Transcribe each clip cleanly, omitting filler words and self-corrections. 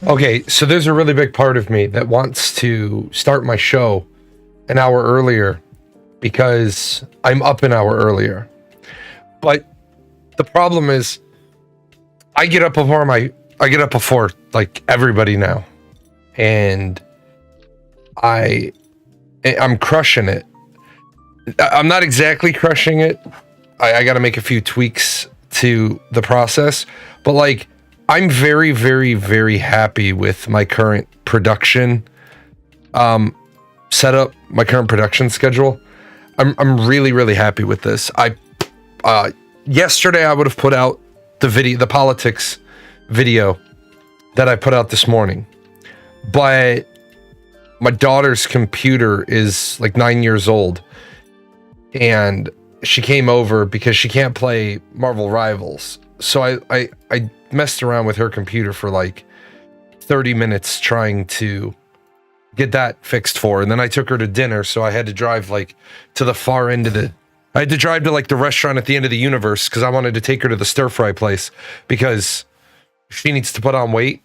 Okay, so there's a really big part of me that wants to start my show an hour earlier because I'm up an hour earlier. But the problem is I get up before like everybody now. And I'm crushing it. I'm not exactly crushing it. I got to make a few tweaks to the process, but like I'm very, very, very happy with my current production setup, my current production schedule. I'm really, really happy with this. Yesterday I would have put out the politics video that I put out this morning, but my daughter's computer is like 9 years old, and she came over because she can't play Marvel Rivals. So I messed around with her computer for like 30 minutes trying to get that fixed for her. And then I took her to dinner, so I had to drive like to the far end of I had to drive to like the restaurant at the end of the universe because I wanted to take her to the stir fry place because she needs to put on weight.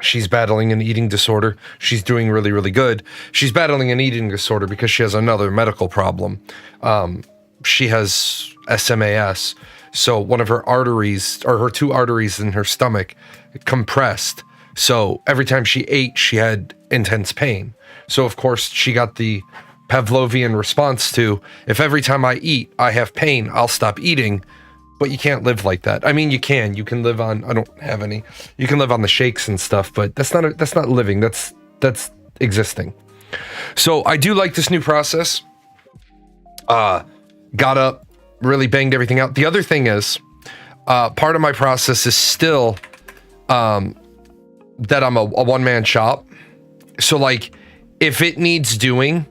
She's battling an eating disorder. She's doing really, really good. She's battling an eating disorder because she has another medical problem. She has SMAS. So one of her arteries, or her two arteries in her stomach, compressed. So every time she ate, she had intense pain. So of course she got the Pavlovian response to, if every time I eat, I have pain, I'll stop eating. But you can't live like that. I mean, you can live on, I don't have any, you can live on the shakes and stuff, but that's not living. That's existing. So I do like this new process. Got up, really banged everything out. The other thing is, part of my process is still, that I'm a one-man shop. So like, if it needs doing,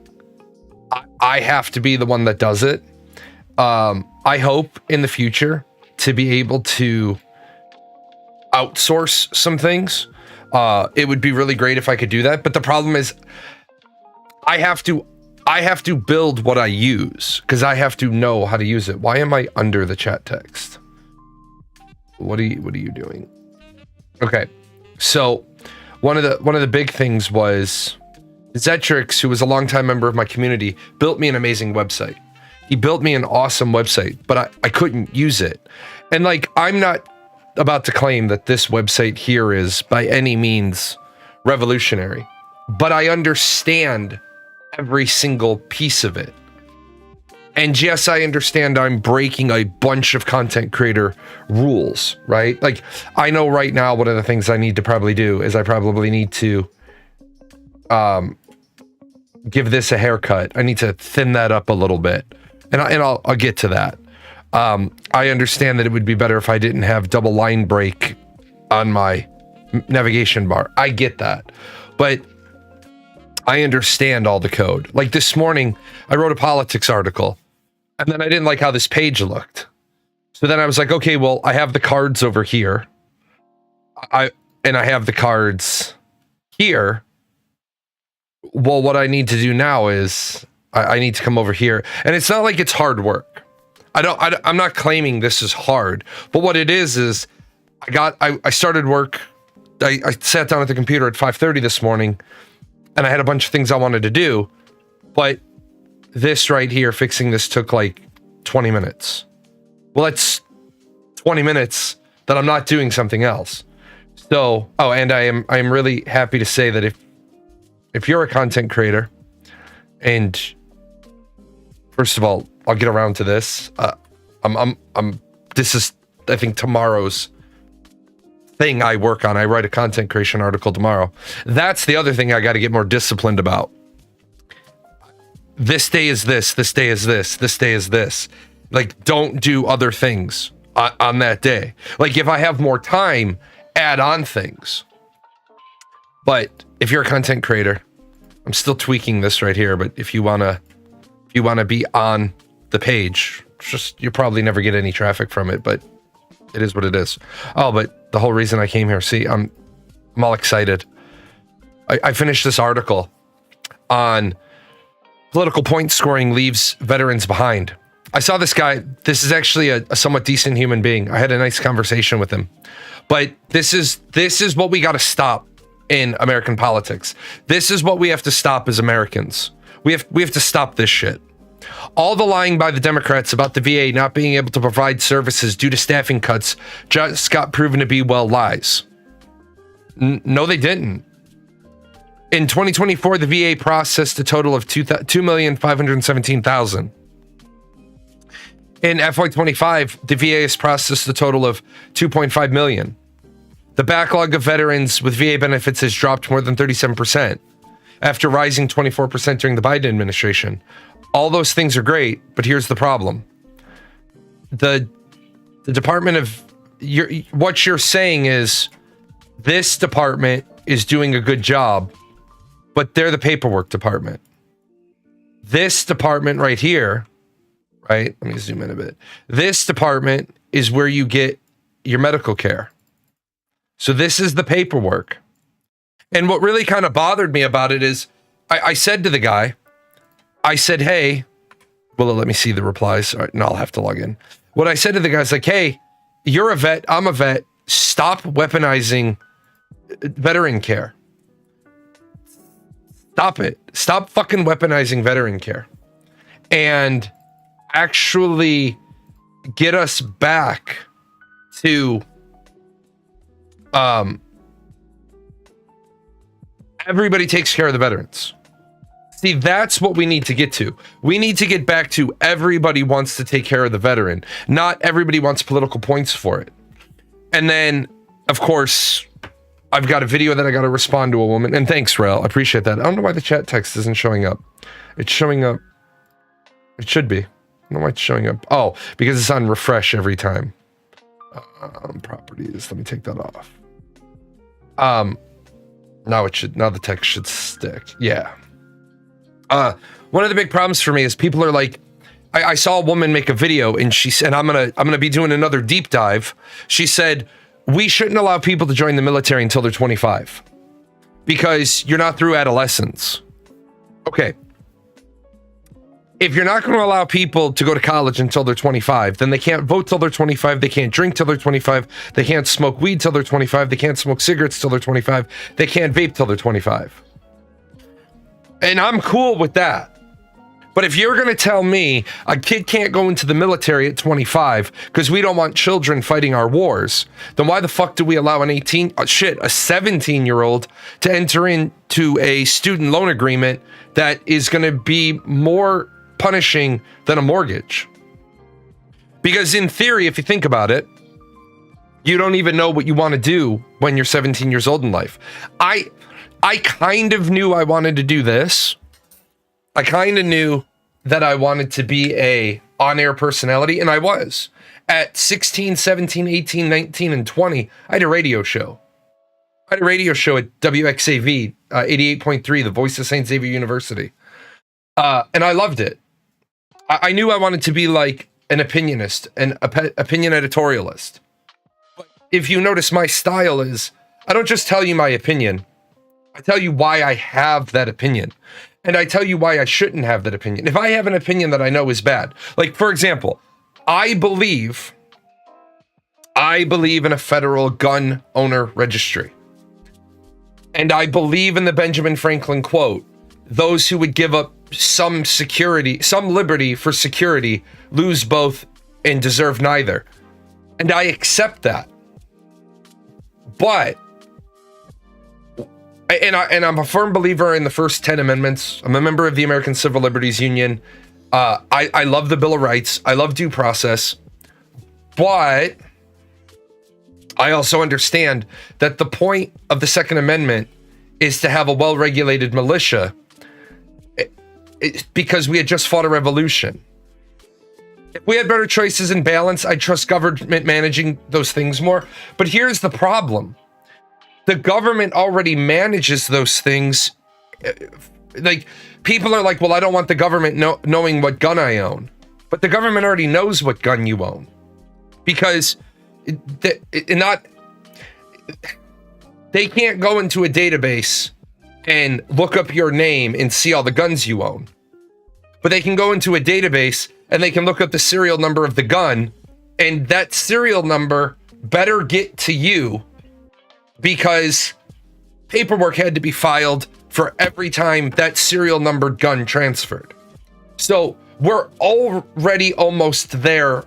I have to be the one that does it. I hope in the future to be able to outsource some things. It would be really great if I could do that. But the problem is I have to build what I use because I have to know how to use it. Why am I under the chat text? What are you doing? Okay. So one of the big things was Zetrix, who was a longtime member of my community, built me an amazing website. He built me an awesome website, but I couldn't use it. And like, I'm not about to claim that this website here is by any means revolutionary, but I understand every single piece of it. And yes, I understand I'm breaking a bunch of content creator rules, right? Like, I know right now one of the things I need to probably do is I probably need to give this a haircut. I need to thin that up a little bit. And I'll get to that. I understand that it would be better if I didn't have double line break on my navigation bar. I get that. But I understand all the code. Like this morning, I wrote a politics article, and then I didn't like how this page looked. So then I was like, okay, well, I have the cards over here. I have the cards here. Well, what I need to do now is I need to come over here. And it's not like it's hard work. I'm not claiming this is hard, but what it is I started work. I sat down at the computer at 5:30 this morning, and I had a bunch of things I wanted to do, but this right here, fixing this, took like 20 minutes. Well, that's 20 minutes that I'm not doing something else. So, and I am really happy to say that if you're a content creator, and first of all, I'll get around to this. This is, I think, tomorrow's thing I work on. I write a content creation article tomorrow. That's the other thing I got to get more disciplined about. This day is this. This day is this. This day is this. Like, don't do other things on that day. Like, if I have more time, add on things. But if you're a content creator, I'm still tweaking this right here, but if you wanna be on the page, you'll probably never get any traffic from it, but it is what it is. Oh, but the whole reason I came here, see, I'm all excited. I finished this article on political point scoring leaves veterans behind. I saw this guy. This is actually a somewhat decent human being. I had a nice conversation with him, But this is what we got to stop in American politics. This is what we have to stop as Americans. We have to stop this shit. All the lying by the Democrats about the VA not being able to provide services due to staffing cuts just got proven to be, well, lies. No, they didn't. In 2024, the VA processed a total of 2,517,000. In FY25, the VA has processed a total of 2.5 million. The backlog of veterans with VA benefits has dropped more than 37%, after rising 24% during the Biden administration. All those things are great, but here's the problem. The Department of... what you're saying is, this department is doing a good job, but they're the paperwork department. This department right here, right? Let me zoom in a bit. This department is where you get your medical care. So this is the paperwork. And what really kind of bothered me about it is, I said to the guy, I said, hey, well, let me see the replies. All right, and I'll have to log in. What I said to the guy is like, hey, you're a vet, I'm a vet. Stop weaponizing veteran care. Stop it. Stop fucking weaponizing veteran care. And actually get us back to everybody takes care of the veterans. See, that's what we need to get to. We need to get back to everybody wants to take care of the veteran, not everybody wants political points for it. And then, of course, I've got a video that I got to respond to a woman. And thanks, Rel. I appreciate that. I don't know why the chat text isn't showing up. It's showing up. It should be. I don't know why it's showing up. Oh, because it's on refresh every time. Properties. Let me take that off. Now the text should stick. Yeah. One of the big problems for me is people are like, I saw a woman make a video and she said, I'm gonna be doing another deep dive. She said, we shouldn't allow people to join the military until they're 25 because you're not through adolescence. Okay. If you're not going to allow people to go to college until they're 25, then they can't vote till they're 25. They can't drink till they're 25. They can't smoke weed till they're 25. They can't smoke cigarettes till they're 25. They can't vape till they're 25. And I'm cool with that. But if you're going to tell me a kid can't go into the military at 25 because we don't want children fighting our wars, then why the fuck do we allow a 17-year-old to enter into a student loan agreement that is going to be more punishing than a mortgage? Because in theory, if you think about it, you don't even know what you want to do when you're 17 years old in life. I kind of knew I wanted to do this. I kind of knew that I wanted to be a on-air personality, and I was. At 16, 17, 18, 19, and 20, I had a radio show. I had a radio show at WXAV, 88.3, the voice of St. Xavier University. And I loved it. I knew I wanted to be like an opinionist, an opinion editorialist. But if you notice, my style is, I don't just tell you my opinion. I tell you why I have that opinion. And I tell you why I shouldn't have that opinion. If I have an opinion that I know is bad, like, for example, I believe in a federal gun owner registry. And I believe in the Benjamin Franklin quote, those who would give up some security, some liberty for security, lose both and deserve neither. And I accept that. But And I'm a firm believer in the first 10 amendments. I'm a member of the American Civil Liberties Union. I love the Bill of Rights. I love due process. But I also understand that the point of the Second Amendment is to have a well-regulated militia because we had just fought a revolution. If we had better choices and balance, I'd trust government managing those things more. But here's the problem. The government already manages those things. Like, people are like, well, I don't want the government knowing what gun I own. But the government already knows what gun you own. Because they can't go into a database and look up your name and see all the guns you own. But they can go into a database and they can look up the serial number of the gun. And that serial number better get to you because paperwork had to be filed for every time that serial numbered gun transferred. So we're already almost there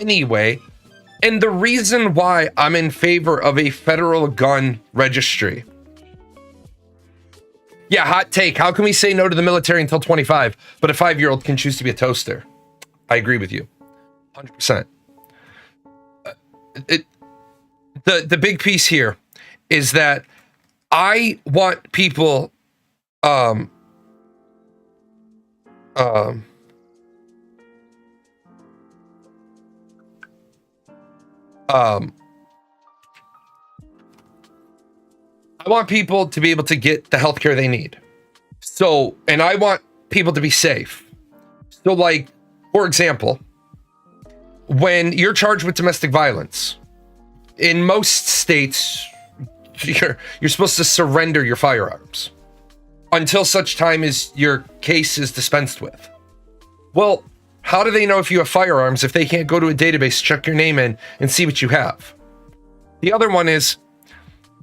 anyway. And the reason why I'm in favor of a federal gun registry. Yeah, hot take. How can we say no to the military until 25, but a 5-year-old can choose to be a toaster? I agree with you. 100%. The big piece here is that I want people I want people to be able to get the healthcare they need. So, and I want people to be safe. So, like, for example, when you're charged with domestic violence, in most states, you're supposed to surrender your firearms until such time as your case is dispensed with. Well, how do they know if you have firearms if they can't go to a database, check your name in, and see what you have? The other one is,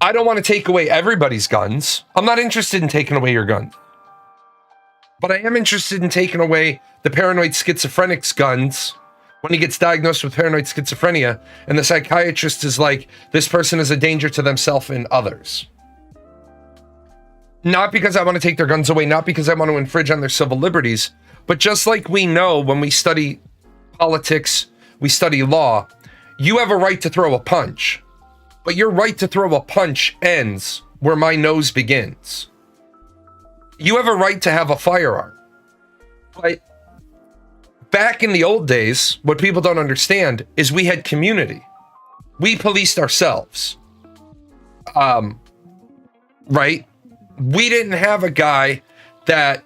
I don't want to take away everybody's guns. I'm not interested in taking away your gun. But I am interested in taking away the paranoid schizophrenic's guns when he gets diagnosed with paranoid schizophrenia, and the psychiatrist is like, this person is a danger to themselves and others. Not because I want to take their guns away, not because I want to infringe on their civil liberties, but just like we know when we study politics, we study law, you have a right to throw a punch, but your right to throw a punch ends where my nose begins. You have a right to have a firearm. But back in the old days, what people don't understand is we had community. We policed ourselves. Right? We didn't have a guy that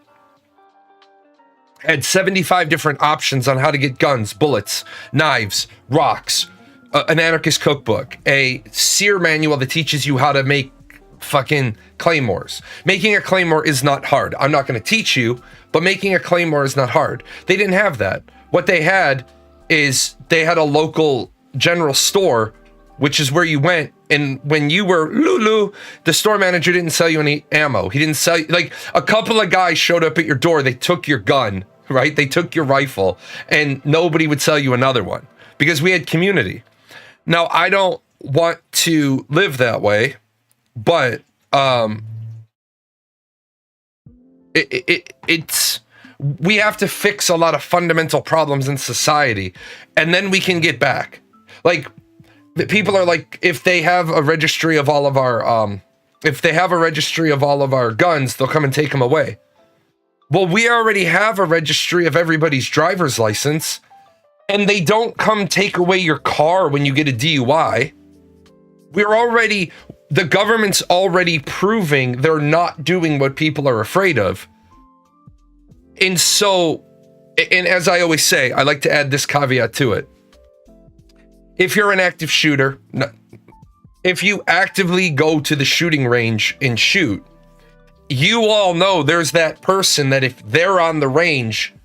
had 75 different options on how to get guns, bullets, knives, rocks, an anarchist cookbook, a seer manual that teaches you how to make fucking claymores. Making a claymore is not hard. I'm not going to teach you, but making a claymore is not hard. They didn't have that. What they had is they had a local general store, which is where you went. And when you were Lulu, the store manager didn't sell you any ammo. He didn't sell you, like, a couple of guys showed up at your door. They took your gun, right? They took your rifle, and nobody would sell you another one because we had community. Now, I don't want to live that way, but it's we have to fix a lot of fundamental problems in society, and then we can get back. Like, people are like, if they have a registry of all of our guns, they'll come and take them away. Well, we already have a registry of everybody's driver's license, and they don't come take away your car when you get a DUI. The government's already proving they're not doing what people are afraid of. And so, and as I always say, I like to add this caveat to it. If you're an active shooter, if you actively go to the shooting range and shoot, you all know there's that person that if they're on the range,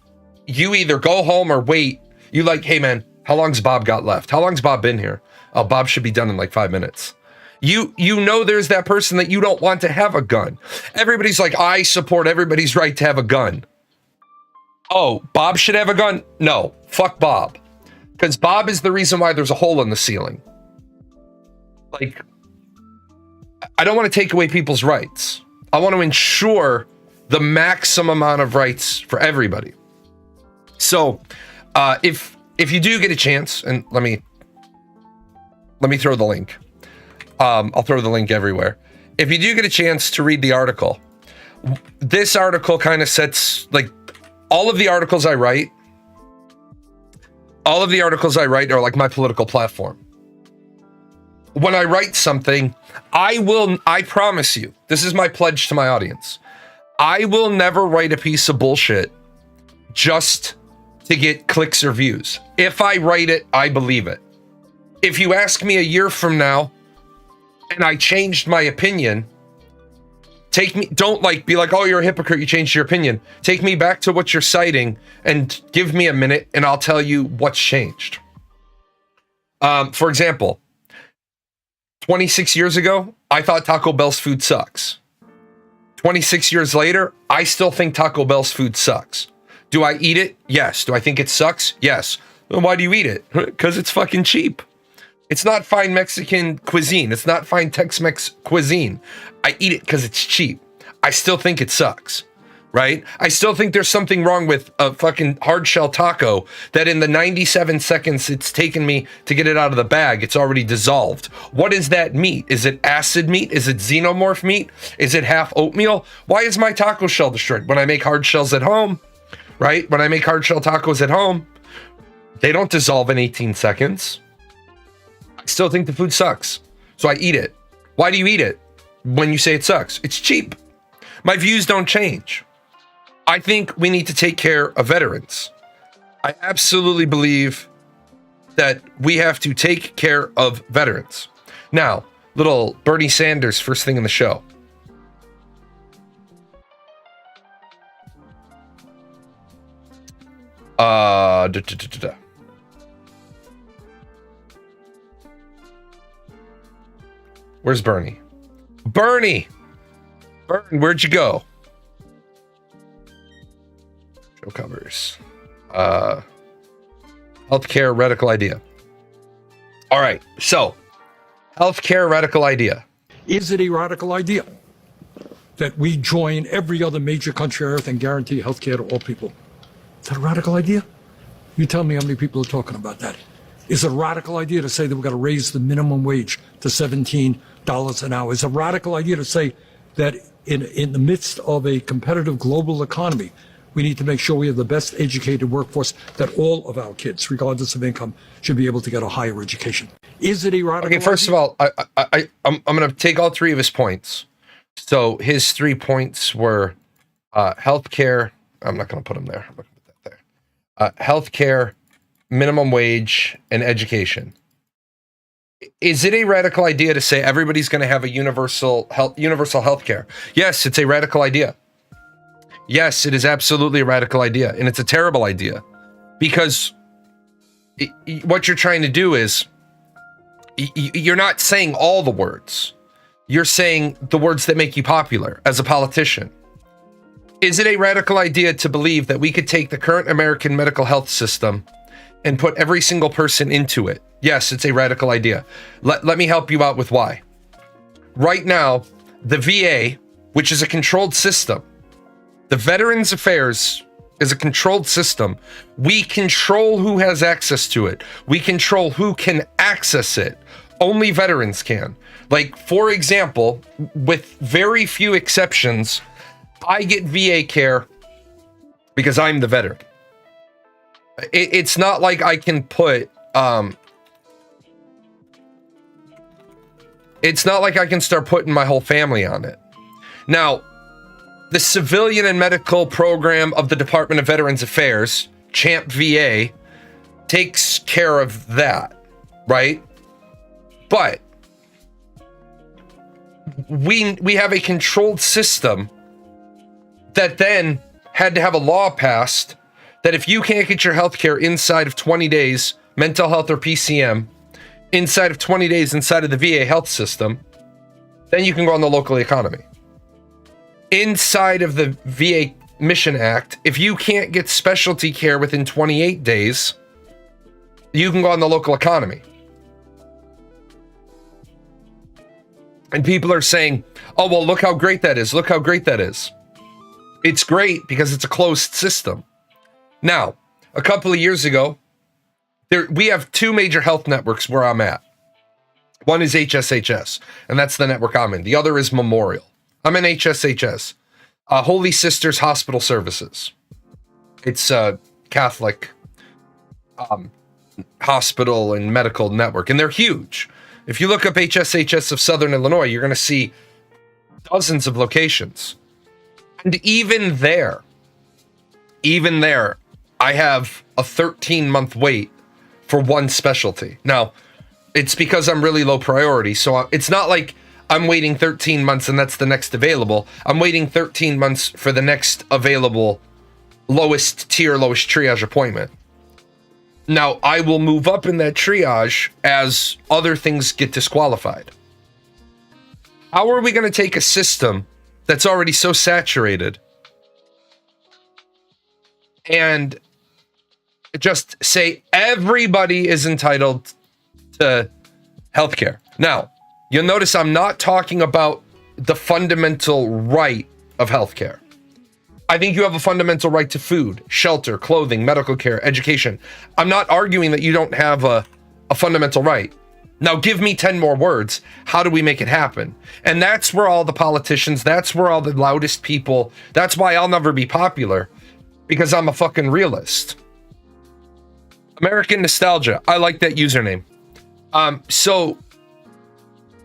you either go home or wait. You like, hey man, how long's Bob got left? How long's Bob been here? Oh, Bob should be done in like 5 minutes. You know there's that person that you don't want to have a gun. Everybody's like, I support everybody's right to have a gun. Oh, Bob should have a gun? No, fuck Bob. Because Bob is the reason why there's a hole in the ceiling. Like, I don't want to take away people's rights. I want to ensure the maximum amount of rights for everybody. So, if you do get a chance, and let me throw the link. I'll throw the link everywhere. If you do get a chance to read the article, this article kind of sets, like, all of the articles I write are like my political platform. When I write something, I promise you, this is my pledge to my audience. I will never write a piece of bullshit just to get clicks or views. If I write it, I believe it. If you ask me a year from now and I changed my opinion, don't like be like, oh, you're a hypocrite, you changed your opinion. Take me back to what you're citing and give me a minute and I'll tell you what's changed. For example, 26 years ago, I thought Taco Bell's food sucks. 26 years later, I still think Taco Bell's food sucks. Do I eat it? Yes. Do I think it sucks? Yes. Then why do you eat it? Because it's fucking cheap. It's not fine Mexican cuisine. It's not fine Tex-Mex cuisine. I eat it because it's cheap. I still think it sucks, right? I still think there's something wrong with a fucking hard shell taco that in the 97 seconds it's taken me to get it out of the bag, it's already dissolved. What is that meat? Is it acid meat? Is it xenomorph meat? Is it half oatmeal? Why is my taco shell destroyed? When I make hard shells at home, right? When I make hard shell tacos at home, they don't dissolve in 18 seconds. I still think the food sucks, so I eat it. Why do you eat it when you say it sucks? It's cheap. My views don't change. I think we need to take care of veterans. I absolutely believe that we have to take care of veterans. Now, little Bernie Sanders, first thing in the show. Where's Bernie? Bernie, where'd you go? Show covers. Healthcare radical idea. All right, so healthcare radical idea. Is it a radical idea that we join every other major country on earth and guarantee healthcare to all people? Is that a radical idea? You tell me how many people are talking about that. Is it a radical idea to say that we've got to raise the minimum wage to $17 an hour? Is it a radical idea to say that in the midst of a competitive global economy, we need to make sure we have the best educated workforce, that all of our kids, regardless of income, should be able to get a higher education? Is it a radical idea? Okay, first of all, I'm going to take all three of his points. So his 3 points were healthcare. I'm not going to put them there. I'm not going to put that there. Healthcare, minimum wage, and education. Is it a radical idea to say everybody's going to have a universal health care? Yes, it's a radical idea. Yes, it is absolutely a radical idea, and it's a terrible idea, because what you're trying to do is you're not saying all the words. You're saying the words that make you popular as a politician. Is it a radical idea to believe that we could take the current American medical health system and put every single person into it? Yes, it's a radical idea. Let me help you out with why. Right now, the VA, which is a controlled system, the Veterans Affairs is a controlled system. We control who has access to it. We control who can access it. Only veterans can. Like, for example, with very few exceptions, I get VA care because I'm the veteran. It's not like I can put, it's not like I can start putting my whole family on it. Now, the civilian and medical program of the Department of Veterans Affairs, CHAMP VA, takes care of that, right? But we have a controlled system that then had to have a law passed that if you can't get your health care inside of 20 days, mental health or PCM, inside of 20 days inside of the VA health system, then you can go on the local economy. Inside of the VA Mission Act, if you can't get specialty care within 28 days, you can go on the local economy. And people are saying, oh, well, look how great that is. Look how great that is. It's great because it's a closed system. Now, a couple of years ago, we have two major health networks where I'm at. One is HSHS, and that's the network I'm in. The other is Memorial. I'm in HSHS, Holy Sisters Hospital Services. It's a Catholic hospital and medical network, and they're huge. If you look up HSHS of Southern Illinois, you're going to see dozens of locations. And even there, I have a 13-month wait for one specialty. Now, it's because I'm really low priority, so it's not like I'm waiting 13 months and that's the next available. I'm waiting 13 months for the next available lowest tier, lowest triage appointment. Now, I will move up in that triage as other things get disqualified. How are we going to take a system that's already so saturated and just say everybody is entitled to healthcare? Now, you'll notice I'm not talking about the fundamental right of healthcare. I think you have a fundamental right to food, shelter, clothing, medical care, education. I'm not arguing that you don't have a fundamental right. Now give me 10 more words. How do we make it happen? And that's where all the politicians, that's where all the loudest people, that's why I'll never be popular, because I'm a fucking realist. American Nostalgia. I like that username. So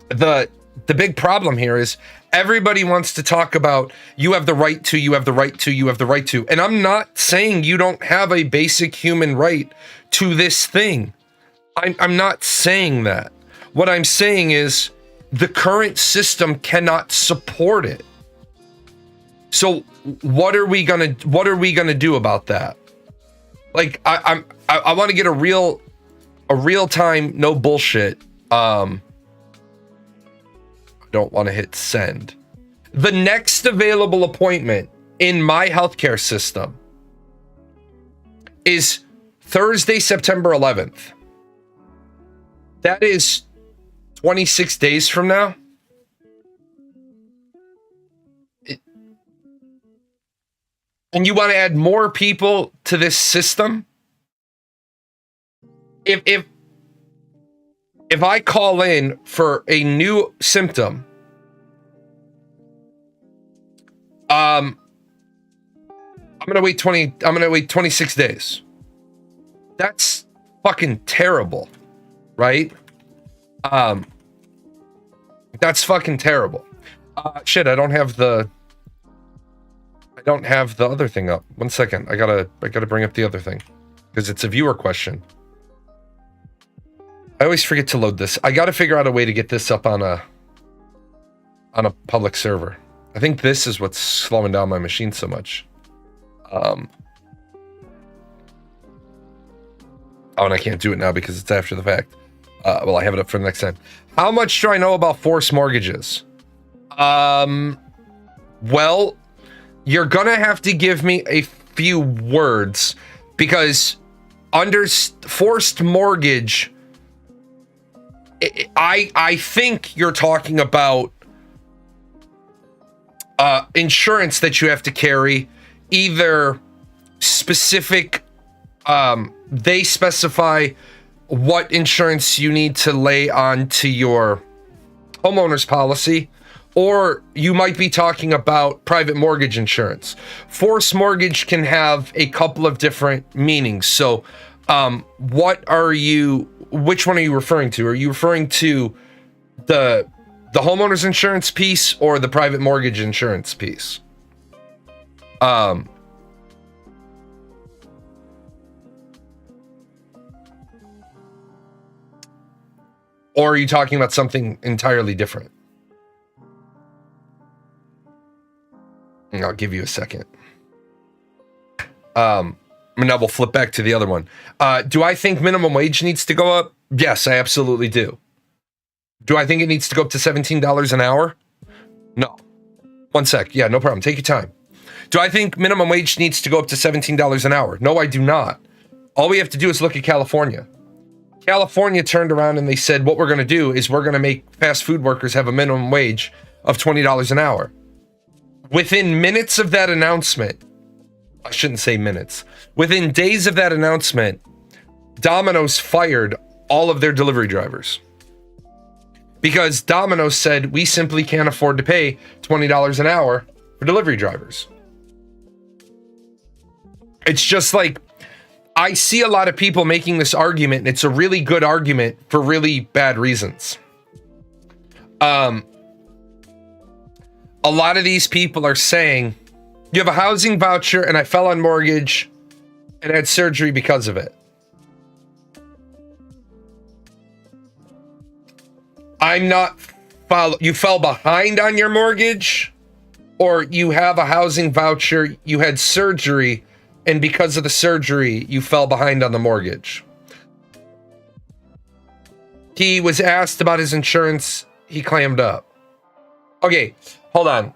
the big problem here is everybody wants to talk about you have the right to, you have the right to, you have the right to. And I'm not saying you don't have a basic human right to this thing. I'm not saying that. What I'm saying is the current system cannot support it. So what are we gonna do about that? Like I want to get a real time, no bullshit. I don't want to hit send. The next available appointment in my healthcare system is Thursday, September 11th. That is 26 days from now. And you want to add more people to this system? If I call in for a new symptom, I'm gonna wait 26 days. That's fucking terrible, right? That's fucking terrible. Shit, I don't have the other thing up. One second. I gotta bring up the other thing because it's a viewer question. I always forget to load this. I gotta figure out a way to get this up on a public server. I think this is what's slowing down my machine so much. Oh, and I can't do it now because it's after the fact. Well, I have it up for the next time. How much do I know about forced mortgages? Well, you're gonna have to give me a few words because under forced mortgage, I think you're talking about insurance that you have to carry, either specific, they specify what insurance you need to lay onto your homeowner's policy, or you might be talking about private mortgage insurance. Forced mortgage can have a couple of different meanings. So, which one are you referring to? Are you referring to the homeowner's insurance piece or the private mortgage insurance piece? Or are you talking about something entirely different? And I'll give you a second. And now we'll flip back to the other one. Do I think minimum wage needs to go up? Yes, I absolutely do. Do I think it needs to go up to $17 an hour? No. One sec. Yeah, no problem. Take your time. Do I think minimum wage needs to go up to $17 an hour? No, I do not. All we have to do is look at California. California turned around and they said, what we're going to do is we're going to make fast food workers have a minimum wage of $20 an hour. Within minutes of that announcement, I shouldn't say minutes, within days of that announcement, Domino's fired all of their delivery drivers. Because Domino's said, we simply can't afford to pay $20 an hour for delivery drivers. It's just like, I see a lot of people making this argument, and it's a really good argument for really bad reasons. A lot of these people are saying, you have a housing voucher and I fell on mortgage and had surgery because of it. You fell behind on your mortgage, or you have a housing voucher, you had surgery, and because of the surgery, you fell behind on the mortgage. He was asked about his insurance. He clammed up. Okay, hold on.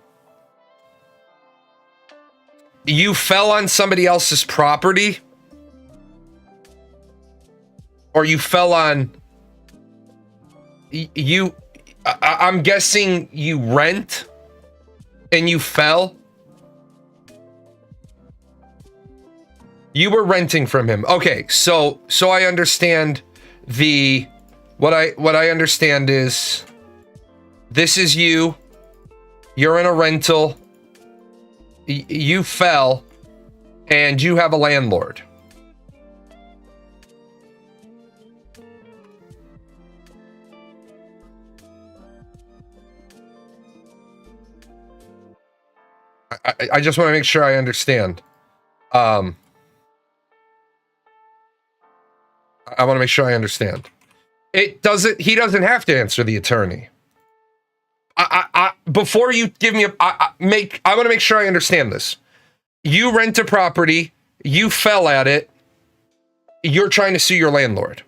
You fell on somebody else's property? Or you fell on I'm guessing you rent and you fell? You were renting from him. Okay, so I understand what I understand is this is you. You're in a rental. You fell and you have a landlord. I just want to make sure I understand. I want to make sure I understand. He doesn't have to answer the attorney. Before you give me I want to make sure I understand this. You rent a property, you fell at it, you're trying to sue your landlord.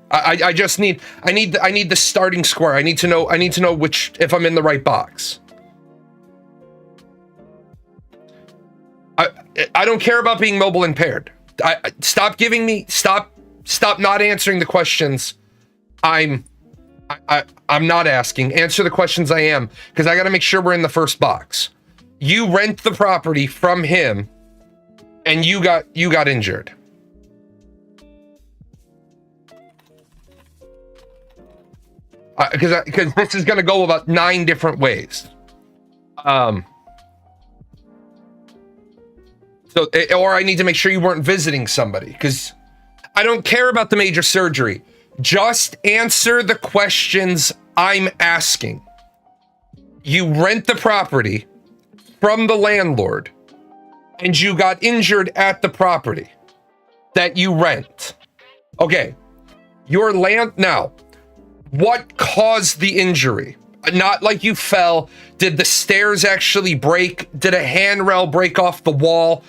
I need the starting square. I need to know which, if I'm in the right box. I don't care about being mobile impaired. Stop not answering the questions I'm not asking. Answer the questions I am, because I got to make sure we're in the first box. You rent the property from him and you got injured. Because this is going to go about 9 different ways. Or I need to make sure you weren't visiting somebody, because I don't care about the major surgery. Just answer the questions I'm asking. You rent the property from the landlord and you got injured at the property that you rent. Okay. Now, what caused the injury? Not like you fell. Did the stairs actually break? Did a handrail break off the wall?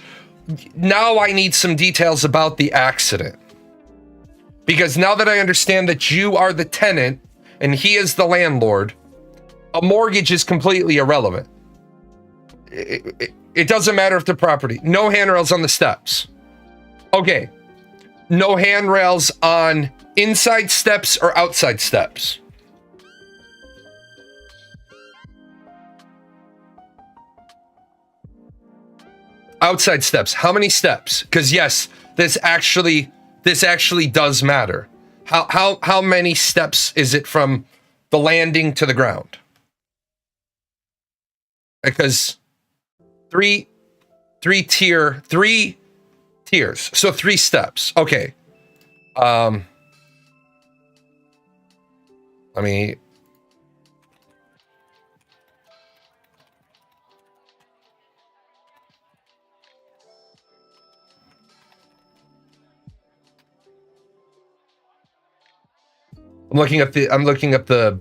Now I need some details about the accident. Because now that I understand that you are the tenant and he is the landlord, a mortgage is completely irrelevant. It doesn't matter if the property. No handrails on the steps. Okay. No handrails on inside steps or outside steps. Outside steps. How many steps? Because yes, this actually does matter. How many steps is it from the landing to the ground? Because three tiers. So 3 steps. Okay. I mean, I'm looking up the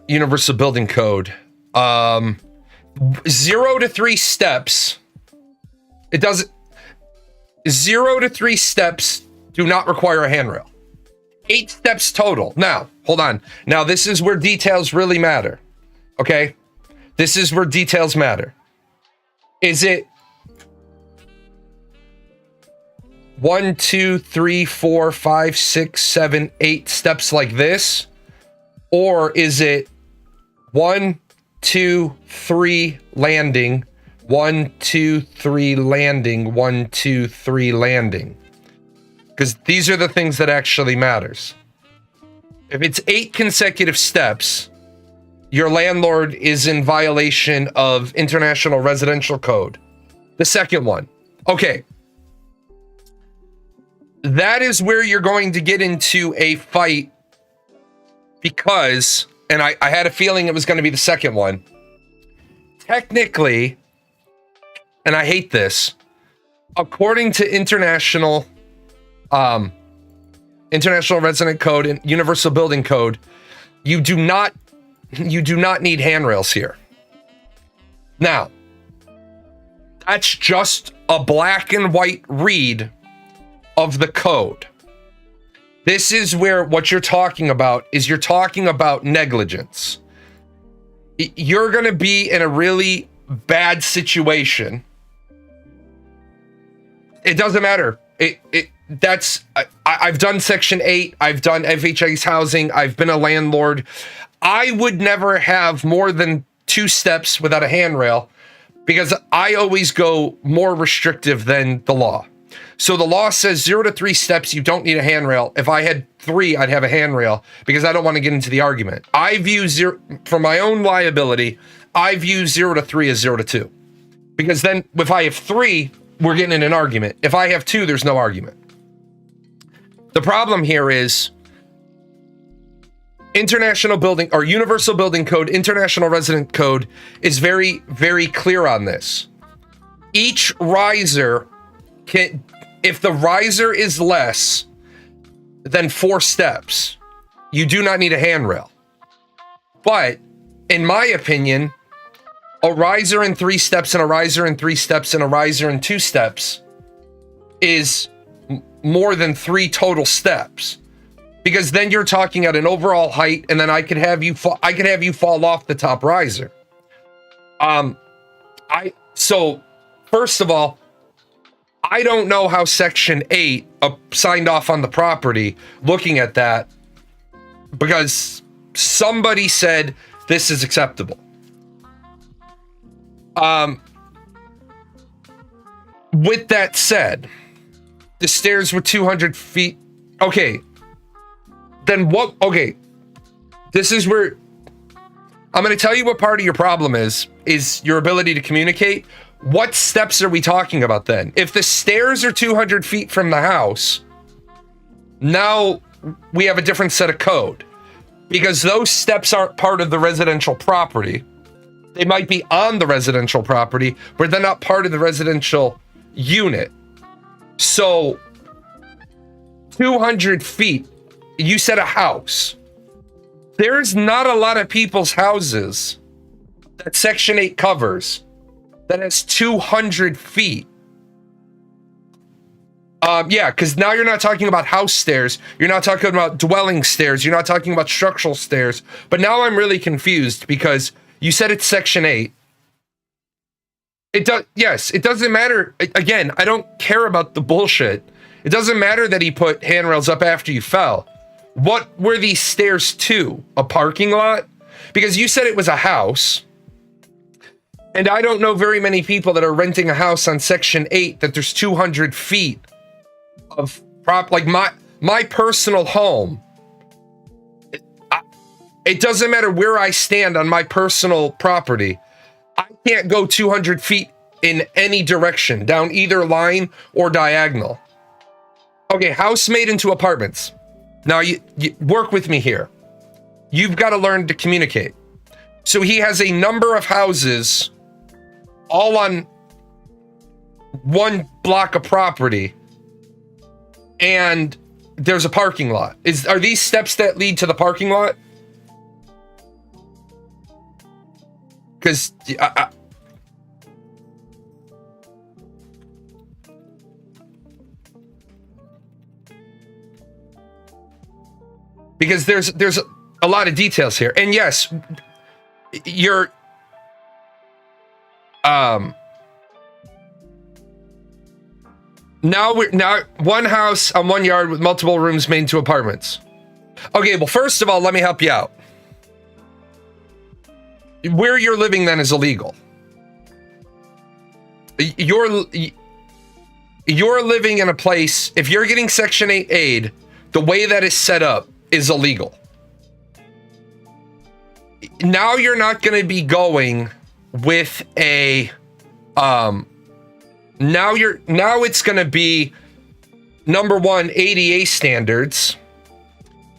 Universal Building Code. 0 to 3 steps. It doesn't. 0 to 3 steps do not require a handrail. 8 steps total. Now, hold on. Now, this is where details really matter. Okay? This is where details matter. Is it 1, 2, 3, 4, 5, 6, 7, 8 steps like this? Or is it 1, 2, 3 landing, 1, 2, 3 landing, 1, 2, 3 landing? Because these are the things that actually matters. If it's 8 consecutive steps, your landlord is in violation of International Residential Code. The second one. Okay. That is where you're going to get into a fight because, and I had a feeling it was going to be the second one. Technically, and I hate this, according to International Resident Code and Universal Building Code, you do not need handrails here. Now, that's just a black and white read of the code. This is where what you're talking about is you're talking about negligence. You're going to be in a really bad situation. It doesn't matter. I've done Section 8. I've done FHA's housing. I've been a landlord. I would never have more than 2 steps without a handrail because I always go more restrictive than the law. So the law says 0 to 3 steps, you don't need a handrail. If I had 3, I'd have a handrail because I don't want to get into the argument. I view 0, for my own liability, I view 0 to 3 as 0 to 2. Because then if I have 3, we're getting in an argument. If I have 2, there's no argument. The problem here is International Building or Universal Building Code, International Resident Code is very, very clear on this. Each riser can, if the riser is less than 4 steps, you do not need a handrail. But in my opinion, a riser in 3 steps and a riser in 3 steps and a riser in 2 steps is more than 3 total steps. Because then you're talking at an overall height, and then I could have you fall off the top riser. So first of all, I don't know how Section 8 signed off on the property looking at that because somebody said this is acceptable. With that said, the stairs were 200 feet. Okay. Then what? Okay. This is where I'm going to tell you what part of your problem is your ability to communicate. What steps are we talking about then? If the stairs are 200 feet from the house, now we have a different set of code because those steps aren't part of the residential property. They might be on the residential property, but they're not part of the residential unit. So 200 feet, you said a house. There's not a lot of people's houses that Section 8 covers that has 200 feet. Yeah, because now you're not talking about house stairs. You're not talking about dwelling stairs. You're not talking about structural stairs. But now I'm really confused because you said it's Section 8. Yes, it doesn't matter. Again, I don't care about the bullshit. It doesn't matter that he put handrails up after you fell. What were these stairs to? A parking lot? Because you said it was a house. And I don't know very many people that are renting a house on Section 8 that there's 200 feet of like my personal home. It doesn't matter where I stand on my personal property. I can't go 200 feet in any direction, down either line or diagonal. Okay, house made into apartments. Now you work with me here. You've got to learn to communicate. So he has a number of houses all on one block of property, and there's a parking lot. Are these steps that lead to the parking lot? Because because there's a lot of details here, and yes, you're now one house on one yard with multiple rooms made into apartments. Okay, well, first of all, let me help you out. Where you're living then is illegal. You're living in a place, if you're getting Section 8 aid, the way that is set up is illegal. Now you're not going to be going with a now it's going to be number one, ADA standards,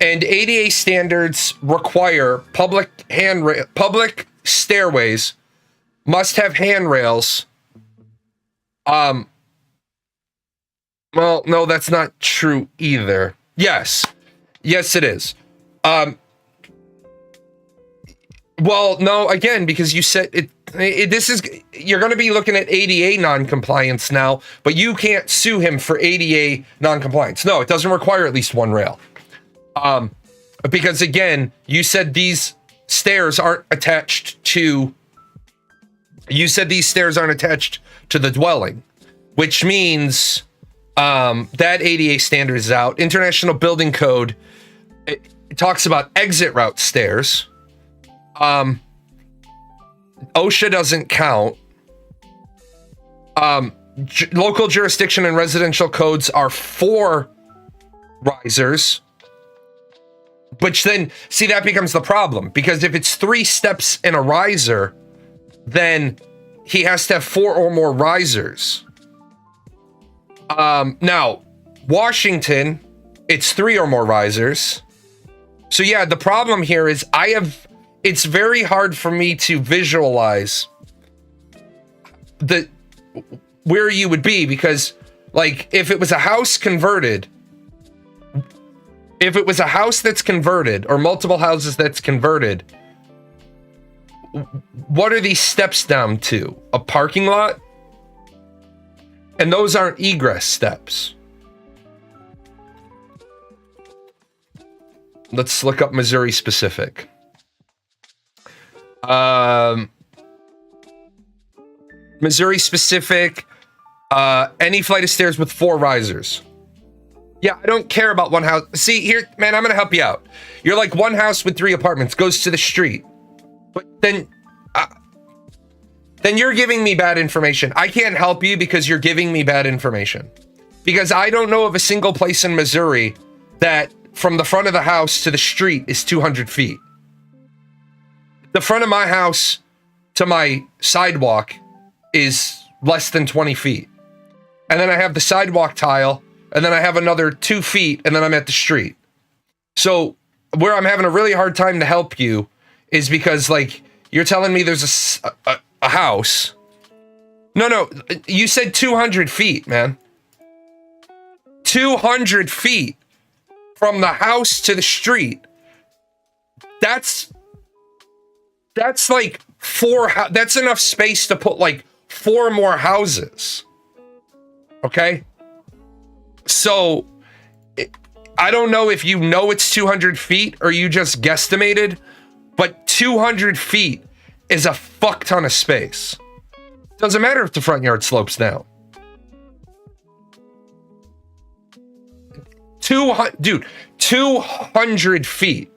and ADA standards require public stairways must have handrails. Well, no, that's not true either. Yes, it is. Well, no, again, because you said it. This is, you're going to be looking at ADA non-compliance now, but you can't sue him for ADA non-compliance. No, it doesn't require at least one rail. Because again, you said these stairs aren't attached to, the dwelling, which means that ADA standard is out. International Building Code, it talks about exit route stairs. OSHA doesn't count. Local jurisdiction and residential codes are 4 risers. Which then, see, that becomes the problem. Because if it's 3 steps in a riser, then he has to have 4 or more risers. Now, Washington, it's 3 or more risers. So yeah, the problem here is it's very hard for me to visualize where you would be, because like if it was a house that's converted or multiple houses that's converted, what are these steps down to? A parking lot? And those aren't egress steps. Let's look up Missouri specific. Missouri specific, any flight of stairs with 4 risers. Yeah, I don't care about one house. See, here, man, I'm going to help you out. You're like, one house with 3 apartments goes to the street. But then you're giving me bad information. I can't help you because you're giving me bad information. Because I don't know of a single place in Missouri that from the front of the house to the street is 200 feet. The front of my house to my sidewalk is less than 20 feet. And then I have the sidewalk tile, and then I have another 2 feet, and then I'm at the street. So where I'm having a really hard time to help you is because, like, you're telling me there's a house. No, you said 200 feet, man. 200 feet from the house to the street. That's like 4. That's enough space to put like 4 more houses. Okay. So I don't know if you know it's 200 feet or you just guesstimated, but 200 feet is a fuck ton of space. Doesn't matter if the front yard slopes down. 200 feet.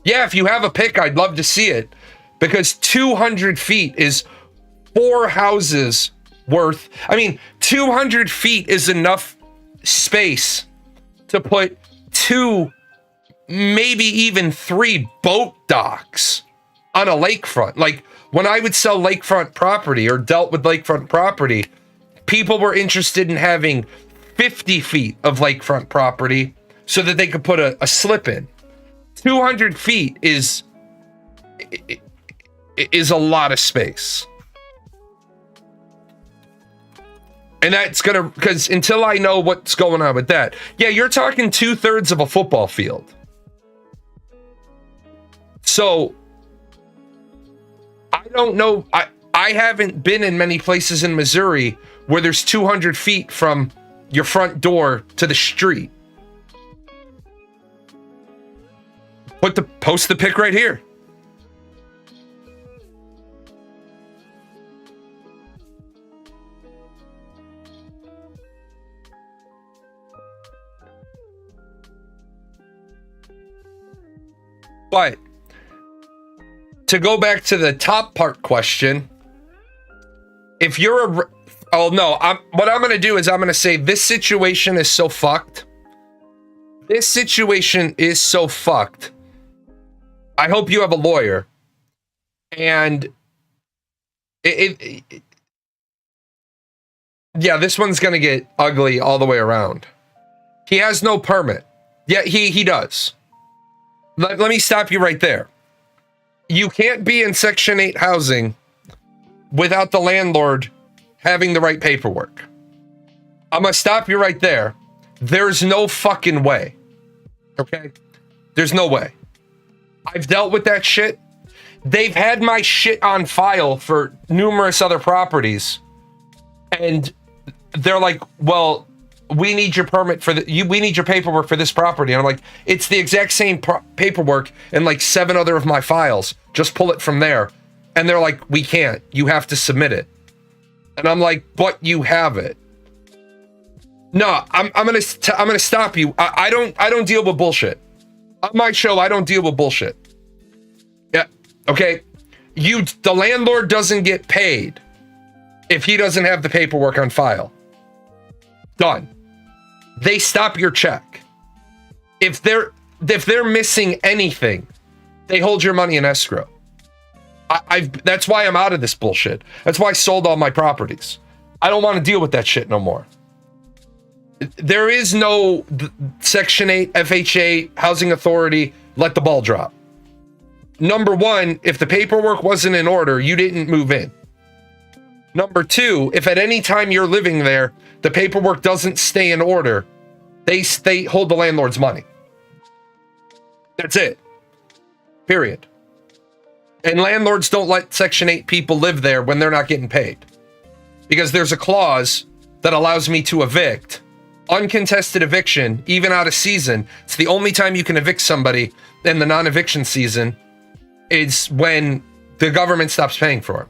Yeah, if you have a pic, I'd love to see it, because 200 feet is 4 houses worth. I mean, 200 feet is enough space to put 2, maybe even 3 boat docks on a lakefront. Like, when I would sell lakefront property or dealt with lakefront property, people were interested in having 50 feet of lakefront property so that they could put a slip in. 200 feet is a lot of space. And that's gonna, because until I know what's going on with that, yeah, you're talking 2/3 of a football field. So I don't know. I haven't been in many places in Missouri where there's 200 feet from your front door to the street. Post the pic right here. But to go back to the top part question, if you're what I'm going to do is I'm going to say this situation is so fucked. This situation is so fucked. I hope you have a lawyer. And yeah, this one's going to get ugly all the way around. He has no permit. Yeah, he does. Let me stop you right there. You can't be in Section 8 housing without the landlord having the right paperwork. I'm going to stop you right there. There's no fucking way. Okay? There's no way. I've dealt with that shit. they've had my shit on file for numerous other properties, and they're like, well, we need your permit for we need your paperwork for this property. And I'm like, it's the exact same paperwork in like 7 other of my files. Just pull it from there. And they're like, we can't. You have to submit it. And I'm like, but you have it. No, I'm gonna stop you. I don't deal with bullshit. On my show, I don't deal with bullshit. Yeah, okay. The landlord doesn't get paid if he doesn't have the paperwork on file. Done. They stop your check. If they're missing anything, they hold your money in escrow. That's why I'm out of this bullshit. That's why I sold all my properties. I don't want to deal with that shit no more. There is no Section 8, FHA, Housing Authority, let the ball drop. Number one, if the paperwork wasn't in order, you didn't move in. Number two, if at any time you're living there, the paperwork doesn't stay in order, they hold the landlord's money. That's it. Period. And landlords don't let Section 8 people live there when they're not getting paid. Because there's a clause that allows me to evict. Uncontested eviction, even out of season. It's the only time you can evict somebody in the non-eviction season is when the government stops paying for them.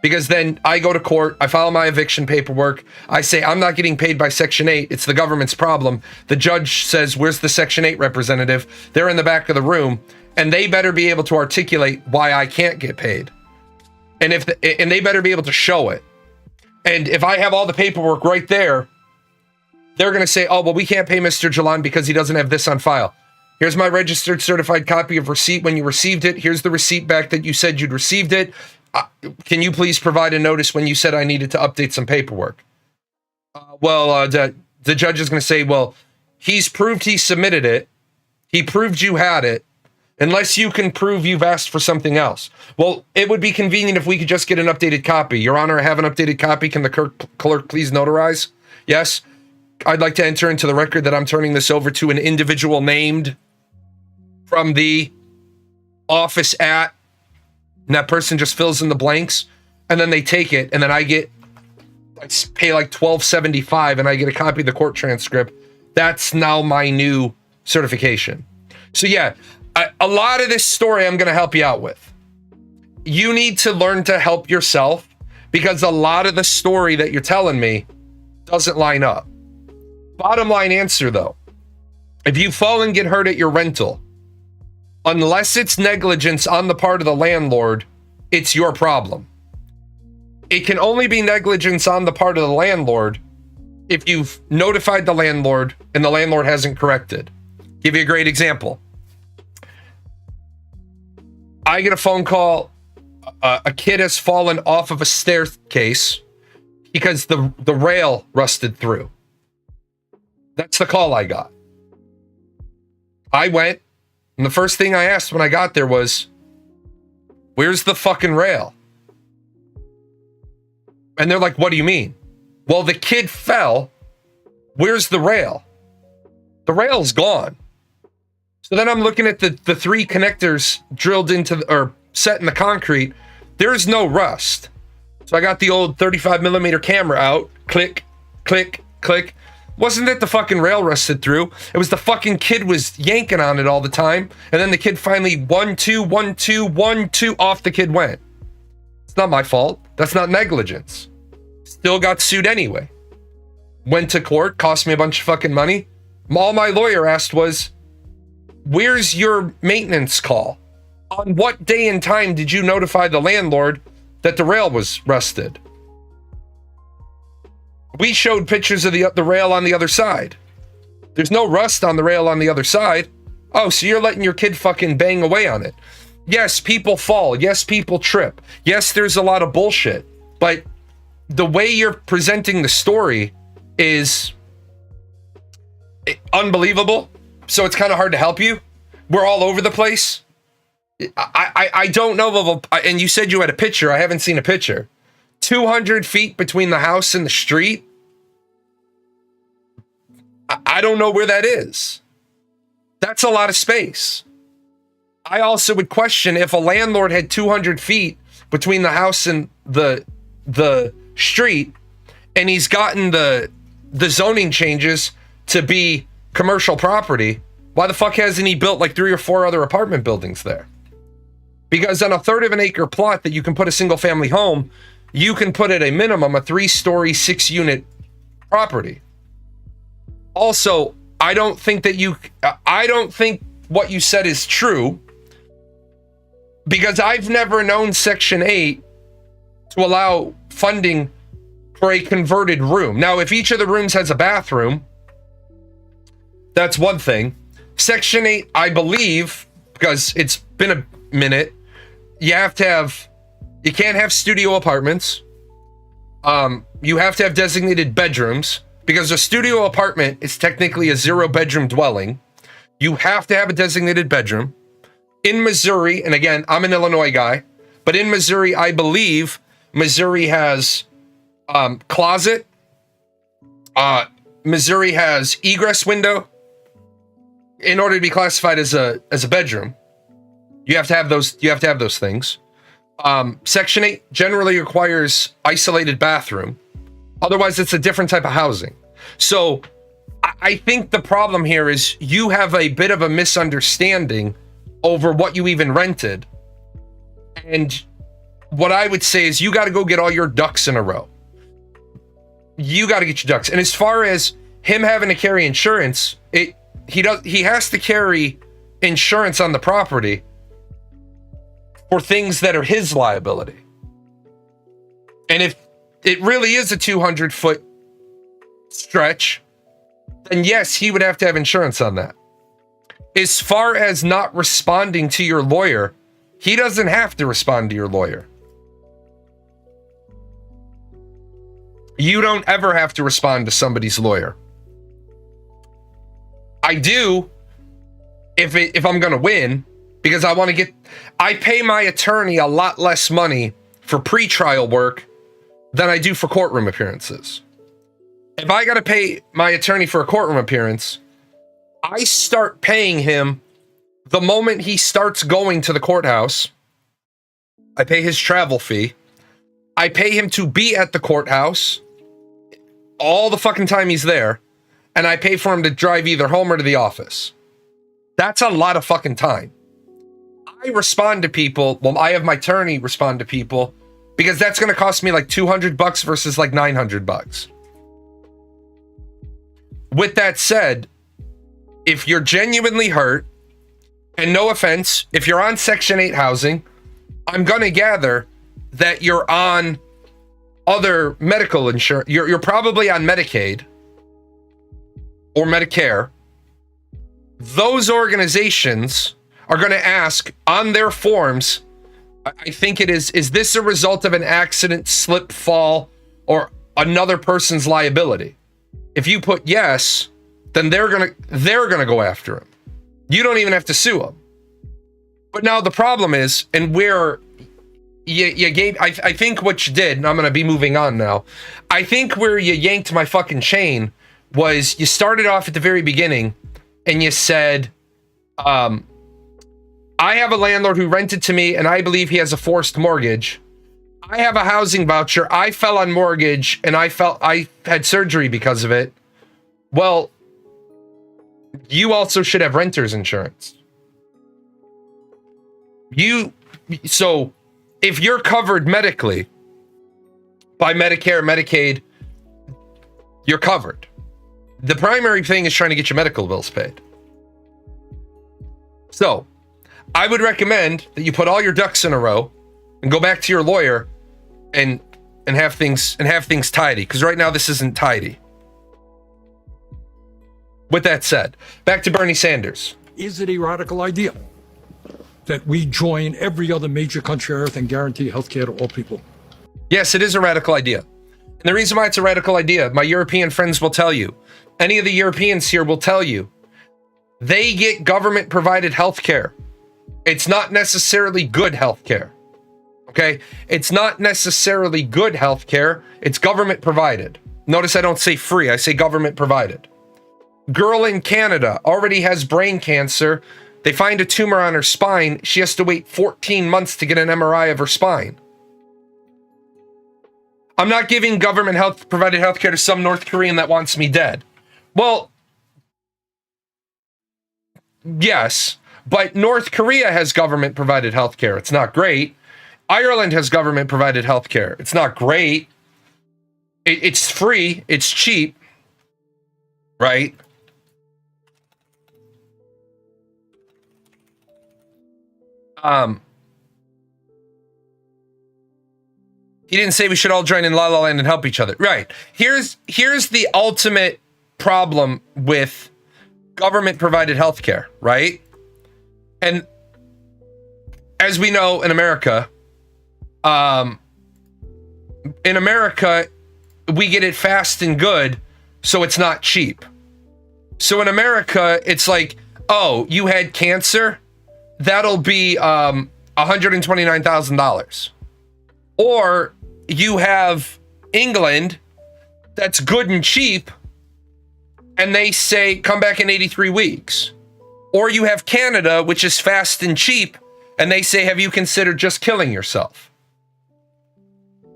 Because then I go to court, I file my eviction paperwork, I say I'm not getting paid by Section 8, it's the government's problem. The judge says, where's the Section 8 representative? They're in the back of the room, and they better be able to articulate why I can't get paid. And and they better be able to show it. And if I have all the paperwork right there, they're going to say, oh, well, we can't pay Mr. Jalan because he doesn't have this on file. Here's my registered certified copy of receipt when you received it. Here's the receipt back that you said you'd received it. Can you please provide a notice when you said I needed to update some paperwork? The judge is going to say, well, he's proved he submitted it. He proved you had it. Unless you can prove you've asked for something else. Well, it would be convenient if we could just get an updated copy. Your Honor, I have an updated copy. Can the clerk please notarize? Yes. I'd like to enter into the record that I'm turning this over to an individual named from the office at, and that person just fills in the blanks, and then they take it, and then I pay like $12.75, and I get a copy of the court transcript. That's now my new certification. So yeah, a lot of this story I'm going to help you out with. You need to learn to help yourself because a lot of the story that you're telling me doesn't line up. Bottom line answer though, if you fall and get hurt at your rental, unless it's negligence on the part of the landlord, it's your problem. It can only be negligence on the part of the landlord if you've notified the landlord and the landlord hasn't corrected. Give you a great example. I get a phone call. A kid has fallen off of a staircase because the rail rusted through. That's the call I got. I went, and the first thing I asked when I got there was, where's the fucking rail? And they're like, what do you mean? Well, the kid fell. Where's the rail? The rail's gone. So then I'm looking at the 3 connectors drilled into or set in the concrete. There's no rust. So I got the old 35 millimeter camera out. Click, click, click. Wasn't it the fucking rail rusted through? It was the fucking kid was yanking on it all the time. And then the kid finally 1, 2, 1, 2, 1, 2 off the kid went. It's not my fault. That's not negligence. Still got sued anyway. Went to court, cost me a bunch of fucking money. All my lawyer asked was, where's your maintenance call? On what day and time did you notify the landlord that the rail was rusted? We showed pictures of the rail on the other side. There's no rust on the rail on the other side. Oh, so you're letting your kid fucking bang away on it. Yes, people fall. Yes, people trip. Yes, there's a lot of bullshit. But the way you're presenting the story is unbelievable. So it's kind of hard to help you. We're all over the place. I don't know of a, and you said you had a picture. I haven't seen a picture. 200 feet between the house and the street. I don't know where that is. That's a lot of space. I also would question if a landlord had 200 feet between the house and the street, and he's gotten the zoning changes to be commercial property, why the fuck hasn't he built like 3 or 4 other apartment buildings there? Because on a third of an acre plot that you can put a single family home, you can put at a minimum a 3-story, 6-unit property. Also, I don't think what you said is true, because I've never known Section 8 to allow funding for a converted room. Now, if each of the rooms has a bathroom, that's one thing. Section 8, I believe, because it's been a minute, you can't have studio apartments. You have to have designated bedrooms, because a studio apartment is technically a 0-bedroom dwelling. You have to have a designated bedroom. In Missouri, and again, I'm an Illinois guy, but in Missouri, I believe Missouri has closet. Missouri has egress window. In order to be classified as a bedroom, you have to have those. You have to have those things. Section 8 generally requires isolated bathroom. Otherwise, it's a different type of housing. So I think the problem here is you have a bit of a misunderstanding over what you even rented. And what I would say is you got to go get all your ducks in a row. You got to get your ducks. And as far as him having to carry insurance, he has to carry insurance on the property for things that are his liability. And if it really is a 200-foot stretch, then yes, he would have to have insurance on that. As far as not responding to your lawyer, he doesn't have to respond to your lawyer. You don't ever have to respond to somebody's lawyer. I do if I'm going to win, because I pay my attorney a lot less money for pretrial work than I do for courtroom appearances. If I got to pay my attorney for a courtroom appearance, I start paying him the moment he starts going to the courthouse. I pay his travel fee. I pay him to be at the courthouse all the fucking time he's there. And I pay for him to drive either home or to the office. That's a lot of fucking time. I respond to people. Well, I have my attorney respond to people because that's going to cost me like $200 versus like $900. With that said, if you're genuinely hurt, and no offense, if you're on Section 8 housing, I'm going to gather that you're on other medical insurance. You're probably on Medicaid or Medicare. Those organizations are going to ask on their forms, I think it is this a result of an accident, slip, fall, or another person's liability? If you put yes, then they're gonna go after him. You don't even have to sue him. But now the problem is, and where you gave, I think what you did, and I'm gonna be moving on now. I think where you yanked my fucking chain was you started off at the very beginning and you said, I have a landlord who rented to me and I believe he has a forced mortgage. I have a housing voucher. I fell on mortgage and I had surgery because of it. Well, you also should have renter's insurance. So if you're covered medically by Medicare, Medicaid, you're covered. The primary thing is trying to get your medical bills paid. So I would recommend that you put all your ducks in a row and go back to your lawyer and have things tidy, because right now this isn't tidy. With that said, back to Bernie Sanders. Is it a radical idea that we join every other major country on earth and guarantee health care to all people? Yes, it is a radical idea. And the reason why it's a radical idea, my European friends will tell you, any of the Europeans here will tell you, they get government provided health care. It's not necessarily good health care. Okay? It's not necessarily good health care. It's government provided. Notice I don't say free, I say government provided. Girl in Canada already has brain cancer They find a tumor on her spine. She has to wait 14 months to get an MRI of her spine. I'm not giving government provided healthcare to some North Korean that wants me dead. Well, yes, but North Korea has government provided healthcare. It's not great. Ireland has government provided healthcare. It's not great. It's free. It's cheap. Right? He didn't say we should all join in La La Land and help each other. Right. Here's the ultimate problem with government provided healthcare, right? And as we know in America, we get it fast and good, so it's not cheap. So in America, it's like, oh, you had cancer? That'll be $129,000. Or you have England, that's good and cheap, and they say, come back in 83 weeks. Or you have Canada, which is fast and cheap, and they say, have you considered just killing yourself?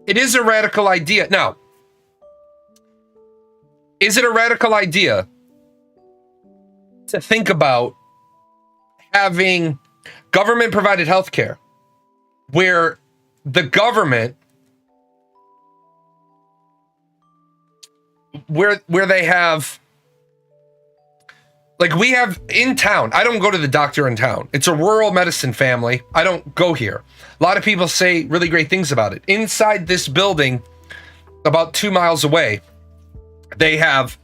It is a radical idea. Now, is it a radical idea to think about having government provided healthcare where the government, where they have, like we have in town, I don't go to the doctor in town. It's a rural medicine family. I don't go here. A lot of people say really great things about it. Inside this building, about 2 miles away, they have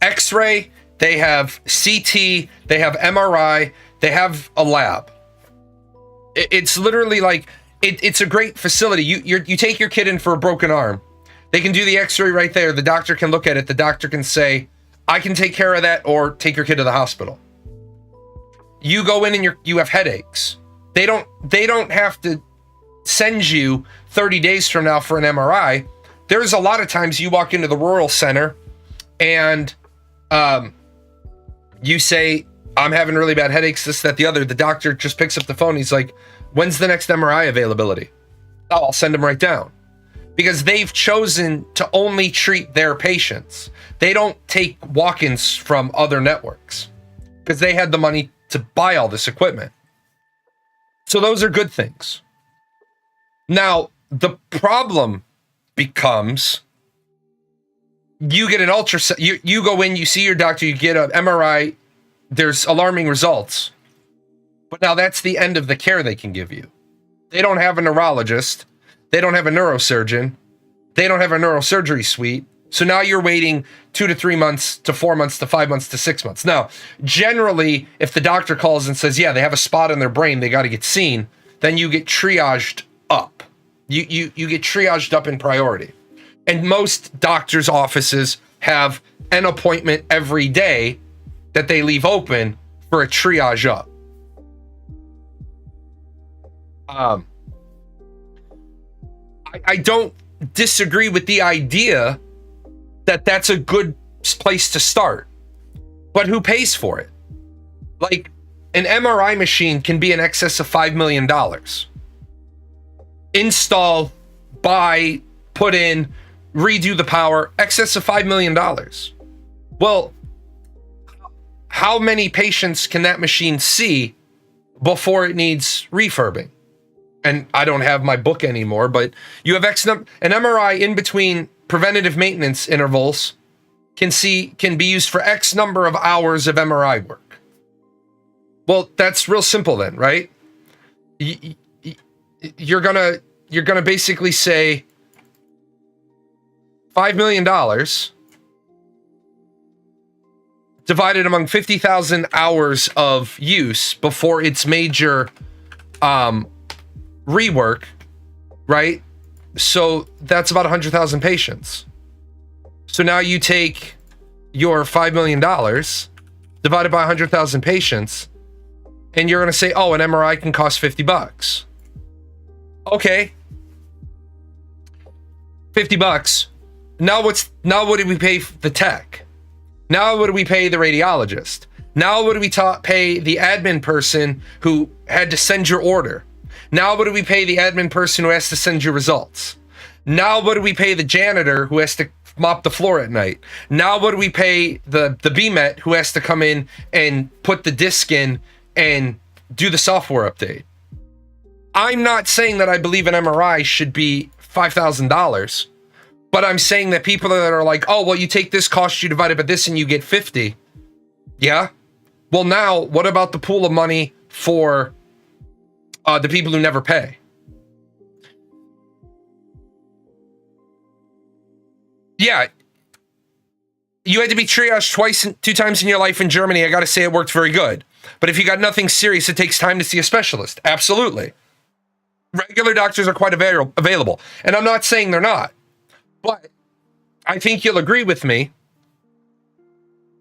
X-ray, they have CT, they have MRI, they have a lab. It's literally like, it's a great facility. You take your kid in for a broken arm. They can do the X-ray right there. The doctor can look at it. The doctor can say, I can take care of that, or take your kid to the hospital. You go in and you have headaches. They don't have to send you 30 days from now for an MRI. There's a lot of times you walk into the rural center and you say, I'm having really bad headaches, this, that, the other. The doctor just picks up the phone. He's like, when's the next MRI availability? Oh, I'll send them right down. Because they've chosen to only treat their patients. They don't take walk-ins from other networks because they had the money to buy all this equipment. So those are good things. Now, the problem becomes you get an ultrasound, you go in, you see your doctor, you get an MRI, there's alarming results. But now that's the end of the care they can give you. They don't have a neurologist. They don't have a neurosurgeon. They don't have a neurosurgery suite. So now you're waiting 2 to 3 months to 4 months to 5 months to 6 months. Now, generally, if the doctor calls and says, yeah, they have a spot in their brain, they got to get seen, then you get triaged up. You get triaged up in priority. And most doctors' offices have an appointment every day that they leave open for a triage up. I don't disagree with the idea that that's a good place to start, but who pays for it? Like, an MRI machine can be in excess of $5 million. Install, buy, put in, redo the power, excess of $5 million. Well, how many patients can that machine see before it needs refurbing? And I don't have my book anymore, but you have an MRI in between preventative maintenance intervals can be used for X number of hours of MRI work. Well, that's real simple then, right? You're gonna basically say $5 million divided among 50,000 hours of use before its major rework, right? So that's about 100,000 patients. So now you take your $5 million divided by 100,000 patients, and you're going to say, oh, an MRI can cost $50. Okay. $50. Now what do we pay the tech? Now what do we pay the radiologist? Now what do we pay the admin person who had to send your order? Now what do we pay the admin person who has to send your results? Now what do we pay the janitor who has to mop the floor at night? Now what do we pay the BMET who has to come in and put the disk in and do the software update? I'm not saying that I believe an MRI should be $5,000, but I'm saying that people that are like, oh, well, you take this cost, you divide it by this, and you get 50. Yeah. Well, now what about the pool of money for the people who never pay? Yeah. You had to be triaged two times in your life in Germany. I got to say it worked very good. But if you got nothing serious, it takes time to see a specialist. Absolutely. Regular doctors are quite available. And I'm not saying they're not. But I think you'll agree with me.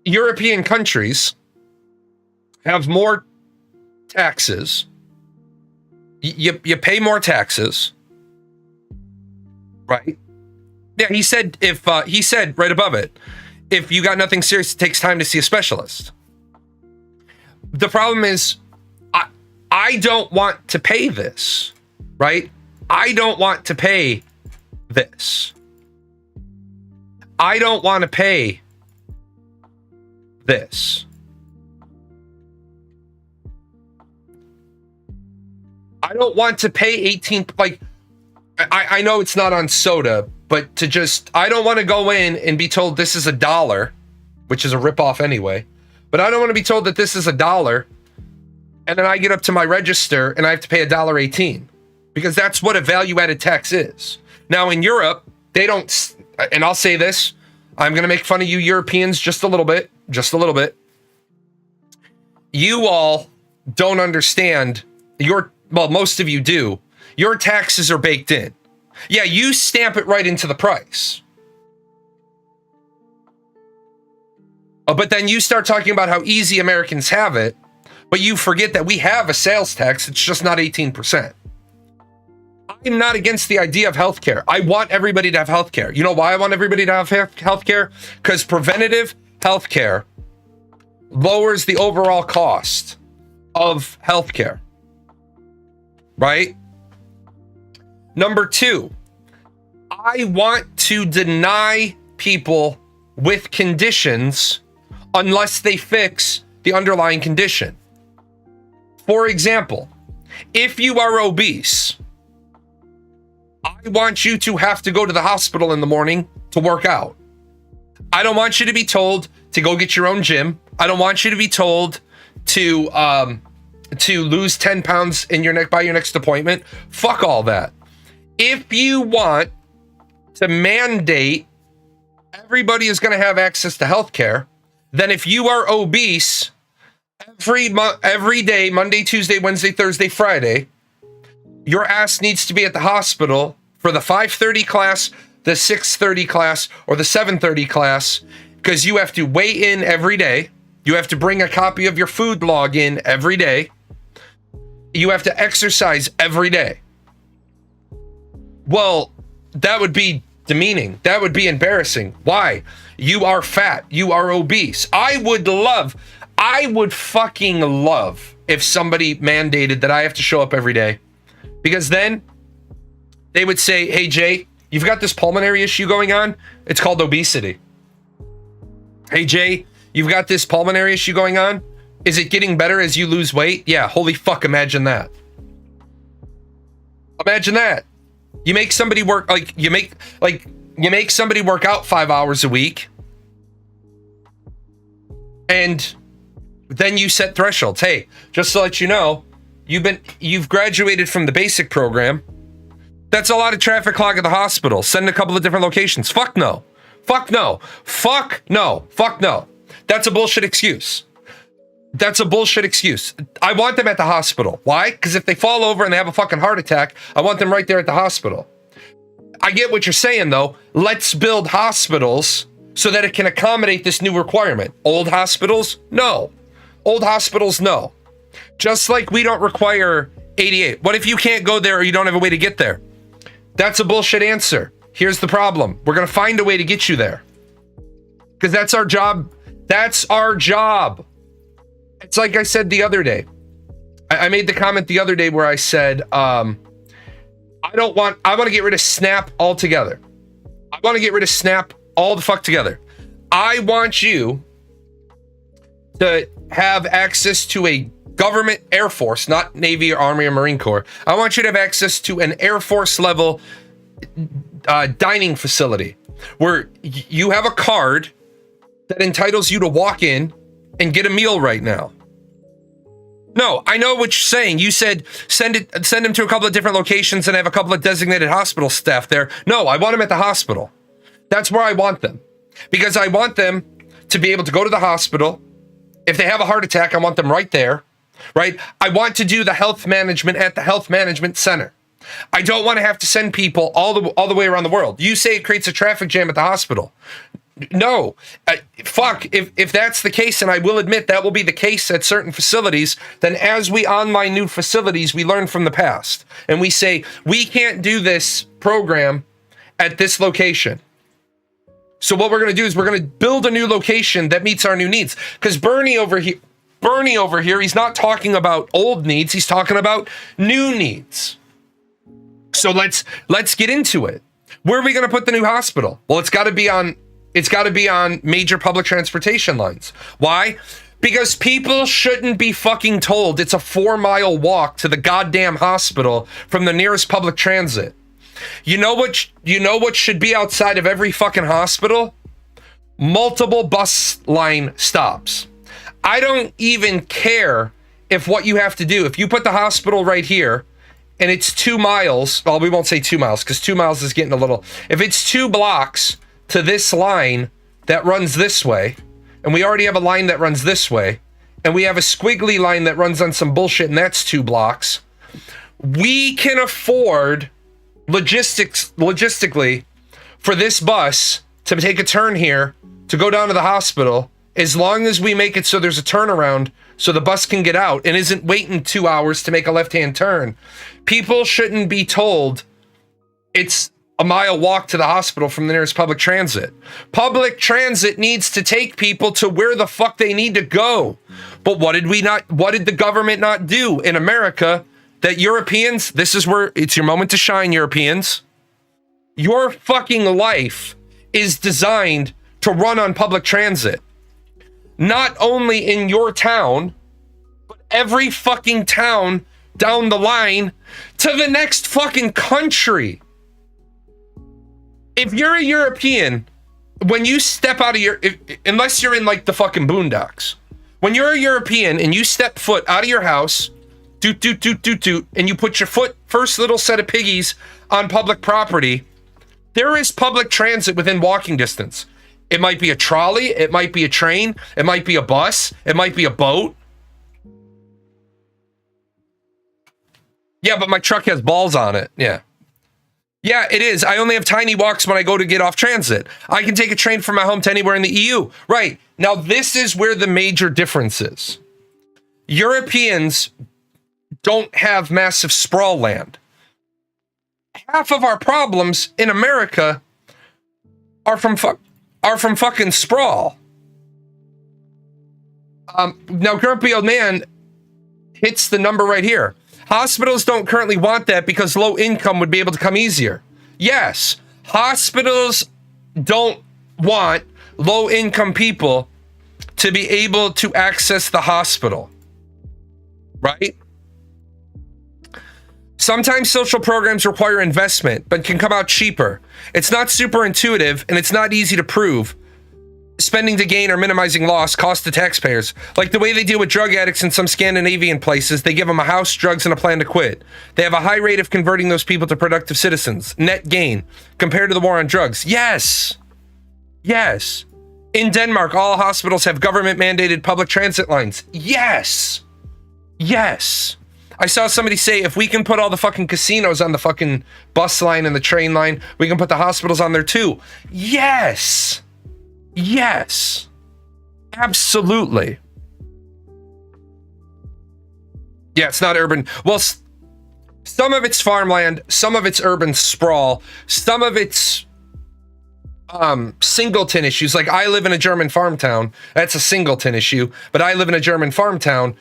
European countries have more taxes. You pay more taxes. Right? Yeah, he said he said right above it, if you got nothing serious, it takes time to see a specialist. The problem is, I don't want to pay this, right? I don't want to pay this. I don't want to pay this. I don't want to pay 18, like, I know it's not on soda, but to just, I don't want to go in and be told this is $1, which is a ripoff anyway. But I don't want to be told that this is $1, and then I get up to my register and I have to pay $1.18, because that's what a value-added tax is. Now in Europe, they don't, and I'll say this, I'm going to make fun of you Europeans just a little bit. You all don't understand well, most of you do. Your taxes are baked in. Yeah, you stamp it right into the price. But then you start talking about how easy Americans have it, but you forget that we have a sales tax. It's just not 18%. I'm not against the idea of healthcare. I want everybody to have healthcare. You know why I want everybody to have healthcare? Because preventative healthcare lowers the overall cost of healthcare. Right? Number 2, I want to deny people with conditions unless they fix the underlying condition. For example, if you are obese, I want you to have to go to the hospital in the morning to work out. I don't want you to be told to go get your own gym. I don't want you to be told to lose 10 pounds in by your next appointment. Fuck all that. If you want to mandate everybody is going to have access to healthcare, then if you are obese, every day, Monday, Tuesday, Wednesday, Thursday, Friday, your ass needs to be at the hospital for the 5:30 class, the 6:30 class, or the 7:30 class, because you have to weigh in every day. You have to bring a copy of your food log in every day. You have to exercise every day. Well, that would be demeaning. That would be embarrassing. Why? You are fat. You are obese. I would fucking love if somebody mandated that I have to show up every day. Because then they would say, hey, Jay, you've got this pulmonary issue going on. It's called obesity. Hey, Jay, you've got this pulmonary issue going on. Is it getting better as you lose weight? Yeah, holy fuck, imagine that. Imagine that. You make somebody work, you make somebody work out 5 hours a week, and then you set thresholds. Hey, just to let you know, you've graduated from the basic program. That's a lot of traffic clog at the hospital. Send a couple of different locations. Fuck no. Fuck no. Fuck no. Fuck no. That's a bullshit excuse. That's a bullshit excuse. I want them at the hospital. Why? Because if they fall over and they have a fucking heart attack, I want them right there at the hospital. I get what you're saying, though. Let's build hospitals so that it can accommodate this new requirement. Old hospitals? No. Old hospitals? No. Just like we don't require 88. What if you can't go there or you don't have a way to get there? That's a bullshit answer. Here's the problem. We're going to find a way to get you there. Because that's our job. That's our job. It's like I said the other day. I made the comment the other day where I said, I want to get rid of SNAP altogether. I want to get rid of SNAP all the fuck together. I want you to have access to a government Air Force, not Navy or Army or Marine Corps. I want you to have access to an Air Force level dining facility where you have a card that entitles you to walk in and get a meal right now. No, I know what you're saying. You said send him to a couple of different locations and have a couple of designated hospital staff there. No, I want them at the hospital. That's where I want them. Because I want them to be able to go to the hospital. If they have a heart attack, I want them right there, right? I want to do the health management at the health management center. I don't want to have to send people all the way around the world. You say it creates a traffic jam at the hospital. No, fuck, if that's the case, and I will admit that will be the case at certain facilities, then as we online new facilities, we learn from the past. And we say, we can't do this program at this location. So what we're going to do is we're going to build a new location that meets our new needs. Because Bernie over here, he's not talking about old needs, he's talking about new needs. So let's get into it. Where are we going to put the new hospital? Well, it's got to be on major public transportation lines. Why? Because people shouldn't be fucking told it's a 4-mile walk to the goddamn hospital from the nearest public transit. You know what should be outside of every fucking hospital? Multiple bus line stops. I don't even care if what you have to do, if you put the hospital right here and it's 2 miles, well, we won't say 2 miles because 2 miles is getting a little, if it's 2 blocks to this line that runs this way, and we already have a line that runs this way, and we have a squiggly line that runs on some bullshit, and that's 2 blocks, we can afford logistically for this bus to take a turn here to go down to the hospital, as long as we make it so there's a turnaround so the bus can get out and isn't waiting 2 hours to make a left-hand turn. People shouldn't be told it's a mile walk to the hospital from the nearest public transit. Public transit needs to take people to where the fuck they need to go. But what did the government not do in America that Europeans, this is where it's your moment to shine, Europeans. Your fucking life is designed to run on public transit. Not only in your town, but every fucking town down the line to the next fucking country. If you're a European, when you step out of unless you're in like the fucking boondocks, when you're a European and you step foot out of your house, doot, and you put your first little set of piggies on public property, there is public transit within walking distance. It might be a trolley, it might be a train, it might be a bus, it might be a boat. Yeah, but my truck has balls on it. Yeah, it is. I only have tiny walks when I go to get off transit. I can take a train from my home to anywhere in the EU. Right. Now, this is where the major difference is. Europeans don't have massive sprawl land. Half of our problems in America are from fucking sprawl. Now, Grumpy Old Man hits the number right here. Hospitals don't currently want that because low income would be able to come easier. Yes, hospitals don't want low income people to be able to access the hospital. Right? Sometimes social programs require investment, but can come out cheaper. It's not super intuitive, and it's not easy to prove. Spending to gain or minimizing loss cost to taxpayers. Like the way they deal with drug addicts in some Scandinavian places, they give them a house, drugs, and a plan to quit. They have a high rate of converting those people to productive citizens. Net gain compared to the war on drugs. Yes. In Denmark, all hospitals have government-mandated public transit lines. Yes. I saw somebody say, if we can put all the fucking casinos on the fucking bus line and the train line, we can put the hospitals on there too. Yes. Absolutely. Yeah, it's not urban. Well, some of it's farmland, some of it's urban sprawl, some of it's singleton issues. Like, I live in a German farm town. That's a singleton issue. But I live in a German farm town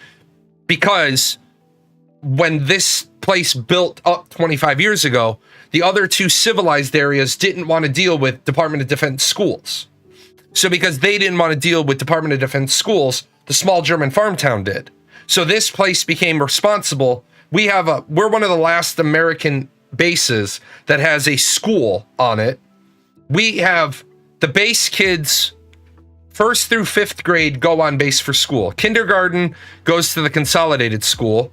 because when this place built up 25 years ago, the other two civilized areas didn't want to deal with Department of Defense schools. So because they didn't want to deal with Department of Defense schools, the small German farm town did. So this place became responsible. We're one of the last American bases that has a school on it. We have the base kids, 1st through 5th grade, go on base for school. Kindergarten goes to the consolidated school.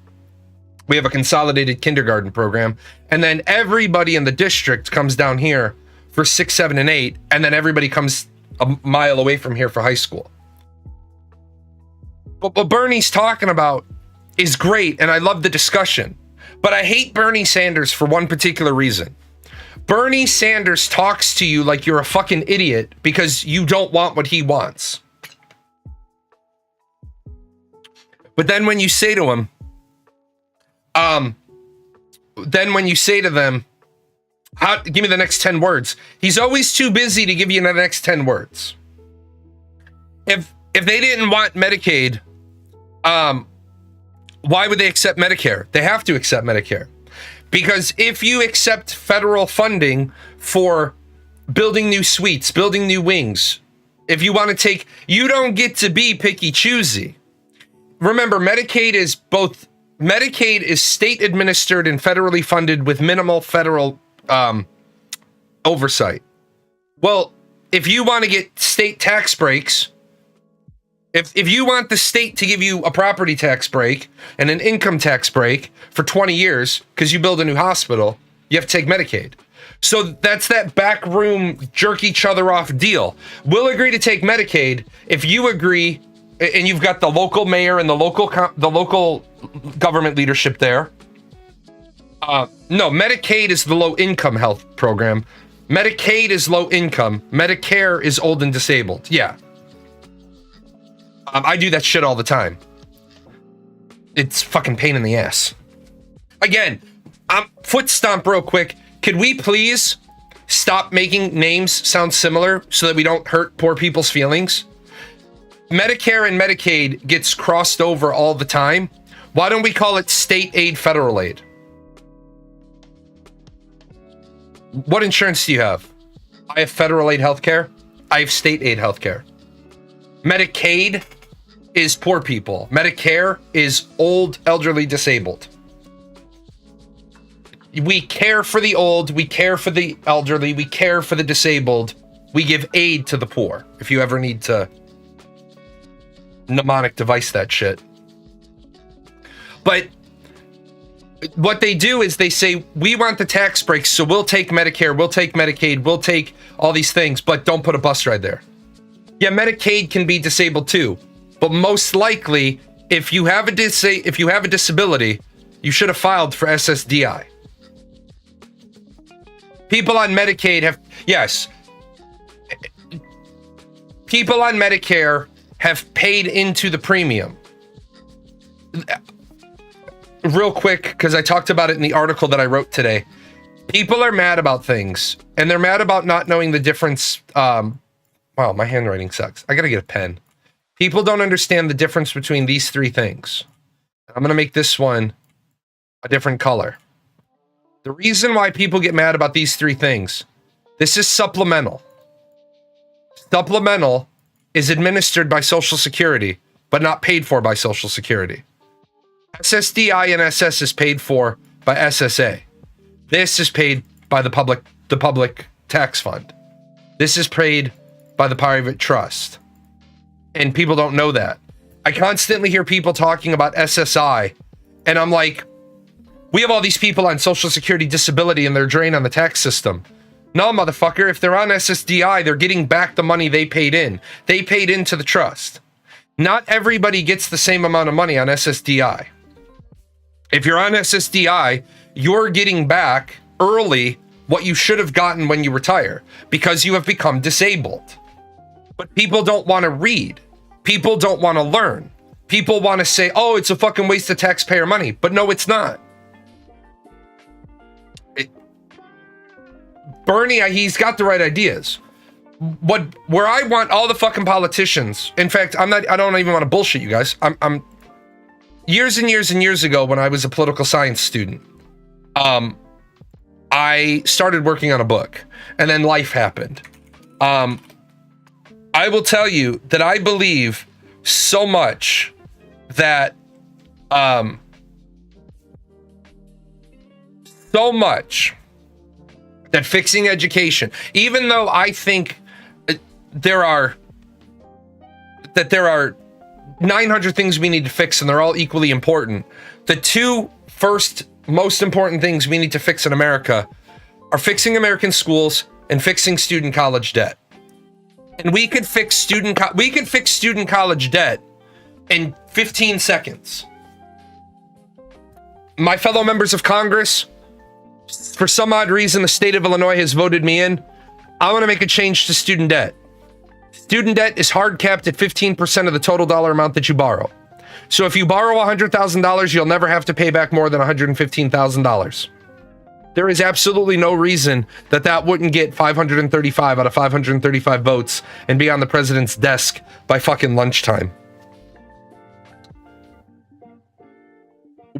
We have a consolidated kindergarten program. And then everybody in the district comes down here for 6, 7, and 8. And then everybody comes a mile away from here for high school. But what Bernie's talking about is great, and I love the discussion. But I hate Bernie Sanders for one particular reason. Bernie Sanders talks to you like you're a fucking idiot because you don't want what he wants. But then when you say to him, give me the next 10 words, he's always too busy to give you the next 10 words. If they didn't want Medicaid, why would they accept Medicare? They have to accept Medicare. Because if you accept federal funding for building new suites, building new wings, if you want to take, you don't get to be picky choosy. Remember, Medicaid is state administered and federally funded with minimal federal oversight. Well, if you want to get state tax breaks, if you want the state to give you a property tax break and an income tax break for 20 years because you build a new hospital, you have to take Medicaid. So that's that backroom jerk each other off deal. We'll agree to take Medicaid if you agree, and you've got the local mayor and the local government leadership there. No, Medicaid is the low income health program. Medicaid is low income. Medicare is old and disabled. Yeah. I do that shit all the time. It's fucking pain in the ass. Again, foot stomp real quick. Could we please stop making names sound similar so that we don't hurt poor people's feelings? Medicare and Medicaid gets crossed over all the time. Why don't we call it state aid, federal aid? What insurance do you have? I have federal aid healthcare. I have state aid healthcare. Medicaid is poor people. Medicare is old, elderly, disabled. We care for the old, we care for the elderly, we care for the disabled. We give aid to the poor. If you ever need to mnemonic device that shit. But what they do is they say, we want the tax breaks, so we'll take Medicare, we'll take Medicaid, we'll take all these things, but don't put a bus ride there. Yeah, Medicaid can be disabled too, but most likely, if you have a disability, you should have filed for SSDI. People on Medicaid people on Medicare have paid into the premium. Real quick, because I talked about it in the article that I wrote today. People are mad about things, and they're mad about not knowing the difference. Wow, my handwriting sucks. I gotta get a pen. People don't understand the difference between these three things. I'm gonna make this one a different color. The reason why people get mad about these three things, this is supplemental. Supplemental is administered by Social Security, but not paid for by Social Security. SSDI and SS is paid for by SSA. This is paid by the public tax fund. This is paid by the private trust. And people don't know that. I constantly hear people talking about SSI, and I'm like, we have all these people on Social Security disability and they're drained on the tax system. No, motherfucker, if they're on SSDI, they're getting back the money they paid in. They paid into the trust. Not everybody gets the same amount of money on SSDI. If you're on SSDI, you're getting back early what you should have gotten when you retire because you have become disabled. But people don't want to read. People don't want to learn. People want to say, oh, it's a fucking waste of taxpayer money. But no, it's not. Bernie, he's got the right ideas. where I want all the fucking politicians. In fact, I don't even want to bullshit you guys. I'm years and years and years ago when I was a political science student, I started working on a book, and then life happened. I will tell you that I believe so much that fixing education, even though I think there are 900 things we need to fix and they're all equally important, the two first most important things we need to fix in America are fixing American schools and fixing student college debt. And we could fix student college debt in 15 seconds. My fellow members of Congress, for some odd reason, the state of Illinois has voted me in. I want to make a change to student debt. Student debt is hard capped at 15% of the total dollar amount that you borrow. So if you borrow $100,000, you'll never have to pay back more than $115,000. There is absolutely no reason that wouldn't get 535 out of 535 votes and be on the president's desk by fucking lunchtime.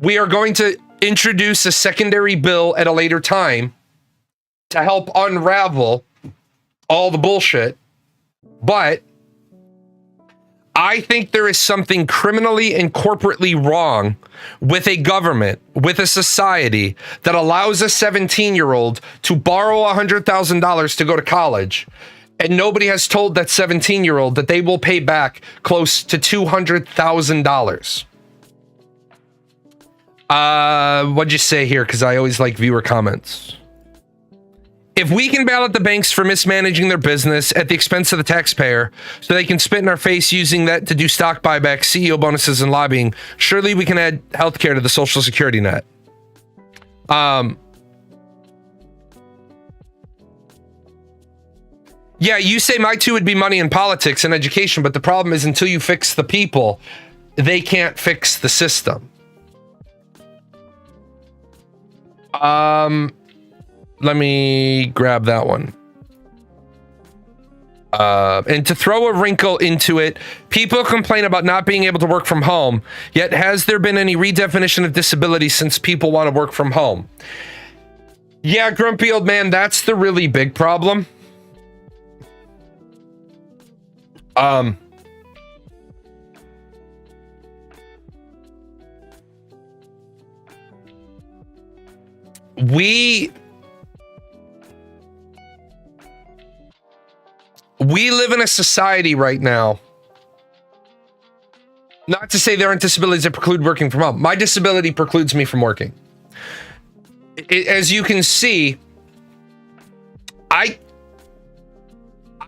We are going to introduce a secondary bill at a later time to help unravel all the bullshit, but I think there is something criminally and corporately wrong with a government, with a society that allows a 17-year-old to borrow $100,000 to go to college, and nobody has told that 17-year-old that they will pay back close to $200,000. What'd you say here? Because I always like viewer comments. If we can ballot the banks for mismanaging their business at the expense of the taxpayer so they can spit in our face using that to do stock buybacks, CEO bonuses, and lobbying, surely we can add healthcare to the Social Security net. Yeah, you say my two would be money and politics and education, but the problem is until you fix the people, they can't fix the system. Let me grab that one. And to throw a wrinkle into it, people complain about not being able to work from home, yet has there been any redefinition of disability since people want to work from home? Yeah, grumpy old man, that's the really big problem. We live in a society right now, not to say there aren't disabilities that preclude working from home. My disability precludes me from working. As you can see, I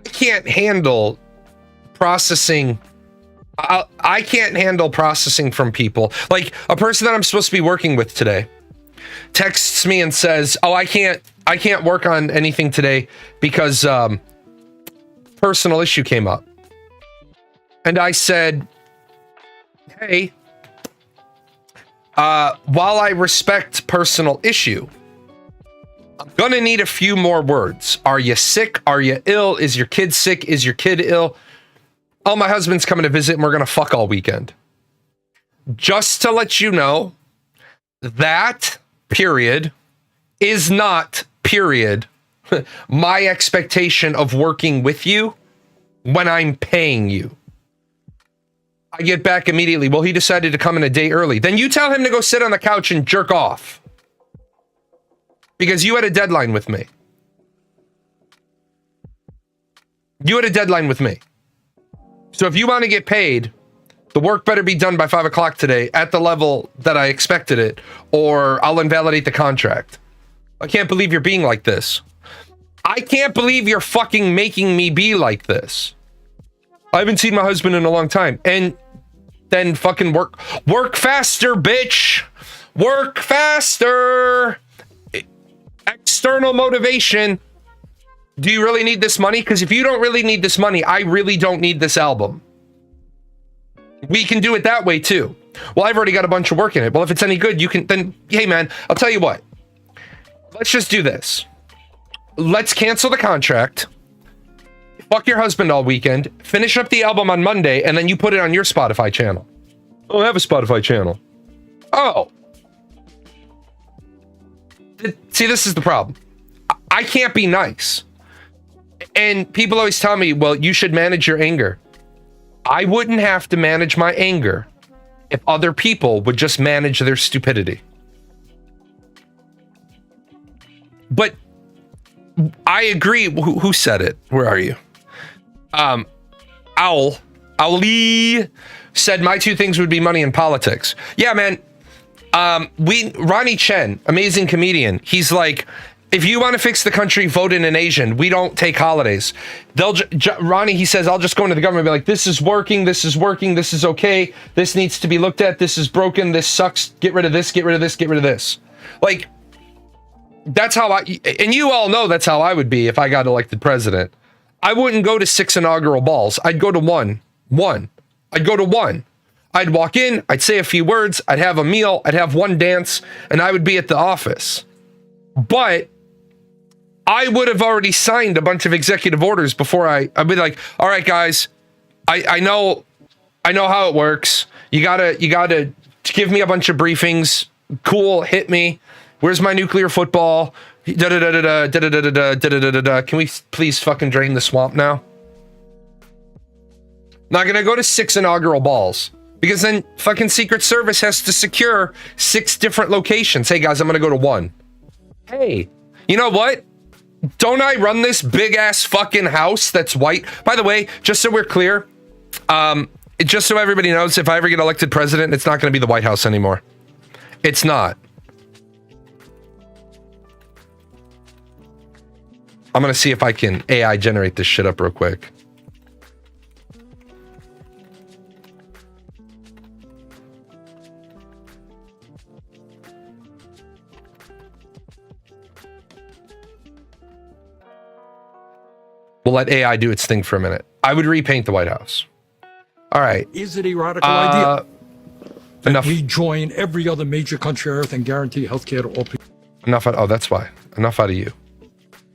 can't handle processing. I can't handle processing from people. Like a person that I'm supposed to be working with today texts me and says, "Oh, I can't work on anything today because personal issue came up." And I said, "Hey, while I respect personal issue, I'm gonna need a few more words. Are you sick? Are you ill? Is your kid sick? Is your kid ill? Oh, my husband's coming to visit and we're gonna fuck all weekend." Just to let you know, that period is not period my expectation of working with you when I'm paying you. I get back immediately. Well, he decided to come in a day early. Then you tell him to go sit on the couch and jerk off because you had a deadline with me. You had a deadline with me. So if you want to get paid, the work better be done by 5 o'clock today at the level that I expected it, or I'll invalidate the contract. I can't believe you're being like this. I can't believe you're fucking making me be like this. I haven't seen my husband in a long time. And then fucking work faster, bitch. Work faster. External motivation. Do you really need this money? Because if you don't really need this money, I really don't need this album. We can do it that way too. Well, I've already got a bunch of work in it. Well, if it's any good, you can then, hey man, I'll tell you what. Let's just do this. Let's cancel the contract. fuck your husband all weekend, finish up the album on Monday, and then you put it on your Spotify channel. I don't have a Spotify channel. Oh. See, this is the problem. I can't be nice. And people always tell me, well, you should manage your anger. I wouldn't have to manage my anger if other people would just manage their stupidity. But I agree. Who said it? Where are you? Owlie said my two things would be money and politics. Yeah, man. Ronnie Chen, amazing comedian. He's like, if you want to fix the country, vote in an Asian. We don't take holidays. Ronnie, he says, I'll just go into the government and be like, this is working, this is working, this is okay, this needs to be looked at, this is broken, this sucks, get rid of this, get rid of this, get rid of this. Like, that's how and you all know that's how I would be if I got elected president. I wouldn't go to 6 inaugural balls. I'd go to one. I'd go to one. I'd walk in, I'd say a few words, I'd have a meal, I'd have one dance, and I would be at the office. But I would have already signed a bunch of executive orders before I'd be like, all right, guys, I know how it works. You gotta give me a bunch of briefings. Cool, hit me. Where's my nuclear football? Can we please fucking drain the swamp now? Not gonna go to 6 inaugural balls because then fucking Secret Service has to secure 6 different locations. Hey guys, I'm gonna go to 1. Hey, you know what? Don't I run this big ass fucking house that's white? By the way, just so we're clear, just so everybody knows, if I ever get elected president, it's not going to be the White House anymore. It's not. I'm going to see if I can AI generate this shit up real quick. We'll let AI do its thing for a minute. I would repaint the White House. All right. Is it a radical idea that enough. we join every other major country on earth and guarantee healthcare to all people? Enough. Oh, that's why. Enough out of you.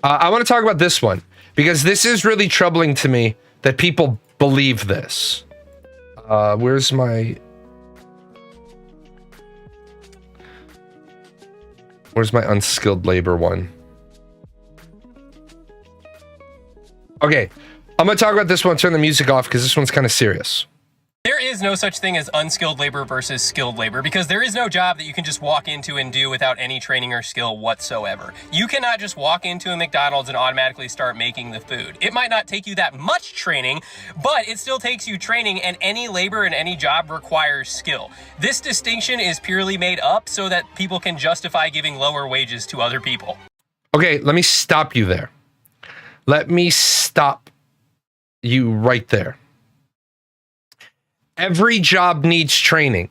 I want to talk about this one because this is really troubling to me that people believe this. Where's my unskilled labor one? Okay, I'm going to talk about this one. Turn the music off because this one's kind of serious. There is no such thing as unskilled labor versus skilled labor because there is no job that you can just walk into and do without any training or skill whatsoever. You cannot just walk into a McDonald's and automatically start making the food. It might not take you that much training, but it still takes you training, and any labor and any job requires skill. This distinction is purely made up so that people can justify giving lower wages to other people. Okay, let me stop you there. Let me stop you right there. Every job needs training.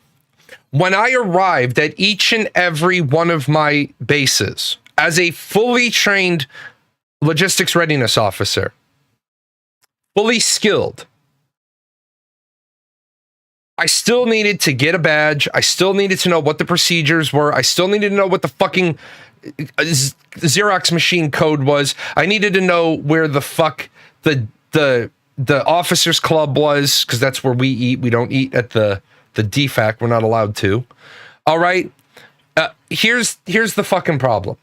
When I arrived at each and every one of my bases as a fully trained logistics readiness officer, fully skilled, I still needed to get a badge. I still needed to know what the procedures were. I still needed to know what the fucking Xerox machine code was. I needed to know where the fuck the officers club was, because that's where we eat. We don't eat at the DFAC. We're not allowed to. All right. Here's the fucking problem.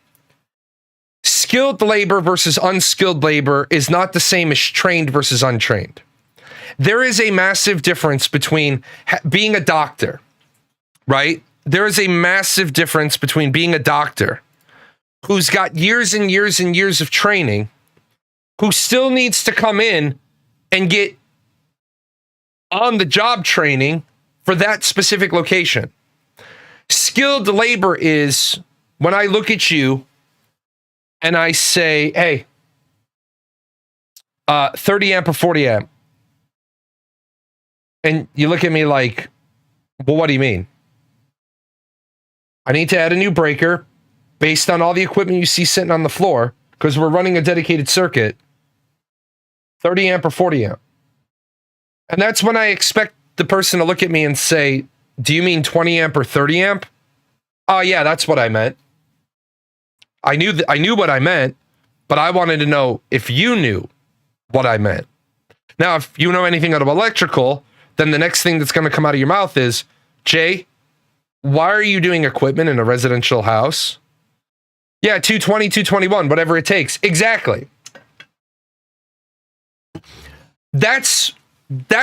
Skilled labor versus unskilled labor is not the same as trained versus untrained. There is a massive difference between being a doctor, right? There is a massive difference between being a doctor who's got years and years and years of training, who still needs to come in and get on the job training for that specific location. Skilled labor is when I look at you and I say, hey, 30 amp or 40 amp. And you look at me like, well, what do you mean? I need to add a new breaker based on all the equipment you see sitting on the floor because we're running a dedicated circuit. 30 amp or 40 amp. And that's when I expect the person to look at me and say, do you mean 20 amp or 30 amp? Oh yeah, that's what I meant. I knew what I meant, but I wanted to know if you knew what I meant. Now, if you know anything about electrical, then the next thing that's going to come out of your mouth is, Jay, why are you doing equipment in a residential house? Yeah, 220, 221, whatever it takes. Exactly. That's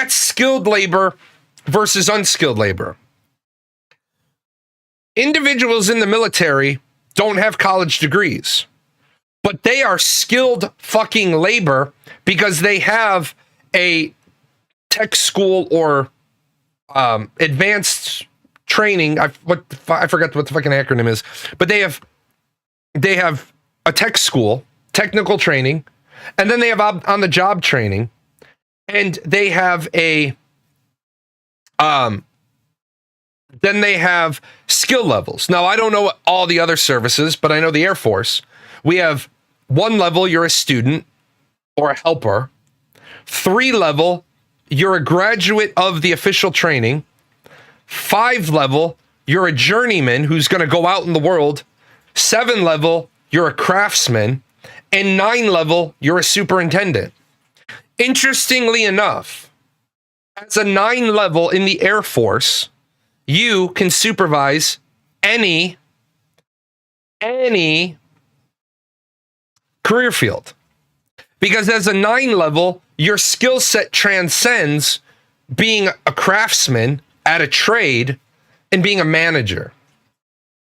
skilled labor versus unskilled labor. Individuals in the military don't have college degrees, but they are skilled fucking labor because they have a tech school or advanced training. I forgot what the fucking acronym is, but they have a tech school, technical training, and then they have on the job training, and they have then they have skill levels. Now, I don't know all the other services, but I know the Air Force. We have 1 level, you're a student or a helper. 3 level, you're a graduate of the official training. 5 level, you're a journeyman who's going to go out in the world. 7 level, you're a craftsman. And 9 level, you're a superintendent. Interestingly enough, as a 9 level in the Air Force, you can supervise any career field. Because as a 9 level, your skill set transcends being a craftsman at a trade and being a manager.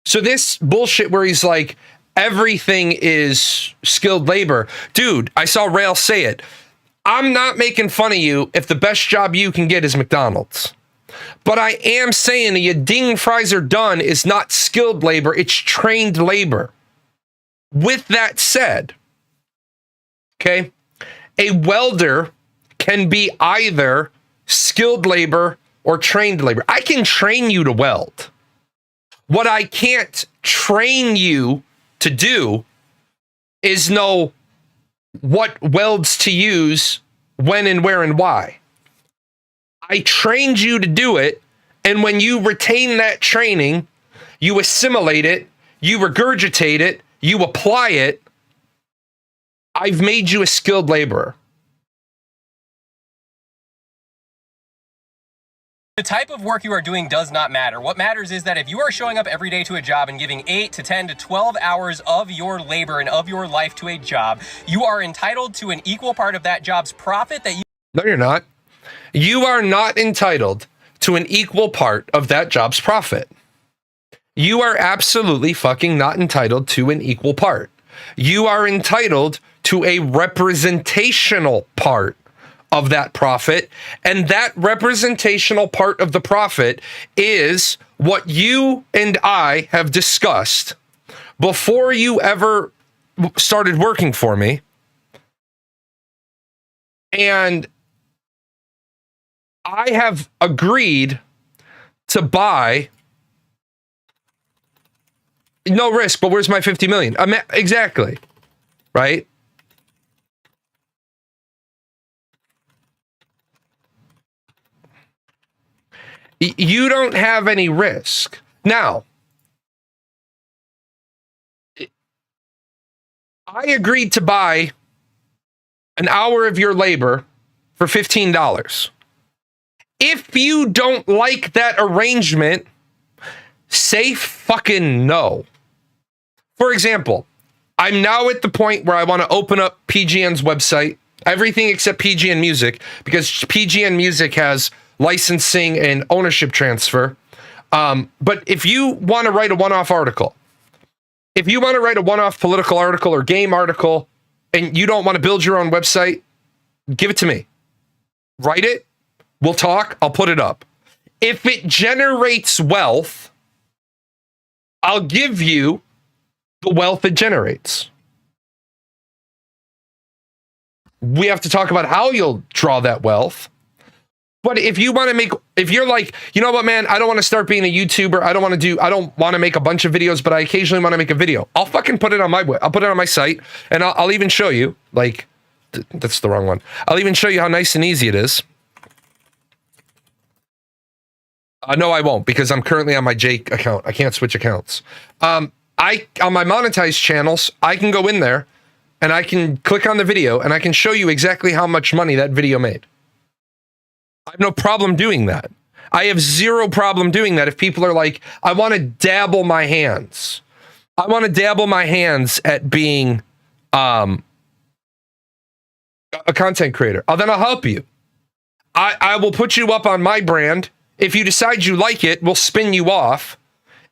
So this bullshit where he's like, everything is skilled labor. Dude, I saw Rail say it. I'm not making fun of you if the best job you can get is McDonald's. But I am saying a ding fries are done is not skilled labor, it's trained labor. With that said, okay, a welder can be either skilled labor or trained labor. I can train you to weld. What I can't train you to do is know what welds to use, when and where and why. I trained you to do it, and when you retain that training, you assimilate it, you regurgitate it, you apply it, I've made you a skilled laborer. The type of work you are doing does not matter. What matters is that if you are showing up every day to a job and giving 8 to 10 to 12 hours of your labor and of your life to a job, you are entitled to an equal part of that job's profit that you... No, you're not. You are not entitled to an equal part of that job's profit. You are absolutely fucking not entitled to an equal part. You are entitled to a representational part of that profit, and that representational part of the profit is what you and I have discussed before you ever started working for me. And I have agreed to buy, no risk, but where's my 50 million? Exactly. Right? You don't have any risk. Now, I agreed to buy an hour of your labor for $15. If you don't like that arrangement, say fucking no. For example, I'm now at the point where I want to open up PGN's website, everything except PGN Music, because PGN Music has licensing and ownership transfer. But if you want to write a one-off article, if you want to write a one-off political article or game article, and you don't want to build your own website, give it to me. Write it. We'll talk. I'll put it up. If it generates wealth, I'll give you the wealth it generates. We have to talk about how you'll draw that wealth. But if you want to make, if you're like, you know what, man, I don't want to start being a YouTuber. I don't want to make a bunch of videos, but I occasionally want to make a video. I'll fucking put it on I'll put it on my site, and I'll even show you, like, that's the wrong one. I'll even show you how nice and easy it is. No, I won't, because I'm currently on my Jake account. I can't switch accounts. On my monetized channels, I can go in there and I can click on the video and I can show you exactly how much money that video made. I have no problem doing that. I have zero problem doing that if people are like, I want to dabble my hands. I want to dabble my hands at being a content creator. Then I'll help you. I will put you up on my brand. If you decide you like it, we'll spin you off.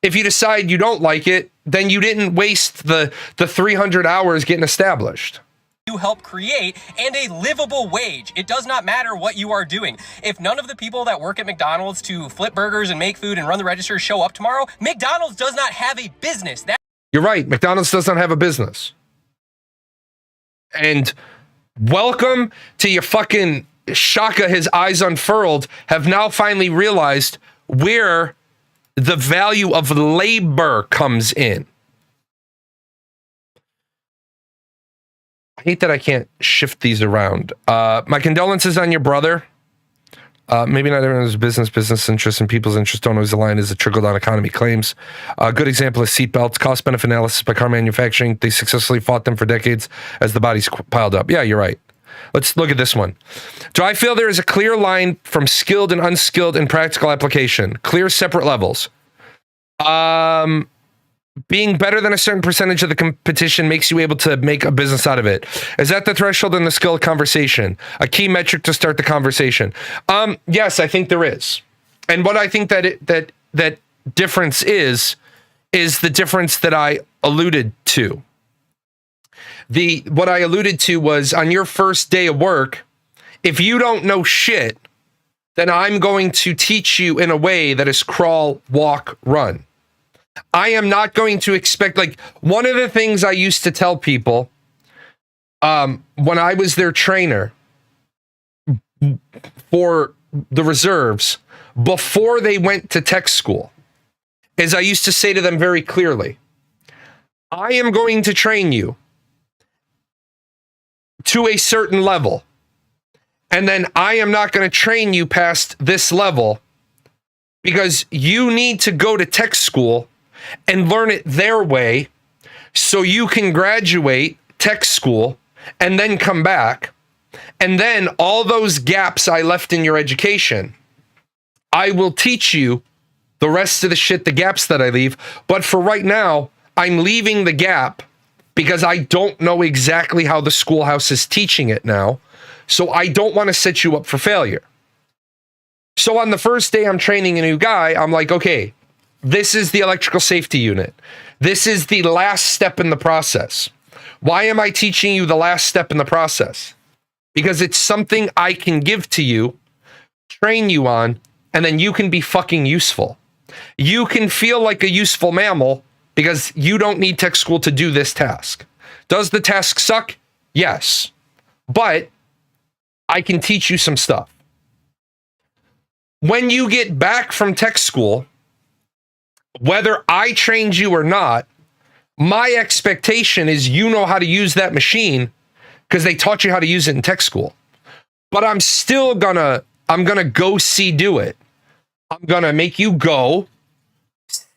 If you decide you don't like it, then you didn't waste the 300 hours getting established. You help create, and a livable wage. It does not matter what you are doing. If none of the people that work at McDonald's to flip burgers and make food and run the register show up tomorrow, McDonald's does not have a business. You're right. McDonald's does not have a business. And welcome to your fucking Shaka, his eyes unfurled, have now finally realized where the value of labor comes in. I hate that I can't shift these around. My condolences on your brother. Maybe not everyone's business interests, and people's interests don't always align, as a trickle-down economy claims. A good example is seatbelts. Cost-benefit analysis by car manufacturing. They successfully fought them for decades as the bodies piled up. Yeah, you're right. Let's look at this one. Do I feel there is a clear line from skilled and unskilled in practical application? Clear separate levels. Being better than a certain percentage of the competition makes you able to make a business out of it. Is that the threshold in the skill conversation? A key metric to start the conversation? Yes, I think there is. And what I think that difference is the difference that I alluded to. What I alluded to was, on your first day of work, if you don't know shit, then I'm going to teach you in a way that is crawl, walk, run. I am not going to expect, like, one of the things I used to tell people when I was their trainer for the reserves before they went to tech school is I used to say to them very clearly, I am going to train you to a certain level, and then I am not going to train you past this level, because you need to go to tech school and learn it their way so you can graduate tech school and then come back. And then all those gaps I left in your education, I will teach you the rest of the shit, the gaps that I leave. But for right now, I'm leaving the gap because I don't know exactly how the schoolhouse is teaching it now. So I don't want to set you up for failure. So on the first day I'm training a new guy, I'm like, okay, this is the electrical safety unit. This is the last step in the process. Why am I teaching you the last step in the process? Because it's something I can give to you, train you on, and then you can be fucking useful. You can feel like a useful mammal because you don't need tech school to do this task. Does the task suck? Yes. But I can teach you some stuff. When you get back from tech school, whether I trained you or not, my expectation is you know how to use that machine because they taught you how to use it in tech school. But I'm still gonna go see do it. I'm gonna make you go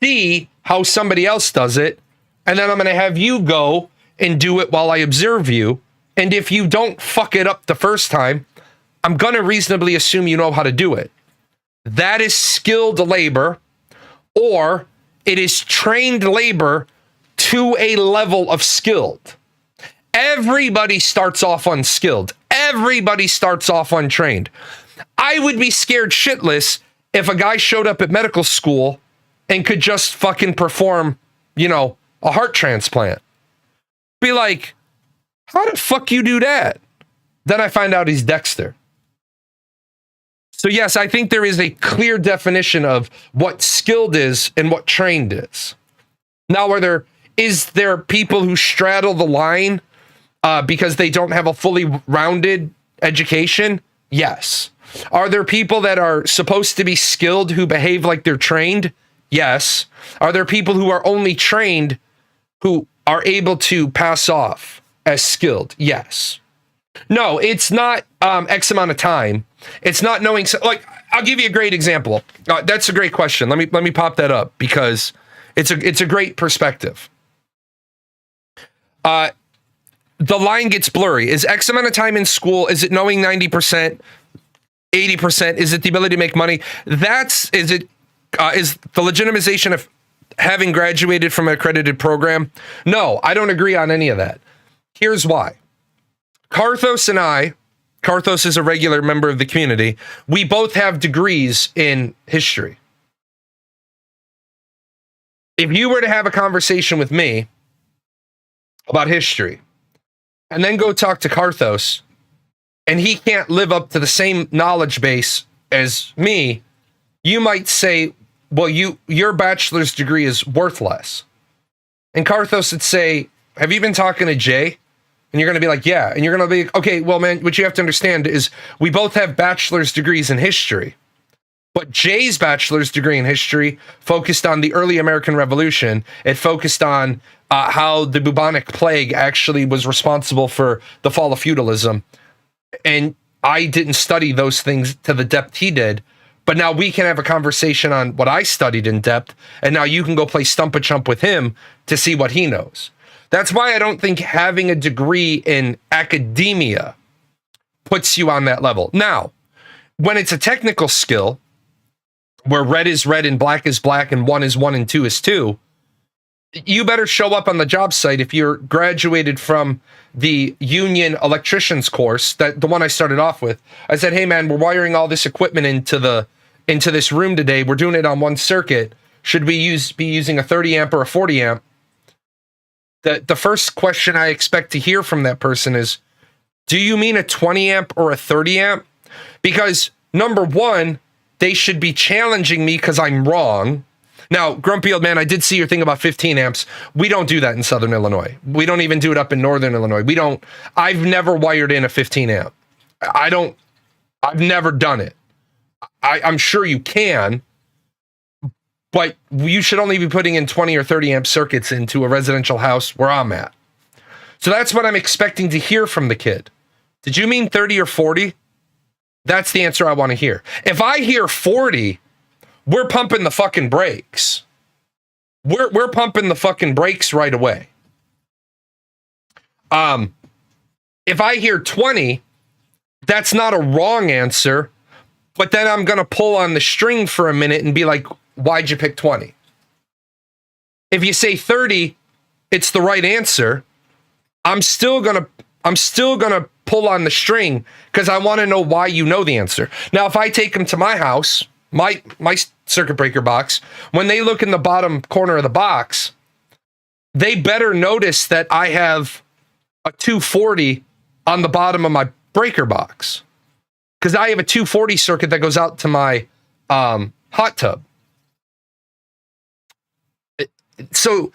see how somebody else does it, and then I'm gonna have you go and do it while I observe you. And if you don't fuck it up the first time, I'm gonna reasonably assume you know how to do it. That is skilled labor, or it is trained labor to a level of skilled. Everybody starts off unskilled. Everybody starts off untrained. I would be scared shitless if a guy showed up at medical school and could just fucking perform, a heart transplant. Be like, how the fuck you do that? Then I find out he's Dexter. So yes, I think there is a clear definition of what skilled is and what trained is. Now, is there people who straddle the line because they don't have a fully rounded education? Yes. Are there people that are supposed to be skilled who behave like they're trained? Yes. Are there people who are only trained who are able to pass off as skilled? Yes. No, it's not X amount of time. It's not knowing. I'll give you a great example. That's a great question. Let me pop that up because it's a great perspective. the line gets blurry. Is X amount of time in school? Is it knowing 90%, 80%? Is it the ability to make money? Is the legitimization of having graduated from an accredited program? No, I don't agree on any of that. Here's why. Karthos and I, Karthos is a regular member of the community, we both have degrees in history. If you were to have a conversation with me about history, and then go talk to Karthos, and he can't live up to the same knowledge base as me, you might say, well, your bachelor's degree is worthless. And Karthos would say, have you been talking to Jay? And you're going to be like, yeah. And you're going to be like, okay, well, man, what you have to understand is we both have bachelor's degrees in history. But Jay's bachelor's degree in history focused on the early American Revolution. It focused on how the bubonic plague actually was responsible for the fall of feudalism. And I didn't study those things to the depth he did. But now we can have a conversation on what I studied in depth. And now you can go play Stump a Chump with him to see what he knows. That's why I don't think having a degree in academia puts you on that level. Now, when it's a technical skill, where red is red and black is black and 1 is 1 and 2 is 2, you better show up on the job site if you're graduated from the union electricians course, that the one I started off with. I said, hey man, we're wiring all this equipment into this room today. We're doing it on one circuit. Should we be using a 30 amp or a 40 amp? The first question I expect to hear from that person is, do you mean a 20 amp or a 30 amp? Because number one, they should be challenging me because I'm wrong. Now, Grumpy Old Man, I did see your thing about 15 amps. We don't do that in Southern Illinois. We don't even do it up in Northern Illinois. I've never wired in a 15 amp. I've never done it. I'm sure you can, but you should only be putting in 20 or 30 amp circuits into a residential house where I'm at. So that's what I'm expecting to hear from the kid. Did you mean 30 or 40? That's the answer I want to hear. If I hear 40, we're pumping the fucking brakes. We're pumping the fucking brakes right away. If I hear 20, that's not a wrong answer, but then I'm going to pull on the string for a minute and be like, why'd you pick 20? If you say 30, it's the right answer. I'm still going to pull on the string because I want to know why you know the answer. Now, if I take them to my house, my circuit breaker box, when they look in the bottom corner of the box, they better notice that I have a 240 on the bottom of my breaker box, because I have a 240 circuit that goes out to my hot tub. So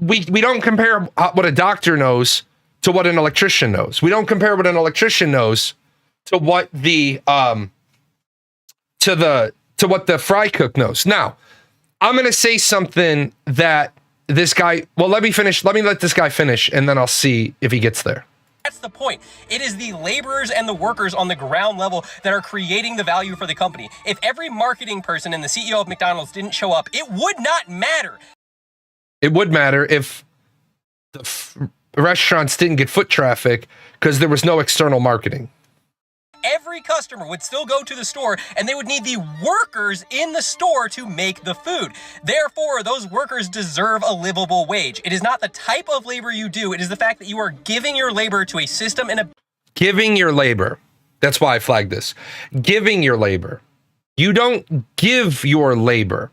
we don't compare what a doctor knows to what an electrician knows. We don't compare what an electrician knows to what the what the fry cook knows. Now, I'm going to say something that this guy, well, let me finish. Let me let this guy finish, and then I'll see if he gets there. That's the point. It is the laborers and the workers on the ground level that are creating the value for the company. If every marketing person and the CEO of McDonald's didn't show up, it would not matter. It would matter if the restaurants didn't get foot traffic because there was no external marketing. Every customer would still go to the store, and they would need the workers in the store to make the food. Therefore, those workers deserve a livable wage. It is not the type of labor you do. It is the fact that you are giving your labor to a system and a... Giving your labor. That's why I flagged this. Giving your labor. You don't give your labor.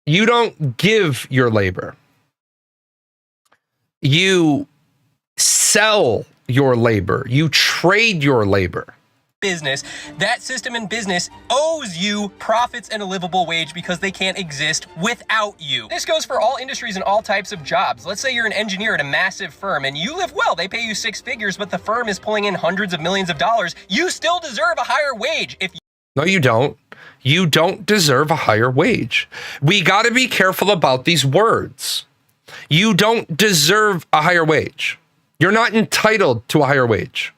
You don't give your labor. You sell your labor. You trade your labor. Business, that system in business owes you profits and a livable wage because they can't exist without you. This goes for all industries and all types of jobs. Let's say you're an engineer at a massive firm and you live well. They pay you 6 figures, but the firm is pulling in hundreds of millions of dollars. You still deserve a higher wage. No, you don't. You don't deserve a higher wage. We got to be careful about these words. You don't deserve a higher wage. You're not entitled to a higher wage.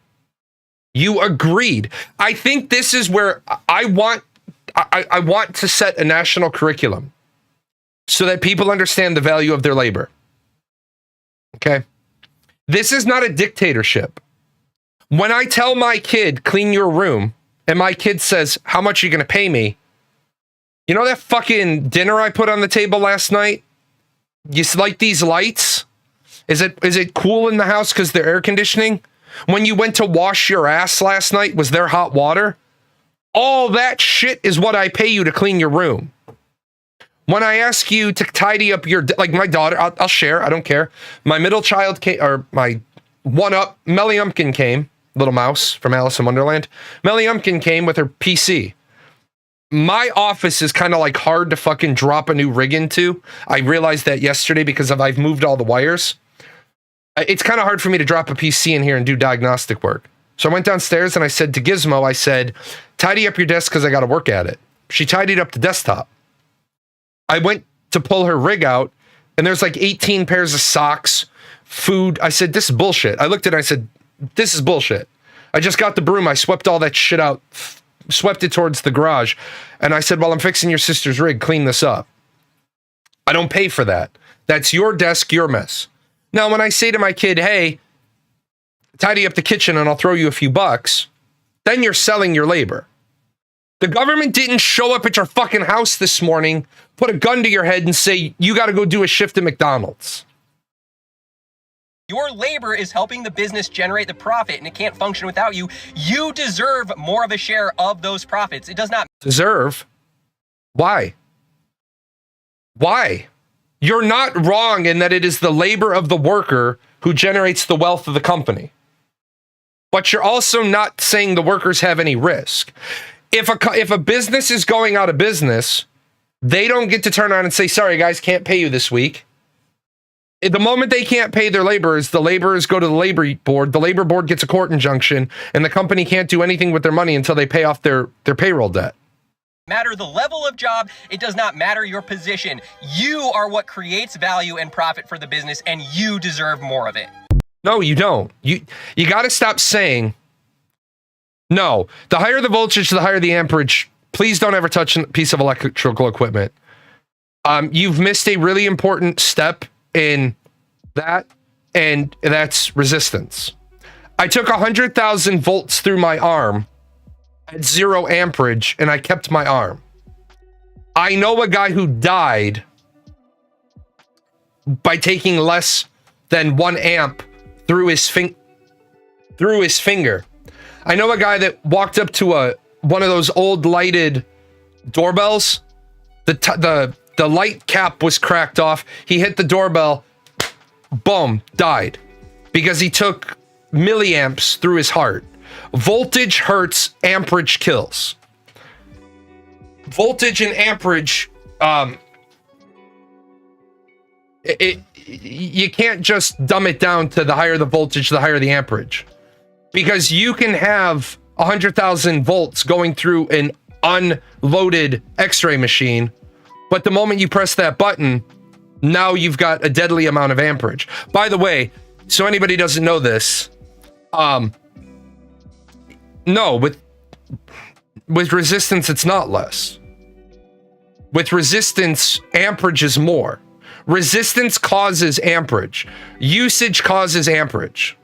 You agreed. I think this is where I want to set a national curriculum so that people understand the value of their labor. Okay. This is not a dictatorship. When I tell my kid, clean your room, and my kid says, how much are you going to pay me? You know that fucking dinner I put on the table last night? You like these lights? Is it cool in the house because they're air conditioning? When you went to wash your ass last night, was there hot water? All that shit is what I pay you to clean your room. When I ask you to tidy up your, like my daughter, I'll share, I don't care. My middle child came, or my one-up, Melly Umpkin came, little mouse from Alice in Wonderland. Melly Umpkin came with her PC. My office is kind of like hard to fucking drop a new rig into. I realized that yesterday because I've moved all the wires. It's kind of hard for me to drop a PC in here and do diagnostic work. So I went downstairs and I said to Gizmo, I said, tidy up your desk because I got to work at it. She tidied up the desktop. I went to pull her rig out and there's like 18 pairs of socks, food. I said, this is bullshit. I looked at it, I said, this is bullshit. I just got the broom. I swept all that shit out, swept it towards the garage. And I said, well, I'm fixing your sister's rig. Clean this up. I don't pay for that. That's your desk, your mess. Now, when I say to my kid, hey, tidy up the kitchen and I'll throw you a few bucks, then you're selling your labor. The government didn't show up at your fucking house this morning, put a gun to your head and say, you got to go do a shift at McDonald's. Your labor is helping the business generate the profit and it can't function without you. You deserve more of a share of those profits. It does not deserve. Why? Why? You're not wrong in that it is the labor of the worker who generates the wealth of the company. But you're also not saying the workers have any risk. If a business is going out of business, they don't get to turn around and say, sorry, guys, can't pay you this week. The moment they can't pay their laborers, the laborers go to the labor board. The labor board gets a court injunction, and the company can't do anything with their money until they pay off their payroll debt. Matter the level of job, it does not matter your position. You are what creates value and profit for the business, and you deserve more of it. No, you don't. You got to stop saying, no, the higher the voltage, the higher the amperage. Please don't ever touch a piece of electrical equipment. You've missed a really important step in that, and that's resistance. I took 100,000 volts through my arm at 0 amperage, and I kept my arm. I know a guy who died by taking less than 1 amp through his finger. I know a guy that walked up to one of those old lighted doorbells. The light cap was cracked off. He hit the doorbell, boom, died because he took milliamps through his heart. Voltage hurts, amperage kills. Voltage and amperage, you can't just dumb it down to the higher the voltage, the higher the amperage. Because you can have 100,000 volts going through an unloaded X-ray machine, but the moment you press that button, now you've got a deadly amount of amperage. By the way, so anybody doesn't know this, no, with resistance, it's not less. With resistance, amperage is more. Resistance causes amperage. Usage causes amperage.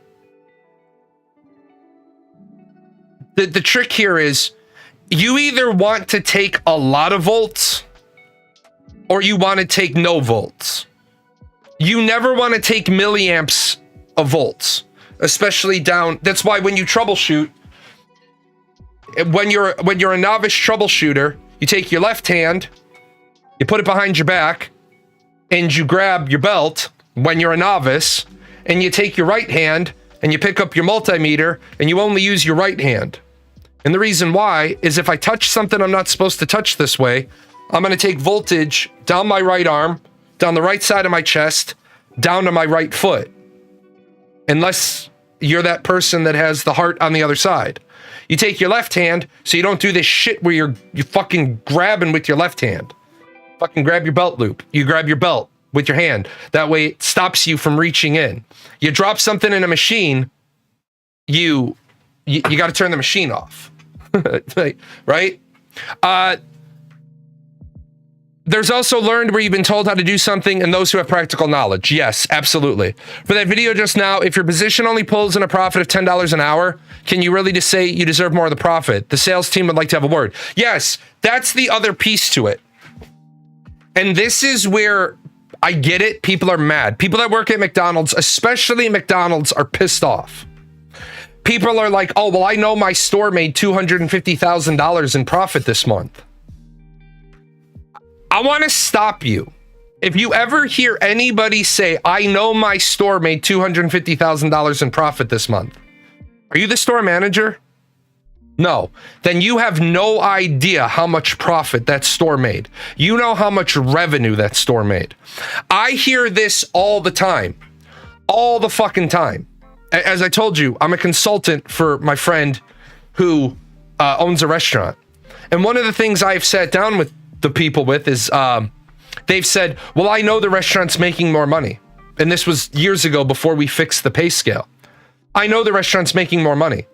The trick here is you either want to take a lot of volts or you want to take no volts. You never want to take milliamps of volts, especially down. That's why when you troubleshoot, when you're a novice troubleshooter, you take your left hand, you put it behind your back, and you grab your belt when you're a novice, and you take your right hand and you pick up your multimeter and you only use your right hand. And the reason why is if I touch something I'm not supposed to touch this way, I'm going to take voltage down my right arm, down the right side of my chest, down to my right foot. Unless you're that person that has the heart on the other side. You take your left hand so you don't do this shit where you're fucking grabbing with your left hand. Fucking grab your belt loop. You grab your belt with your hand. That way it stops you from reaching in. You drop something in a machine, you got to turn the machine off. Right? There's also learned where you've been told how to do something and those who have practical knowledge. Yes, absolutely. For that video just now, if your position only pulls in a profit of $10 an hour, can you really just say you deserve more of the profit? The sales team would like to have a word. Yes, that's the other piece to it. And this is where I get it. People are mad. People that work at McDonald's, especially McDonald's, are pissed off. People are like, oh, well, I know my store made $250,000 in profit this month. I want to stop you. If you ever hear anybody say, I know my store made $250,000 in profit this month, are you the store manager? No. Then you have no idea how much profit that store made. You know how much revenue that store made. I hear this all the time. All the fucking time. As I told you, I'm a consultant for my friend who owns a restaurant. And one of the things I've sat down with the people with is they've said, well, I know the restaurant's making more money. And this was years ago before we fixed the pay scale. I know the restaurant's making more money.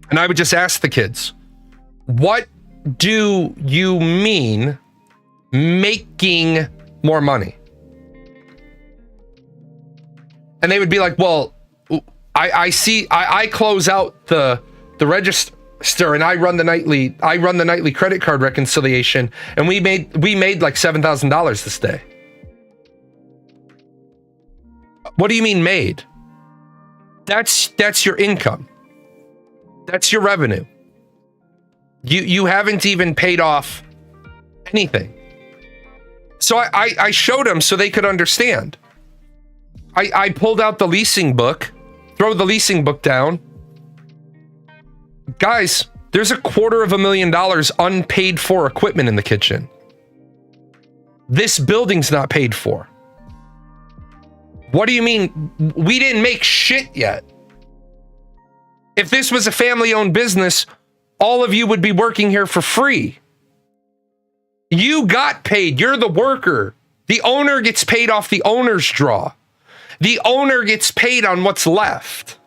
And I would just ask the kids, what do you mean making more money? And they would be like, well, I close out the register and I run the nightly credit card reconciliation, and we made like $7,000 this day. What do you mean made? That's your income. That's your revenue. You haven't even paid off anything. So I showed them so they could understand. I pulled out the leasing book, throw the leasing book down. Guys, there's $250,000 unpaid for equipment in the kitchen. This building's not paid for. What do you mean? We didn't make shit yet. If this was a family-owned business, all of you would be working here for free. You got paid. You're the worker. The owner gets paid off the owner's draw. The owner gets paid on what's left.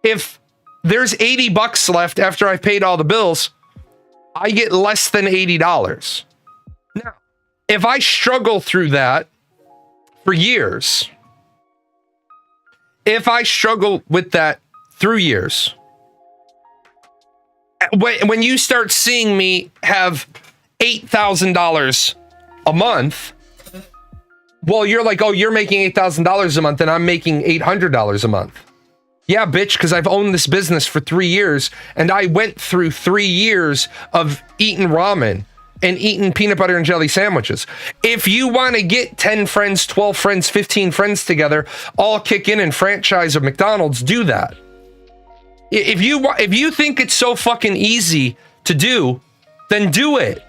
If there's $80 left after I've paid all the bills, I get less than $80. Now, if I struggle through that for years, if I struggle with that through years, when you start seeing me have $8,000 a month, well, you're like, oh, you're making $8,000 a month and I'm making $800 a month. Yeah, bitch, because I've owned this business for 3 years and I went through 3 years of eating ramen and eating peanut butter and jelly sandwiches. If you want to get 10 friends, 12 friends, 15 friends together, all kick in and franchise a McDonald's, do that. If you think it's so fucking easy to do, then do it.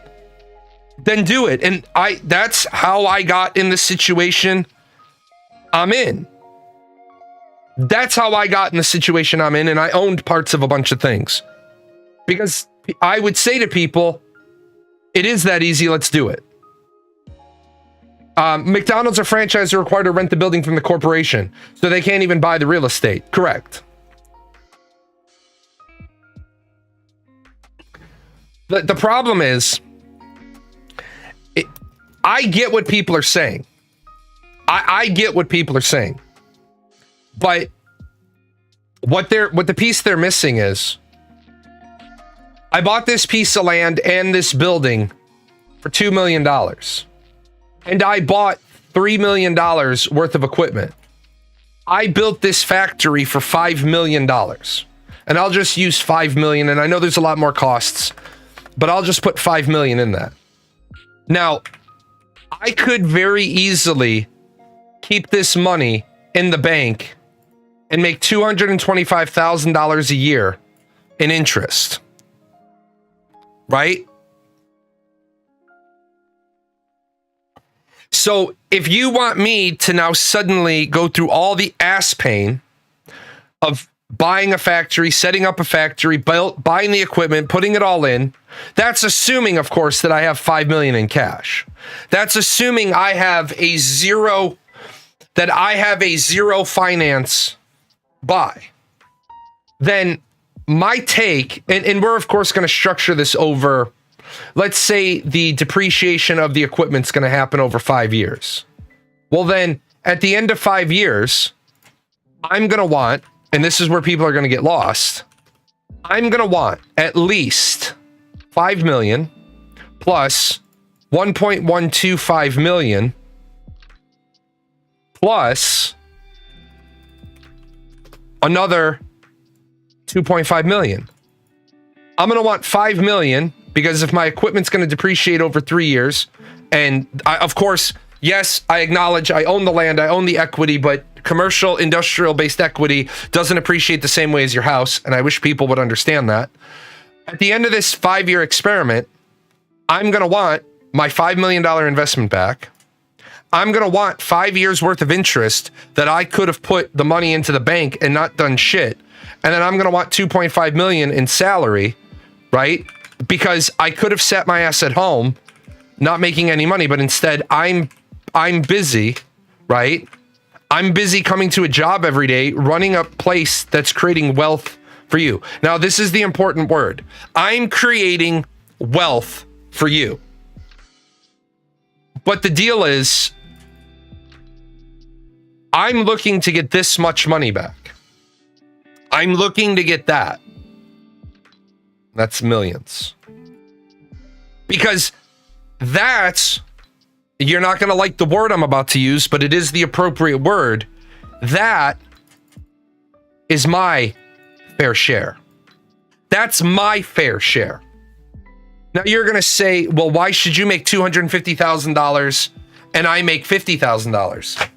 Then do it. And that's how I got in the situation I'm in. That's how I got in the situation I'm in, and I owned parts of a bunch of things. Because I would say to people, it is that easy, let's do it. McDonald's or franchise are required to rent the building from the corporation, so they can't even buy the real estate. Correct. The problem is, I get what people are saying. I get what people are saying. But what the piece they're missing is, I bought this piece of land and this building for $2 million. And I bought $3 million worth of equipment. I built this factory for $5 million. And I'll just use $5 million. And I know there's a lot more costs, but I'll just put $5 million in that. Now, I could very easily keep this money in the bank and make $225,000 a year in interest. Right? So if you want me to now suddenly go through all the ass pain of buying a factory, setting up a factory, buying the equipment, putting it all in, that's assuming, of course, that I have $5 million in cash. That's assuming I have a zero finance buy. Then my take, and we're of course going to structure this over Let's say the depreciation of the equipment's going to happen over 5 years. Well, then at the end of 5 years, I'm going to want, and this is where people are going to get lost, I'm going to want at least 5 million plus 1.125 million plus another 2.5 million. I'm going to want 5 million because if my equipment's going to depreciate over 3 years, and of course, yes, I acknowledge I own the land, I own the equity, but commercial, industrial-based equity doesn't appreciate the same way as your house, and I wish people would understand that. At the end of this 5-year experiment, I'm going to want my $5 million investment back. I'm going to want 5 years worth of interest that I could have put the money into the bank and not done shit. And then I'm going to want 2.5 million in salary, right? Because I could have sat my ass at home, not making any money, but instead I'm busy, right? I'm busy coming to a job every day, running a place that's creating wealth for you. Now, this is the important word. I'm creating wealth for you. But the deal is, I'm looking to get this much money back. I'm looking to get that. That's millions. Because that's, you're not going to like the word I'm about to use, but it is the appropriate word. That is my fair share. That's my fair share. Now you're going to say, well, why should you make $250,000 and I make $50,000?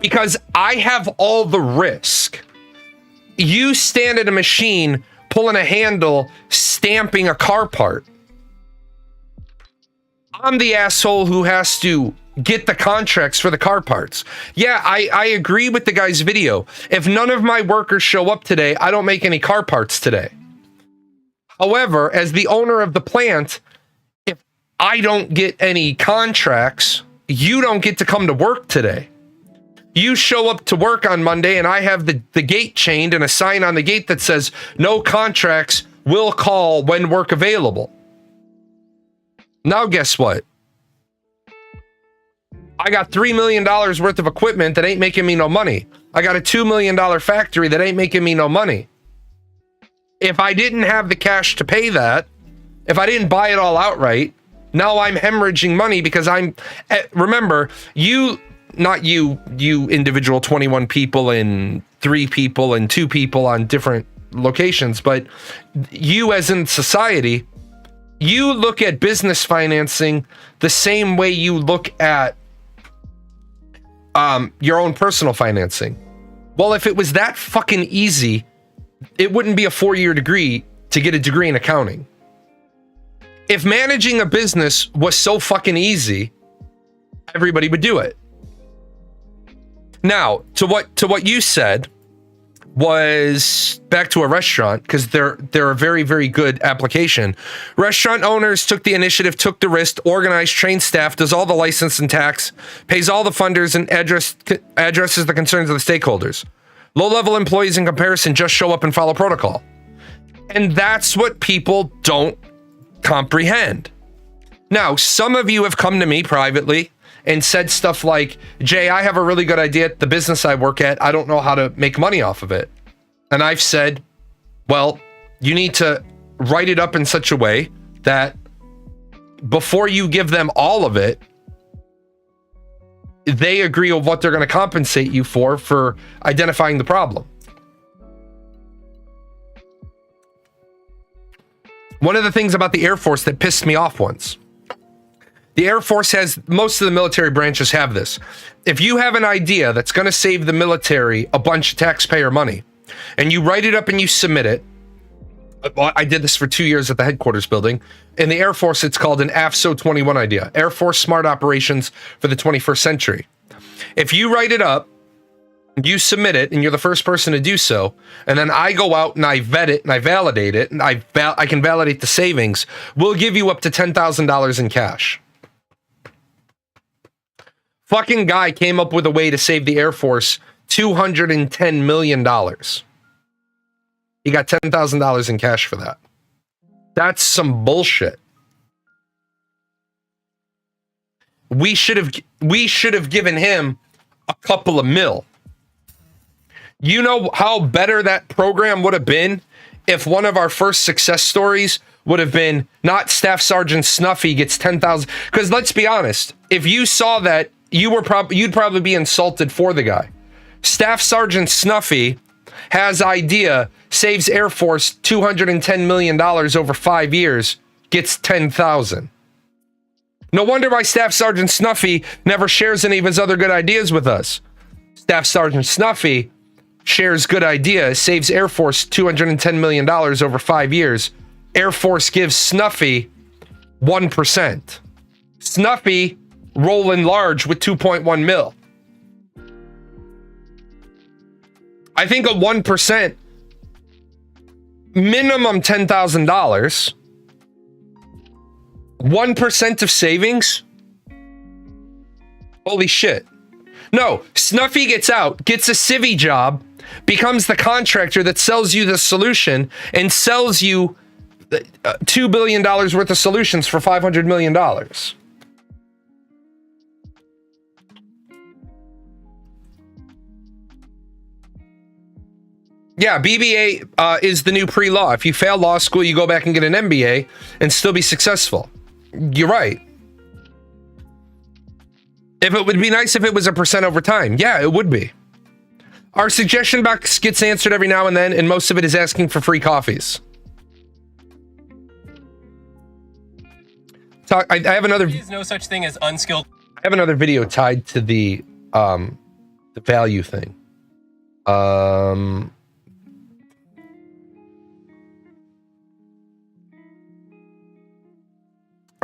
Because I have all the risk. You stand at a machine, pulling a handle, stamping a car part. I'm the asshole who has to get the contracts for the car parts. Yeah, I agree with the guy's video. If none of my workers show up today, I don't make any car parts today. However, as the owner of the plant, if I don't get any contracts, you don't get to come to work today. You show up to work on Monday and I have the gate chained and a sign on the gate that says, no contracts, will call when work available. Now guess what? I got $3 million worth of equipment that ain't making me no money. I got a $2 million factory that ain't making me no money. If I didn't have the cash to pay that, if I didn't buy it all outright, now I'm hemorrhaging money because remember, not you individual 21 people and 3 people and 2 people on different locations, but you as in society, you look at business financing the same way you look at your own personal financing. Well, if it was that fucking easy, it wouldn't be a 4-year degree to get a degree in accounting. If managing a business was so fucking easy, everybody would do it. Now, to what you said was back to a restaurant, because they're a very, very good application. Restaurant owners took the initiative, took the risk, organized, trained staff, does all the license and tax, pays all the funders, and addresses the concerns of the stakeholders. Low-level employees in comparison just show up and follow protocol. And that's what people don't comprehend. Now, some of you have come to me privately and said stuff like, Jay, I have a really good idea at the business I work at. I don't know how to make money off of it. And I've said, well, you need to write it up in such a way that before you give them all of it, they agree with what they're going to compensate you for identifying the problem. One of the things about the Air Force that pissed me off once, the Air Force has, most of the military branches have this. If you have an idea that's going to save the military a bunch of taxpayer money, and you write it up and you submit it, I did this for 2 years at the headquarters building. In the Air Force, it's called an AFSO 21 idea, Air Force Smart Operations for the 21st Century. If you write it up, you submit it, and you're the first person to do so, and then I go out and I vet it and I validate it, and I can validate the savings, we'll give you up to $10,000 in cash. Fucking guy came up with a way to save the Air Force $210 million. He got $10,000 in cash for that. That's some bullshit. we should have given him a couple of mil. You know how better that program would have been if one of our first success stories would have been not Staff Sergeant Snuffy gets 10,000. Because let's be honest, if you saw that, you'd probably be insulted for the guy. Staff Sergeant Snuffy has idea, saves Air Force $210 million over 5 years, gets 10,000. No wonder why Staff Sergeant Snuffy never shares any of his other good ideas with us. Staff Sergeant Snuffy shares good idea, saves Air Force $210 million over 5 years. Air Force gives Snuffy 1%. Snuffy rolling large with 2.1 mil. I think a 1%, minimum $10,000, 1% of savings. Holy shit. No, Snuffy gets out, gets a civvy job, becomes the contractor that sells you the solution and sells you $2 billion worth of solutions for $500 million. Yeah, BBA is the new pre-law. If you fail law school, you go back and get an MBA and still be successful. You're right. If it would be nice if it was a percent over time. Yeah, it would be. Our suggestion box gets answered every now and then, and most of it is asking for free coffees. I have another. There is no such thing as unskilled. I have another video tied to the value thing.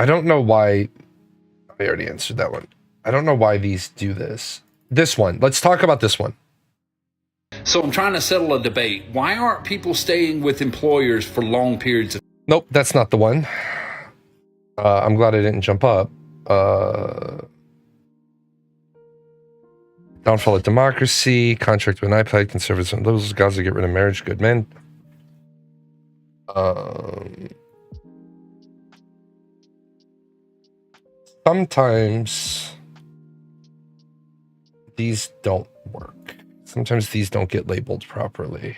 I don't know why. I already answered that one. I don't know why these do this. This one. Let's talk about this one. So I'm trying to settle a debate. Why aren't people staying with employers for long periods of... Nope, that's not the one. I'm glad I didn't jump up. Downfall of democracy, contract with an iPad, conservatism, those guys that get rid of marriage, good men. Sometimes these don't work. Sometimes these don't get labeled properly.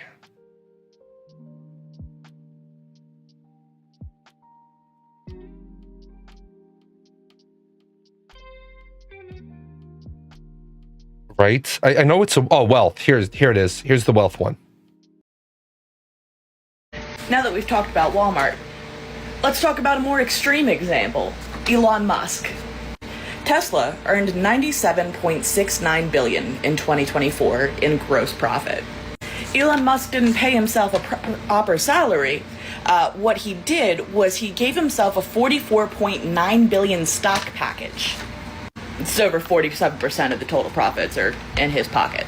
Right? I know it's a... Oh, wealth. Here it is. Here's the wealth one. Now that we've talked about Walmart, let's talk about a more extreme example. Elon Musk. Tesla earned $97.69 billion in 2024 in gross profit. Elon Musk didn't pay himself a proper salary. What he did was he gave himself a $44.9 billion stock package. It's over 47% of the total profits are in his pocket.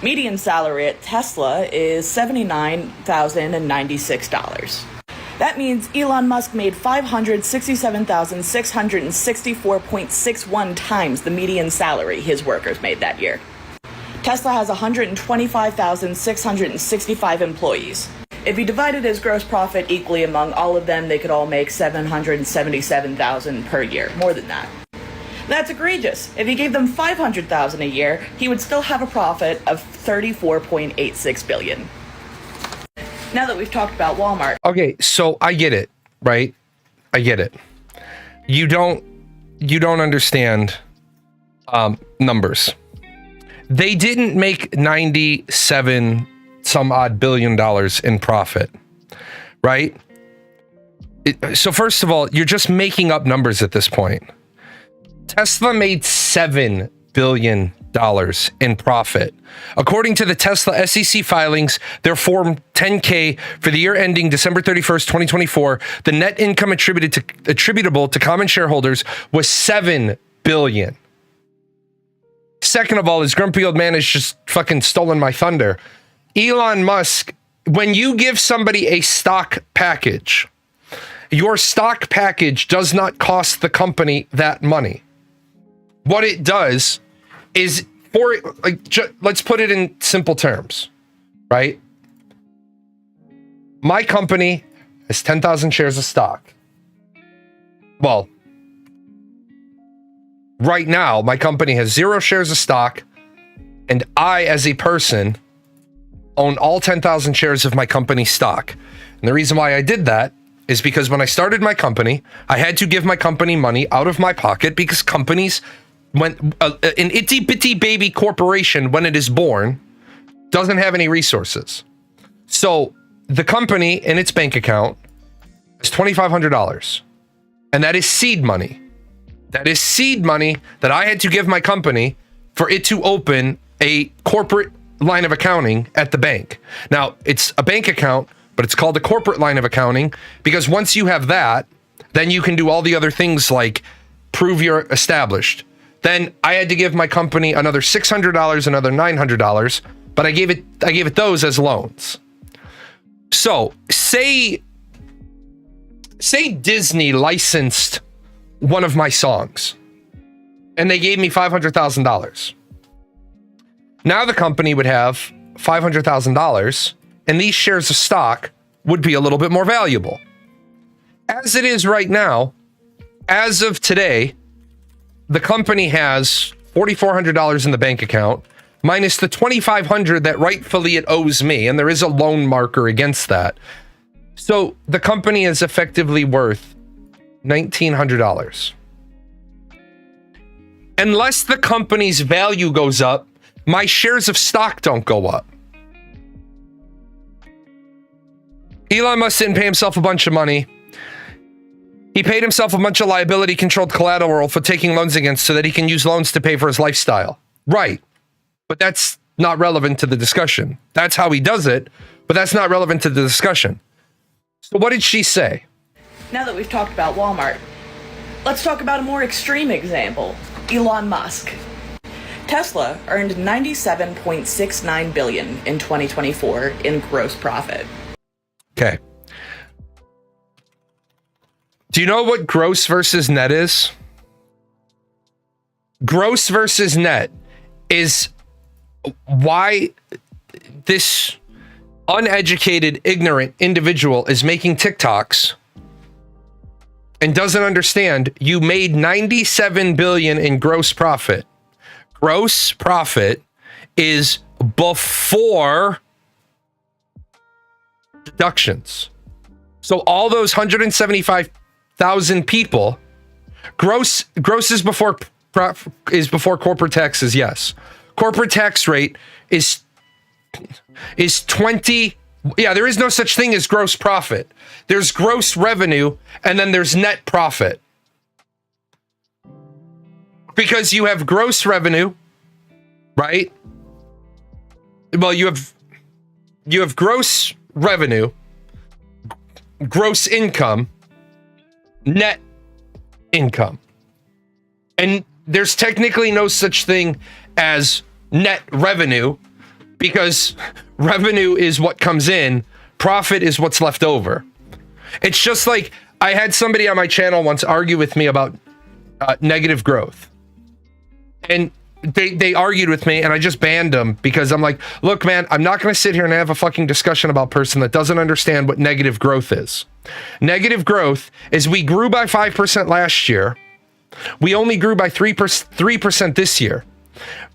Median salary at Tesla is $79,096. That means Elon Musk made 567,664.61 times the median salary his workers made that year. Tesla has 125,665 employees. If he divided his gross profit equally among all of them, they could all make $777,000 per year, more than that. That's egregious. If he gave them $500,000 a year, he would still have a profit of $34.86 billion. Now that we've talked about Walmart. Okay, so I get it, right? I get it. You don't understand numbers. They didn't make 97 some odd billion dollars in profit, right? So first of all, you're just making up numbers at this point. Tesla made $7 billion in profit. According to the Tesla SEC filings, their Form 10-K for the year ending December 31st, 2024, the net income attributable to common shareholders was $7 billion. Second of all, his grumpy old man has just fucking stolen my thunder. Elon Musk, when you give somebody a stock package, your stock package does not cost the company that money. What it does is, let's put it in simple terms, right? My company has 10,000 shares of stock. Well, right now, my company has 0 shares of stock, and I, as a person, own all 10,000 shares of my company's stock. And the reason why I did that is because when I started my company, I had to give my company money out of my pocket because companies, when an itty bitty baby corporation, when it is born, doesn't have any resources. So the company in its bank account is $2,500. And that is seed money. That is seed money that I had to give my company for it to open a corporate line of accounting at the bank. Now, it's a bank account, but it's called a corporate line of accounting because once you have that, then you can do all the other things like prove you're established. Then I had to give my company another $600, another $900, but I gave it those as loans. So say Disney licensed one of my songs and they gave me $500,000. Now the company would have $500,000 and these shares of stock would be a little bit more valuable. As it is right now, as of today, the company has $4,400 in the bank account minus the $2,500 that rightfully it owes me, and there is a loan marker against that. So the company is effectively worth $1,900. Unless the company's value goes up, my shares of stock don't go up. Elon Musk didn't pay himself a bunch of money. He paid himself a bunch of liability-controlled collateral for taking loans against so that he can use loans to pay for his lifestyle. Right. But that's not relevant to the discussion. That's how he does it, but that's not relevant to the discussion. So what did she say? Now that we've talked about Walmart, let's talk about a more extreme example, Elon Musk. Tesla earned $97.69 billion in 2024 in gross profit. Okay. Do you know what gross versus net is? Gross versus net is why this uneducated, ignorant individual is making TikToks and doesn't understand you made $97 billion in gross profit. Gross profit is before deductions. So all those 175,000 people, gross is before corporate taxes. Yes, corporate tax rate is 20. Yeah, there is no such thing as gross profit. There's gross revenue and then there's net profit. Because you have gross revenue, right? Well, you have gross revenue, gross income, net income. And there's technically no such thing as net revenue because revenue is what comes in, profit is what's left over. It's just like I had somebody on my channel once argue with me about negative growth. And they argued with me and I just banned them because I'm like, look, man, I'm not going to sit here and have a fucking discussion about a person that doesn't understand what negative growth is. Negative growth is we grew by 5% last year. We only grew by 3% this year.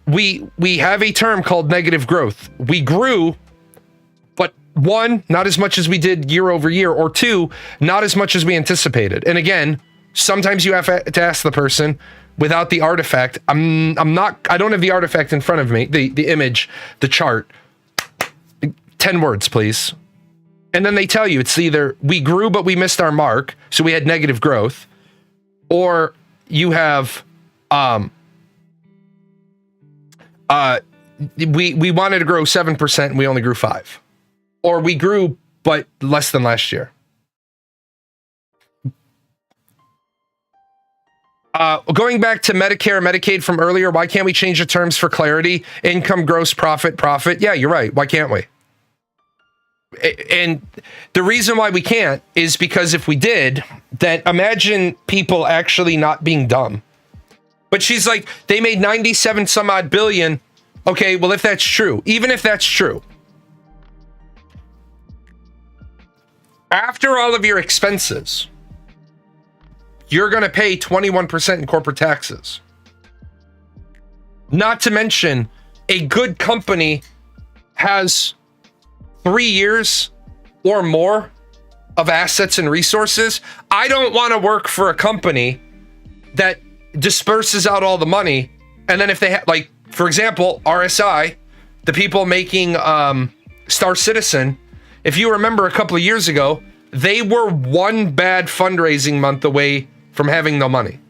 We have a term called negative growth. We grew, but one, not as much as we did year over year, or two, not as much as we anticipated. And again, sometimes you have to ask the person without the artifact. I don't have the artifact in front of me, the image, the chart. 10 words, please. And then they tell you it's either we grew but we missed our mark, so we had negative growth, or you have we wanted to grow 7% and we only grew 5%. Or we grew but less than last year. Going back to Medicare, Medicaid from earlier, why can't we change the terms for clarity? Income, gross profit, profit. Yeah, you're right. Why can't we? And the reason why we can't is because if we did, then imagine people actually not being dumb. But she's like, they made 97 some odd billion. Okay, well, if that's true, even if that's true, after all of your expenses, you're going to pay 21% in corporate taxes. Not to mention, a good company has 3 years or more of assets and resources. I don't want to work for a company that disperses out all the money, and then if they have, like, for example, RSI, the people making Star Citizen, if you remember a couple of years ago, they were one bad fundraising month away from having no money.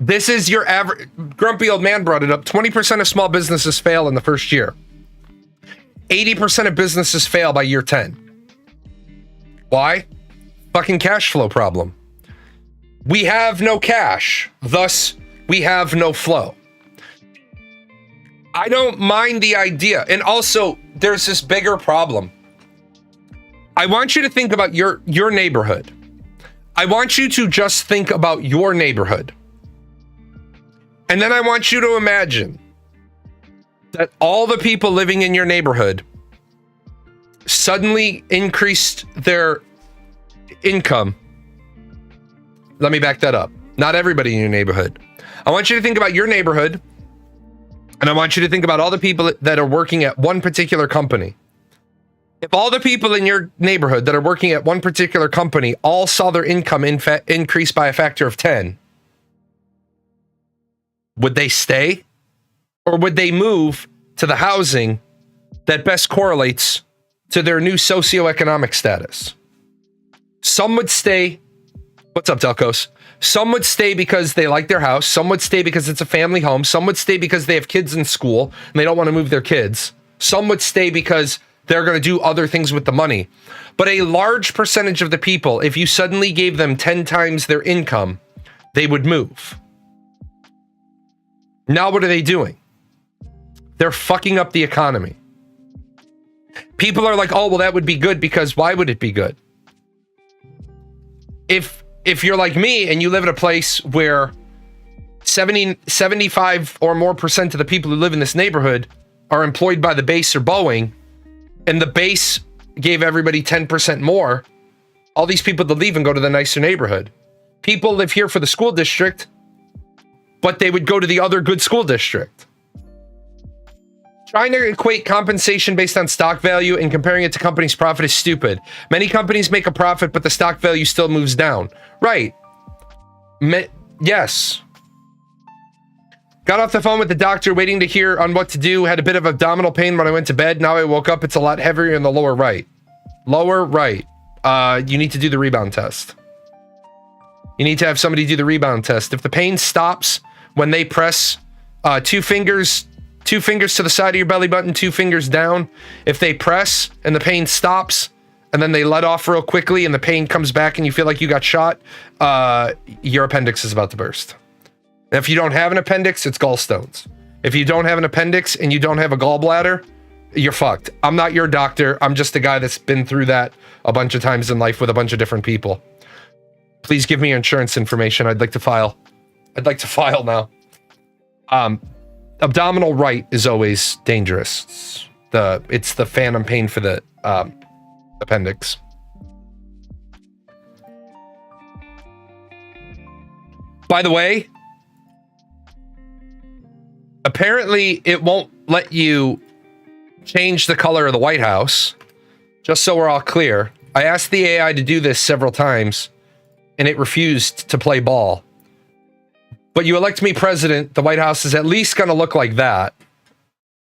This is your average. Grumpy Old Man brought it up. 20% of small businesses fail in the first year. 80% of businesses fail by year 10. Why? Fucking cash flow problem. We have no cash, thus we have no flow. I don't mind the idea. And also, there's this bigger problem. I want you to think about your neighborhood. I want you to just think about your neighborhood. And then I want you to imagine that all the people living in your neighborhood suddenly increased their income. Let me back that up. Not everybody in your neighborhood. I want you to think about your neighborhood, and I want you to think about all the people that are working at one particular company. If all the people in your neighborhood that are working at one particular company all saw their income increase by a factor of 10, would they stay? Or would they move to the housing that best correlates to their new socioeconomic status? Some would stay. What's up, Delcos? Some would stay because they like their house. Some would stay because it's a family home. Some would stay because they have kids in school and they don't want to move their kids. Some would stay because they're going to do other things with the money. But a large percentage of the people, if you suddenly gave them 10 times their income, they would move. Now what are they doing? They're fucking up the economy. People are like, oh, well, that would be good because why would it be good? If you're like me and you live in a place where 75 or more percent of the people who live in this neighborhood are employed by the base or Boeing, and the base gave everybody 10% more, all these people to leave and go to the nicer neighborhood. People live here for the school district, but they would go to the other good school district. Trying to equate compensation based on stock value and comparing it to companies' profit is stupid. Many companies make a profit, but the stock value still moves down. Right. Yes. Got off the phone with the doctor waiting to hear on what to do. Had a bit of abdominal pain when I went to bed. Now I woke up. It's a lot heavier in the lower right. Lower right. You need to do the rebound test. You need to have somebody do the rebound test. If the pain stops when they press two fingers to the side of your belly button, 2 fingers down. If they press and the pain stops and then they let off real quickly and the pain comes back and you feel like you got shot, your appendix is about to burst. And if you don't have an appendix, it's gallstones. If you don't have an appendix and you don't have a gallbladder, you're fucked. I'm not your doctor. I'm just a guy that's been through that a bunch of times in life with a bunch of different people. Please give me your insurance information. I'd like to file now. Abdominal right is always dangerous. It's the phantom pain for the appendix. By the way, apparently it won't let you change the color of the White House. Just so we're all clear, I asked the AI to do this several times, and it refused to play ball. But you elect me president, the White House is at least going to look like that.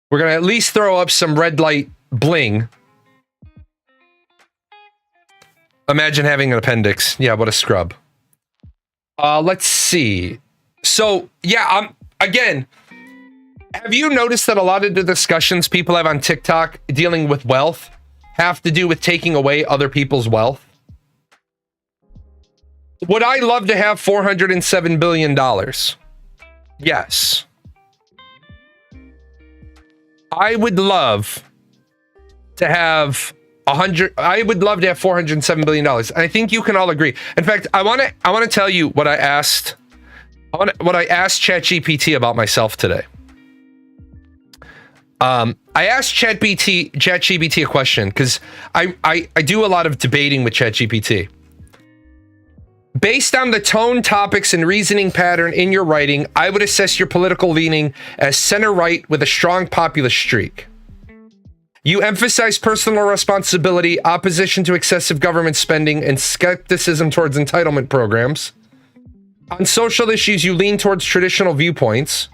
We're going to at least throw up some red light bling. Imagine having an appendix. Yeah, what a scrub. Let's see. So, yeah, again, have you noticed that a lot of the discussions people have on TikTok dealing with wealth have to do with taking away other people's wealth? Would I love to have $407 billion? Yes. I would love to have $407 billion. And I think you can all agree. In fact, I want to tell you what I asked ChatGPT about myself today. I asked ChatGPT a question because I do a lot of debating with ChatGPT. Based on the tone, topics, and reasoning pattern in your writing, I would assess your political leaning as center-right with a strong populist streak. You emphasize personal responsibility, opposition to excessive government spending, and skepticism towards entitlement programs. On social issues, you lean towards traditional viewpoints.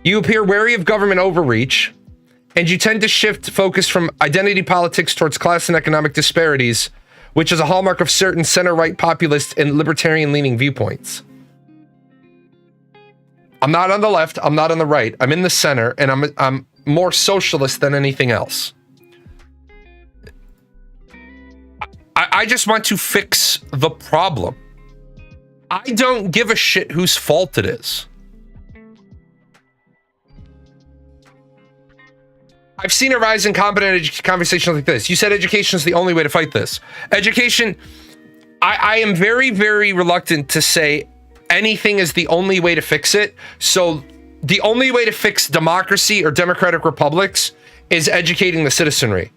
You appear wary of government overreach, and you tend to shift focus from identity politics towards class and economic disparities, which is a hallmark of certain center-right populist and libertarian-leaning viewpoints. I'm not on the left, I'm not on the right. I'm in the center, and I'm more socialist than anything else. I just want to fix the problem. I don't give a shit whose fault it is. I've seen a rise in competent conversations like this. You said education is the only way to fight this. Education, I am very, very reluctant to say anything is the only way to fix it. So the only way to fix democracy or democratic republics is educating the citizenry.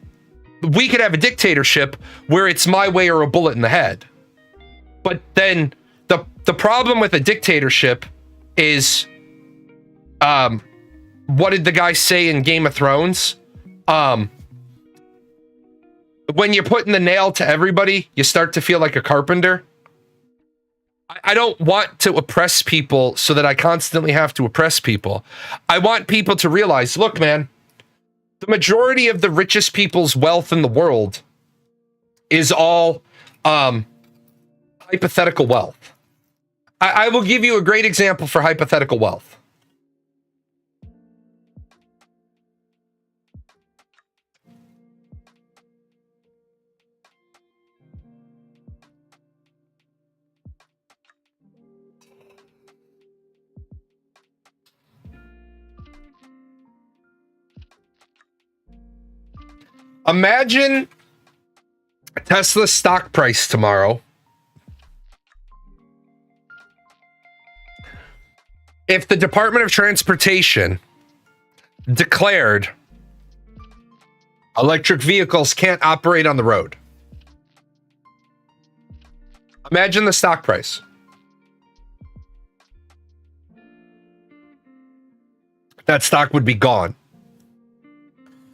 We could have a dictatorship where it's my way or a bullet in the head. But then the problem with a dictatorship is, what did the guy say in Game of Thrones? When you're putting the nail to everybody, you start to feel like a carpenter. I don't want to oppress people so that I constantly have to oppress people. I want people to realize, look, man, the majority of the richest people's wealth in the world is all hypothetical wealth. I will give you a great example for hypothetical wealth. Imagine Tesla's stock price tomorrow. If the Department of Transportation declared electric vehicles can't operate on the road. Imagine the stock price. That stock would be gone.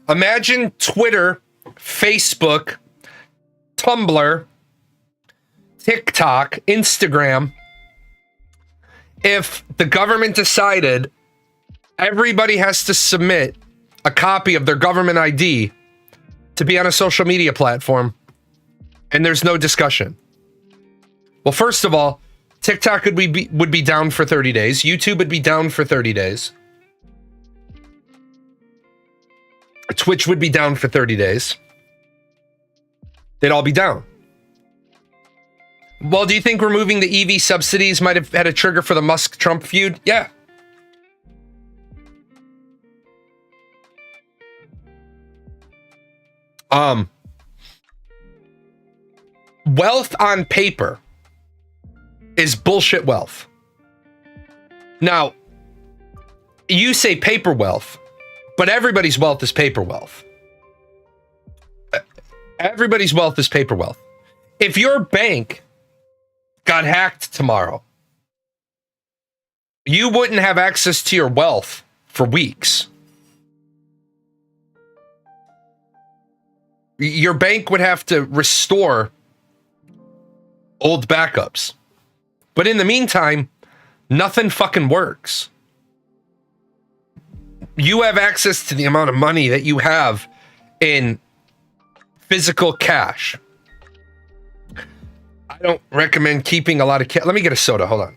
Imagine Twitter, Facebook, Tumblr, TikTok, Instagram. If the government decided everybody has to submit a copy of their government ID to be on a social media platform and there's no discussion. Well, first of all, TikTok would be down for 30 days. YouTube would be down for 30 days. Twitch would be down for 30 days. They'd all be down. Well, do you think removing the EV subsidies might have had a trigger for the Musk-Trump feud? Yeah. Wealth on paper is bullshit wealth. Now, you say paper wealth, but everybody's wealth is paper wealth. Everybody's wealth is paper wealth. If your bank got hacked tomorrow, you wouldn't have access to your wealth for weeks. Your bank would have to restore old backups. But in the meantime, nothing fucking works. You have access to the amount of money that you have in physical cash. I don't recommend keeping a lot of cash. Let me get a soda. Hold on.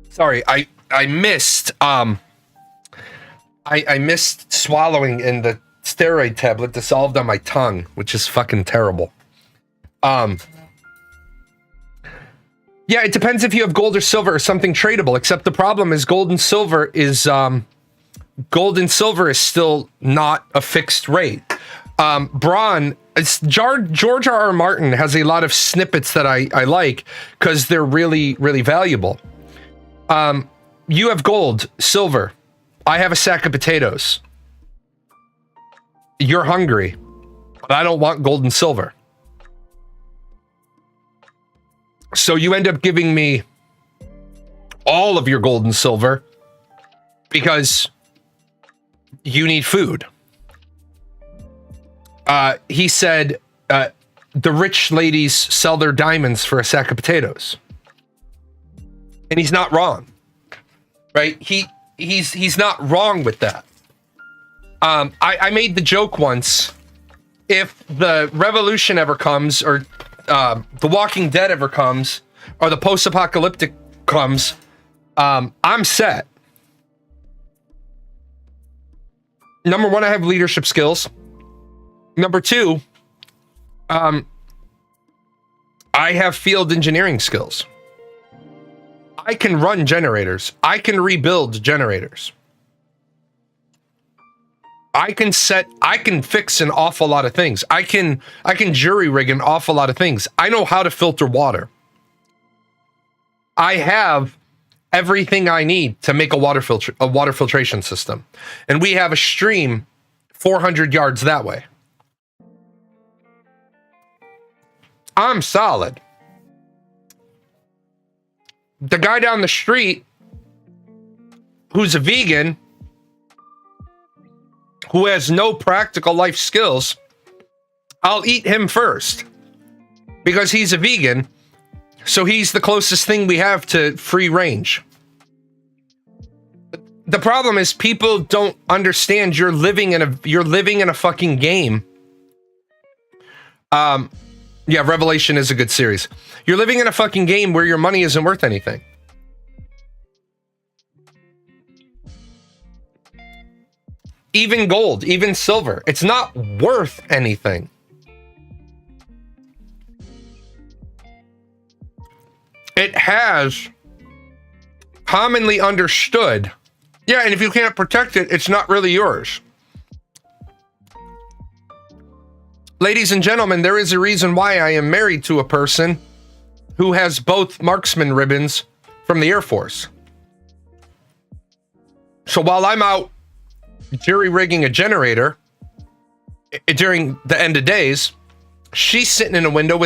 Sorry, I missed I missed swallowing, and the steroid tablet dissolved on my tongue, which is fucking terrible. Yeah, it depends if you have gold or silver or something tradable, except the problem is gold and silver is still not a fixed rate. Braun, George R.R. Martin has a lot of snippets that I like because they're really, really valuable. You have gold, silver. I have a sack of potatoes. You're hungry, but I don't want gold and silver. So you end up giving me all of your gold and silver because you need food. He said, the rich ladies sell their diamonds for a sack of potatoes. And he's not wrong, right? He's not wrong with that. I made the joke once, if the revolution ever comes, or The Walking Dead ever comes, or the post-apocalyptic comes, I'm set. Number one, I have leadership skills. Number two, I have field engineering skills. I can run generators. I can rebuild generators. I can fix an awful lot of things. I can jury rig an awful lot of things. I know how to filter water. I have everything I need to make a water filtration system. And we have a stream 400 yards that way. I'm solid. The guy down the street who's a vegan, who has no practical life skills, I'll eat him first because he's a vegan. So he's the closest thing we have to free range. The problem is people don't understand you're living in a fucking game. Yeah, Revelation is a good series. You're living in a fucking game where your money isn't worth anything. Even gold, even silver, it's not worth anything. It has commonly understood. Yeah, and if you can't protect it, it's not really yours. Ladies and gentlemen, there is a reason why I am married to a person who has both marksman ribbons from the Air Force. So while I'm out jury rigging a generator during the end of days, she's sitting in a window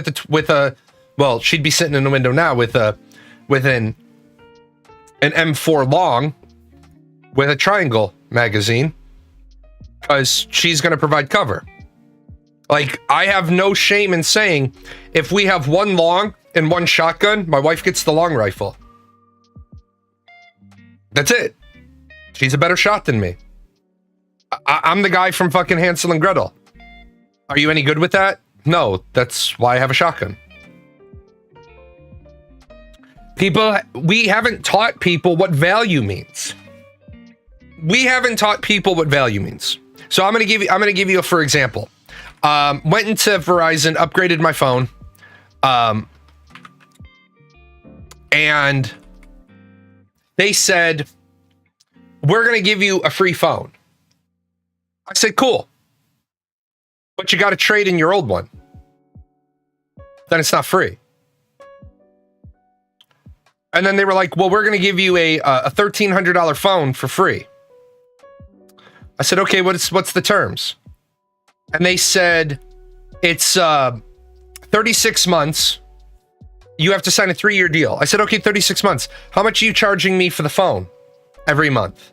well, she'd be sitting in a window now with an M4 long with a triangle magazine because she's going to provide cover. Like, I have no shame in saying, if we have one long and one shotgun, my wife gets the long rifle. That's it. She's a better shot than me. I'm the guy from fucking Hansel and Gretel. Are you any good with that? No, that's why I have a shotgun. We haven't taught people what value means. We haven't taught people what value means. So I'm gonna give you a for example. Went into Verizon, upgraded my phone, and they said, we're gonna give you a free phone. I said, cool, but you got to trade in your old one. Then it's not free. And then they were like, well, we're going to give you a $1,300 phone for free. I said, okay, what's the terms? And they said, it's 36 months. You have to sign a 3-year deal. I said, okay, 36 months. How much are you charging me for the phone every month?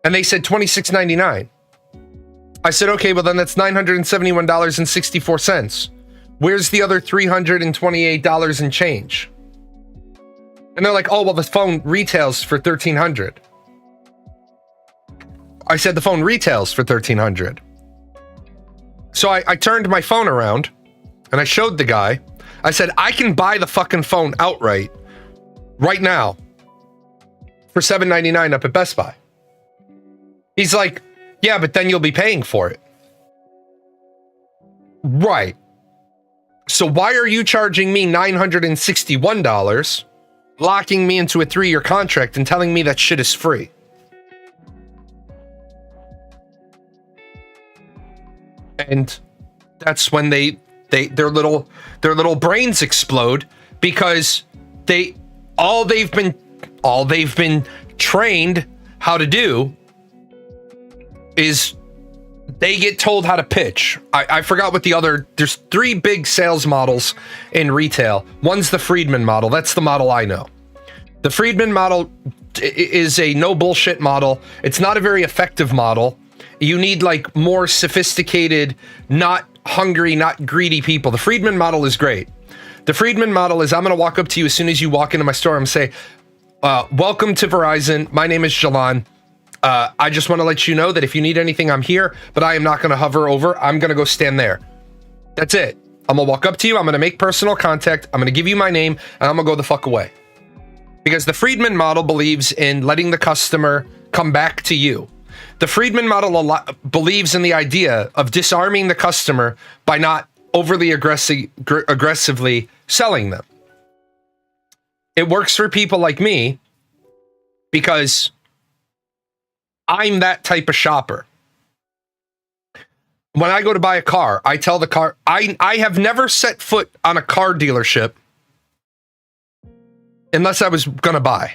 And they said $26.99. I said, okay, well then that's $971.64. Where's the other $328 and change? And they're like, oh, well, the phone retails for $1,300. I said, the phone retails for $1,300. So I turned my phone around and I showed the guy. I said, I can buy the fucking phone outright right now for $7.99 up at Best Buy. He's like, yeah, but then you'll be paying for it. Right. So why are you charging me $961, locking me into a 3-year contract and telling me that shit is free? And that's when their little brains explode, because all they've been trained how to do is they get told how to pitch. I forgot what there's 3 big sales models in retail. One's the Friedman model. That's the model I know. The Friedman model is a no bullshit model. It's not a very effective model. You need like more sophisticated, not hungry, not greedy people. The Friedman model is great. The Friedman model is, I'm going to walk up to you as soon as you walk into my store. I'm going to say, welcome to Verizon. My name is Jalan. I just want to let you know that if you need anything, I'm here, but I am not going to hover over. I'm going to go stand there. That's it. I'm going to walk up to you. I'm going to make personal contact. I'm going to give you my name, and I'm going to go the fuck away. Because the Friedman model believes in letting the customer come back to you. The Friedman model believes in the idea of disarming the customer by not overly aggressively selling them. It works for people like me because I'm that type of shopper. When I go to buy a car, I tell the car, I have never set foot on a car dealership unless I was going to buy.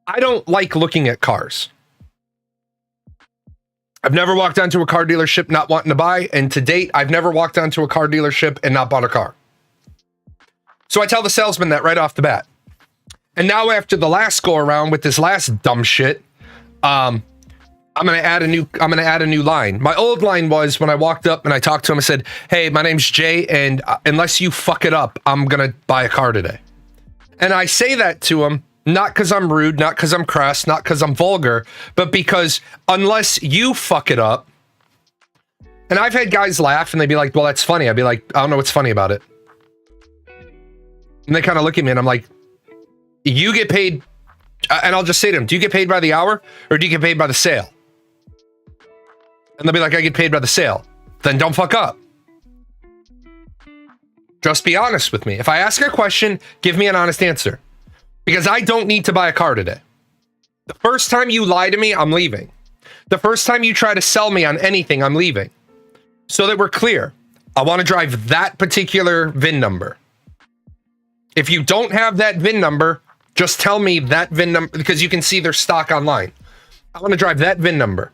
I don't like looking at cars. I've never walked onto a car dealership not wanting to buy, and to date, I've never walked onto a car dealership and not bought a car. So I tell the salesman that right off the bat. And now after the last go around with this last dumb shit, I'm going to add a new line. My old line was when I walked up and I talked to him, I said, "Hey, my name's Jay, and unless you fuck it up, I'm going to buy a car today." And I say that to him, not because I'm rude, not because I'm crass, not because I'm vulgar, but because unless you fuck it up. And I've had guys laugh and they'd be like, "Well, that's funny." I'd be like, "I don't know what's funny about it." And they kind of look at me and I'm like, "You get paid," and I'll just say to them, "Do you get paid by the hour or do you get paid by the sale?" And they'll be like, "I get paid by the sale." Then don't fuck up. Just be honest with me. If I ask a question, give me an honest answer. Because I don't need to buy a car today. The first time you lie to me, I'm leaving. The first time you try to sell me on anything, I'm leaving. So that we're clear, I want to drive that particular VIN number. If you don't have that VIN number, just tell me that VIN number, because you can see their stock online. I want to drive that VIN number.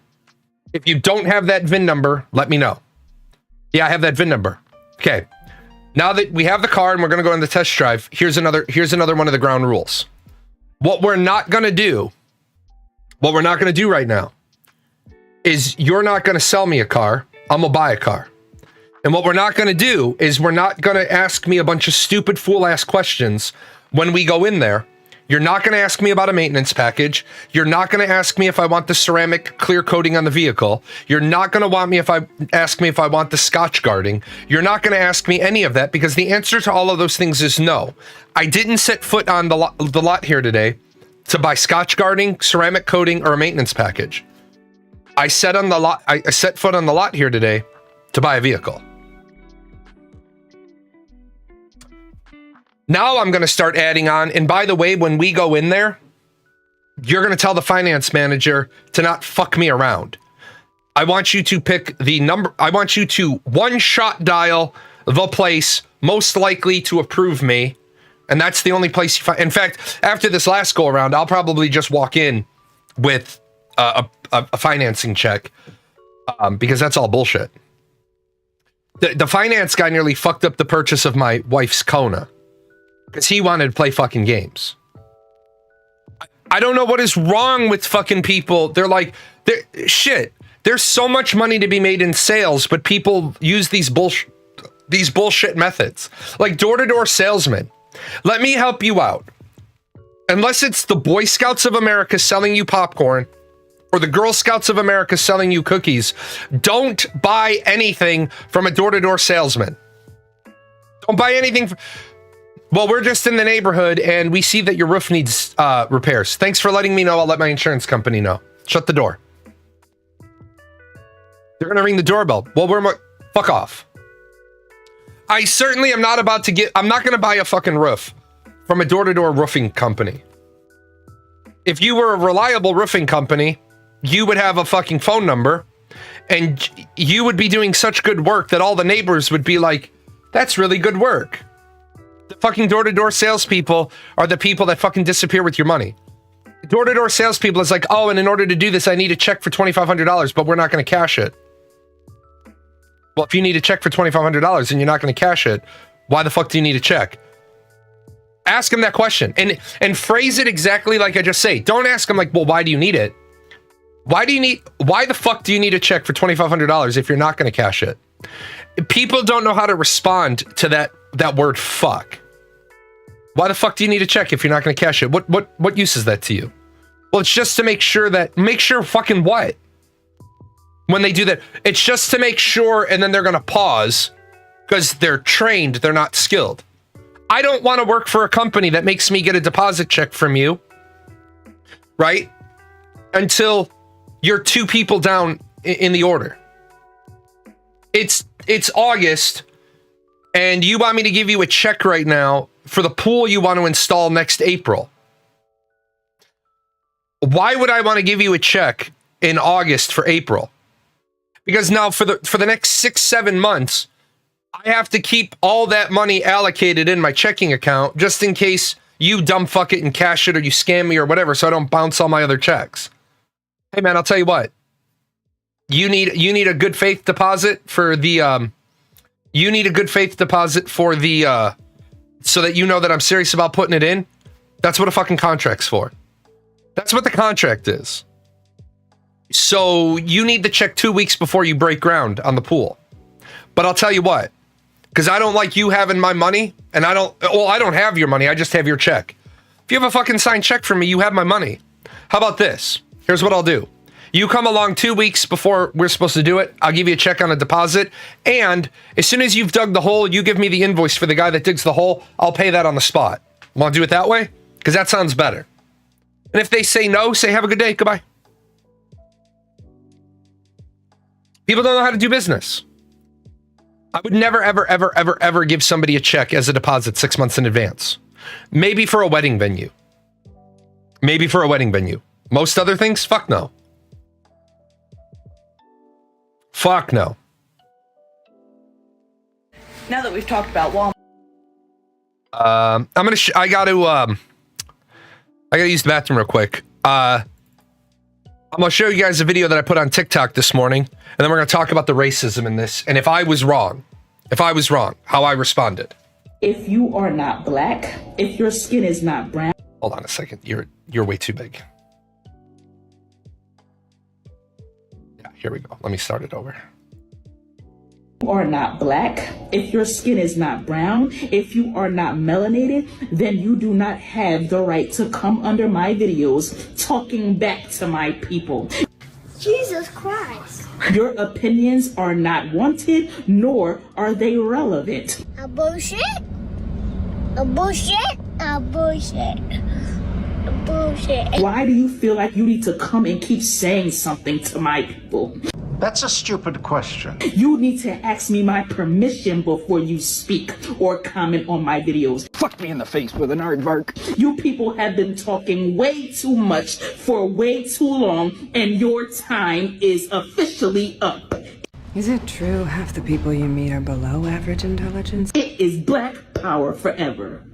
If you don't have that VIN number, let me know. Yeah, I have that VIN number. Okay. Now that we have the car and we're going to go on the test drive, here's another one of the ground rules. What we're not going to do right now is you're not going to sell me a car. I'm going to buy a car. And what we're not going to do is we're not going to ask me a bunch of stupid fool-ass questions when we go in there. You're not going to ask me about a maintenance package. You're not going to ask me if I want the ceramic clear coating on the vehicle. You're not going to ask me if I want the Scotch guarding. You're not going to ask me any of that, because the answer to all of those things is no. I didn't set foot on the lot here today to buy Scotch guarding, ceramic coating, or a maintenance package. I set foot on the lot here today to buy a vehicle. Now I'm going to start adding on. And by the way, when we go in there, you're going to tell the finance manager to not fuck me around. I want you to pick the number. I want you to one-shot dial the place most likely to approve me. And that's the only place you find. In fact, after this last go around, I'll probably just walk in with a financing check, because that's all bullshit. The finance guy nearly fucked up the purchase of my wife's Kona, because he wanted to play fucking games. I don't know what is wrong with fucking people. They're like, shit. There's so much money to be made in sales, but people use these bullshit methods. Like door-to-door salesmen. Let me help you out. Unless it's the Boy Scouts of America selling you popcorn, or the Girl Scouts of America selling you cookies, don't buy anything from a door-to-door salesman. Don't buy anything. Well, we're just in the neighborhood and we see that your roof needs repairs. Thanks for letting me know. I'll let my insurance company know. Shut the door. They're going to ring the doorbell. Well, fuck off. I certainly am not I'm not going to buy a fucking roof from a door-to-door roofing company. If you were a reliable roofing company, you would have a fucking phone number And you would be doing such good work that all the neighbors would be like, that's really good work. The fucking door-to-door salespeople are the people that fucking disappear with your money. Door-to-door salespeople is like, oh, and in order to do this, I need a check for $2,500, but we're not going to cash it. Well, if you need a check for $2,500 and you're not going to cash it, why the fuck do you need a check? Ask him that question and phrase it exactly like I just say. Don't ask him like, well, why do you need it? Why the fuck do you need a check for $2,500 if you're not going to cash it? People don't know how to respond to that word fuck. Why the fuck do you need a check if you're not going to cash it? What use is that to you? Well, it's just to make sure fucking what? When they do that, it's just to make sure, and then they're going to pause because they're trained, they're not skilled. I don't want to work for a company that makes me get a deposit check from you, right? Until you're 2 people down in the order. It's August, and you want me to give you a check right now for the pool you want to install next April. Why would I want to give you a check in August for April? Because now for the next 6-7 months, I have to keep all that money allocated in my checking account just in case you dumb fuck it and cash it or you scam me or whatever, so I don't bounce all my other checks. Hey man, I'll tell you what. You need a good faith deposit for the so that you know that I'm serious about putting it in. That's what a fucking contract's for. That's what the contract is. So you need the check 2 weeks before you break ground on the pool. But I'll tell you what, because I don't like you having my money, and I don't have your money, I just have your check. If you have a fucking signed check from me, you have my money. How about this? Here's what I'll do. You come along 2 weeks before we're supposed to do it, I'll give you a check on a deposit, and as soon as you've dug the hole, you give me the invoice for the guy that digs the hole, I'll pay that on the spot. Want to do it that way? Because that sounds better. And if they say no, say have a good day, goodbye. People don't know how to do business. I would never, ever, ever, ever, ever give somebody a check as a deposit 6 months in advance. Maybe for a wedding venue. Most other things, fuck no. Fuck no. Now that we've talked about Walmart. I gotta use the bathroom real quick. I'm gonna show you guys a video that I put on TikTok this morning, and then we're gonna talk about the racism in this, and if I was wrong, how I responded. If you are not black, if your skin is not brown. Hold on a second. You're way too big. Yeah, here we go. Let me start it over. You are not black, if your skin is not brown, if you are not melanated, then you do not have the right to come under my videos talking back to my people. Jesus Christ. Your opinions are not wanted, nor are they relevant. A bullshit? A bullshit? A bullshit. A bullshit. Why do you feel like you need to come and keep saying something to my people? That's a stupid question. You need to ask me my permission before you speak or comment on my videos. Fuck me in the face with an aardvark. You people have been talking way too much for way too long, and your time is officially up. Is it true half the people you meet are below average intelligence? It is Black Power forever.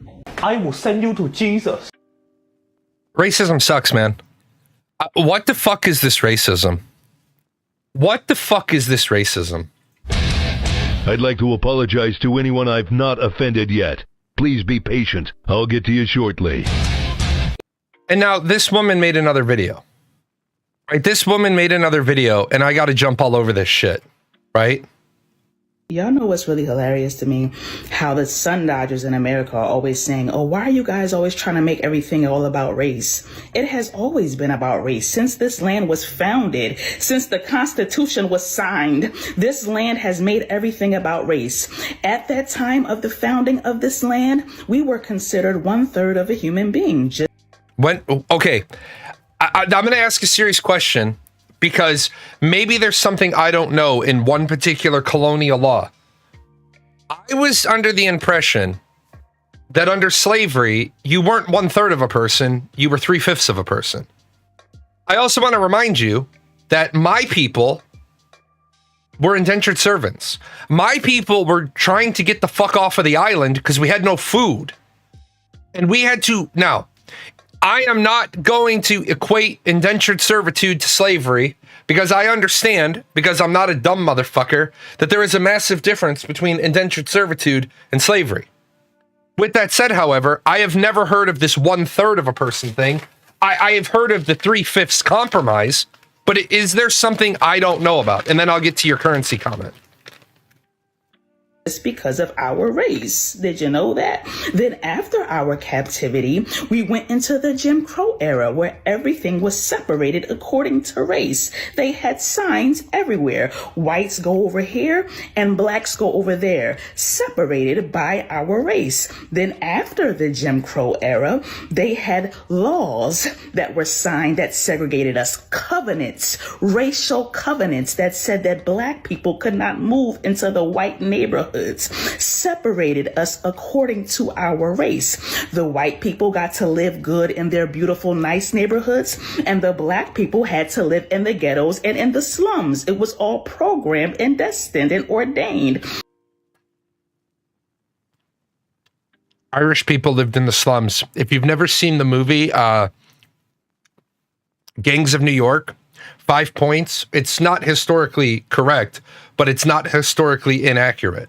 I will send you to Jesus. Racism sucks, man. What the fuck is this racism? What the fuck is this racism? I'd like to apologize to anyone I've not offended yet. Please be patient. I'll get to you shortly. And now this woman made another video. Right? This woman made another video, and I got to jump all over this shit. Right? Y'all know what's really hilarious to me? How the Sun Dodgers in America are always saying, oh, why are you guys always trying to make everything all about race? It has always been about race. Since this land was founded, since the Constitution was signed, this land has made everything about race. At that time of the founding of this land, we were considered 1/3 of a human being. Okay, I'm going to ask a serious question. Because maybe there's something I don't know in one particular colonial law. I was under the impression that under slavery, you weren't 1/3 of a person, you were 3/5 of a person. I also want to remind you that my people were indentured servants. My people were trying to get the fuck off of the island because we had no food. And we had to... Now, I am not going to equate indentured servitude to slavery because I understand, because I'm not a dumb motherfucker, that there is a massive difference between indentured servitude and slavery. With that said, however, I have never heard of this 1/3 of a person thing. I have heard of the 3/5 compromise, but is there something I don't know about? And then I'll get to your currency comment. It's because of our race. Did you know that? Then after our captivity, we went into the Jim Crow era where everything was separated according to race. They had signs everywhere. Whites go over here and blacks go over there, separated by our race. Then after the Jim Crow era, they had laws that were signed that segregated us, covenants, racial covenants that said that black people could not move into the white neighborhood. Separated us according to our race. The white people got to live good in their beautiful, nice neighborhoods, and the black people had to live in the ghettos and in the slums. It was all programmed and destined and ordained. Irish people lived in the slums. If you've never seen the movie Gangs of New York, 5 points, it's not historically correct, but it's not historically inaccurate.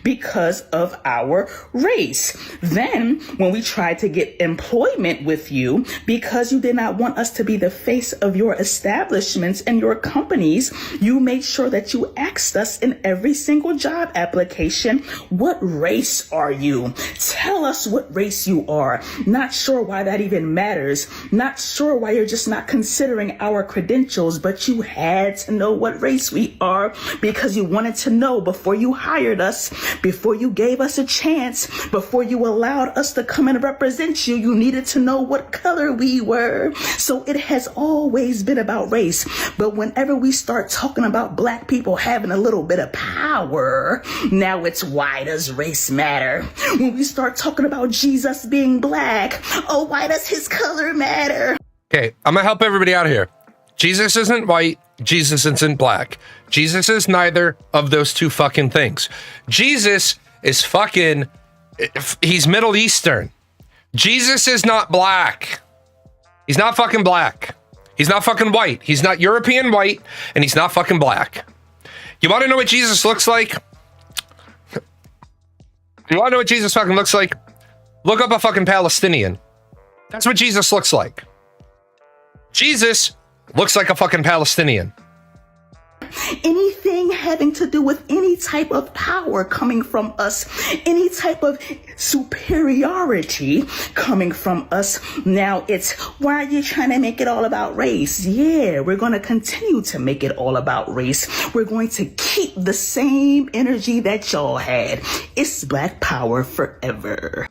Because of our race. Then, when we tried to get employment with you, because you did not want us to be the face of your establishments and your companies, you made sure that you asked us in every single job application, what race are you? Tell us what race you are. Not sure why that even matters. Not sure why you're just not considering our credentials, but you had to know what race we are because you wanted to know before you hired us. Before you gave us a chance, before you allowed us to come and represent you, you needed to know what color we were. So it has always been about race. But whenever we start talking about black people having a little bit of power, now it's why does race matter? When we start talking about Jesus being black, oh, why does his color matter? Okay, I'm gonna help everybody out here. Jesus isn't white. Jesus isn't black. Jesus is neither of those two fucking things. Jesus is fucking, he's Middle Eastern. Jesus is not black. He's not fucking black. He's not fucking white. He's not European white, and he's not fucking black. You want to know what Jesus looks like? You want to know what Jesus fucking looks like? Look up a fucking Palestinian. That's what Jesus looks like. Jesus looks like a fucking Palestinian. Anything having to do with any type of power coming from us, any type of superiority coming from us. Now it's, why are you trying to make it all about race? Yeah, we're going to continue to make it all about race. We're going to keep the same energy that y'all had. It's black power forever.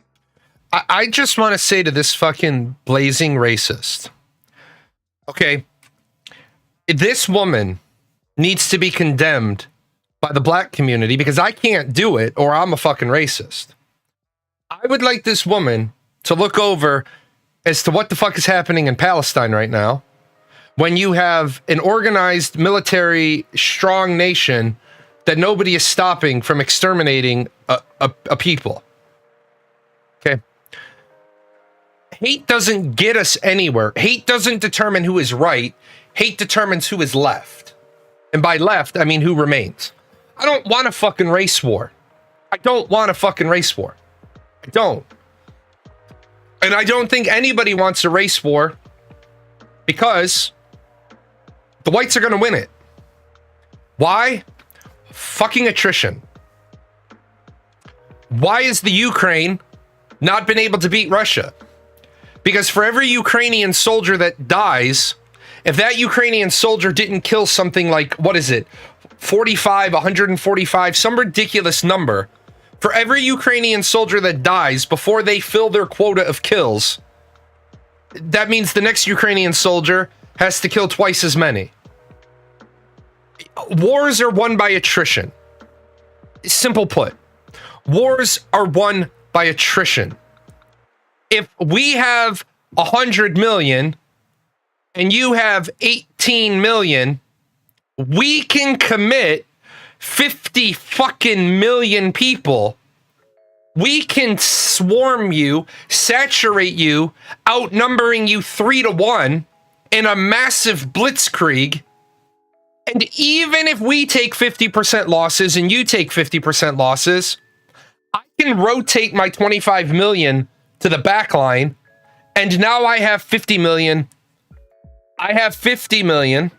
I just want to say to this fucking blazing racist, okay, this woman needs to be condemned by the black community because I can't do it or I'm a fucking racist. I would like this woman to look over as to what the fuck is happening in Palestine right now when you have an organized military strong nation that nobody is stopping from exterminating a people. Okay. Hate doesn't get us anywhere. Hate doesn't determine who is right. Hate determines who is left. And by left, I mean who remains. I don't want a fucking race war. I don't want a fucking race war. I don't. And I don't think anybody wants a race war because the whites are going to win it. Why? Fucking attrition. Why is the Ukraine not been able to beat Russia? Because for every Ukrainian soldier that dies, if that Ukrainian soldier didn't kill something like, what is it, 45, 145, some ridiculous number, for every Ukrainian soldier that dies before they fill their quota of kills, that means the next Ukrainian soldier has to kill twice as many. Wars are won by attrition. Simple put, wars are won by attrition. If we have 100 million and you have 18 million, we can commit 50 fucking million people, we can swarm you, saturate you, outnumbering you 3-1 in a massive blitzkrieg. And even if we take 50% losses and you take 50% losses, I can rotate my 25 million to the back line. And now I have 50 million. I have 50 million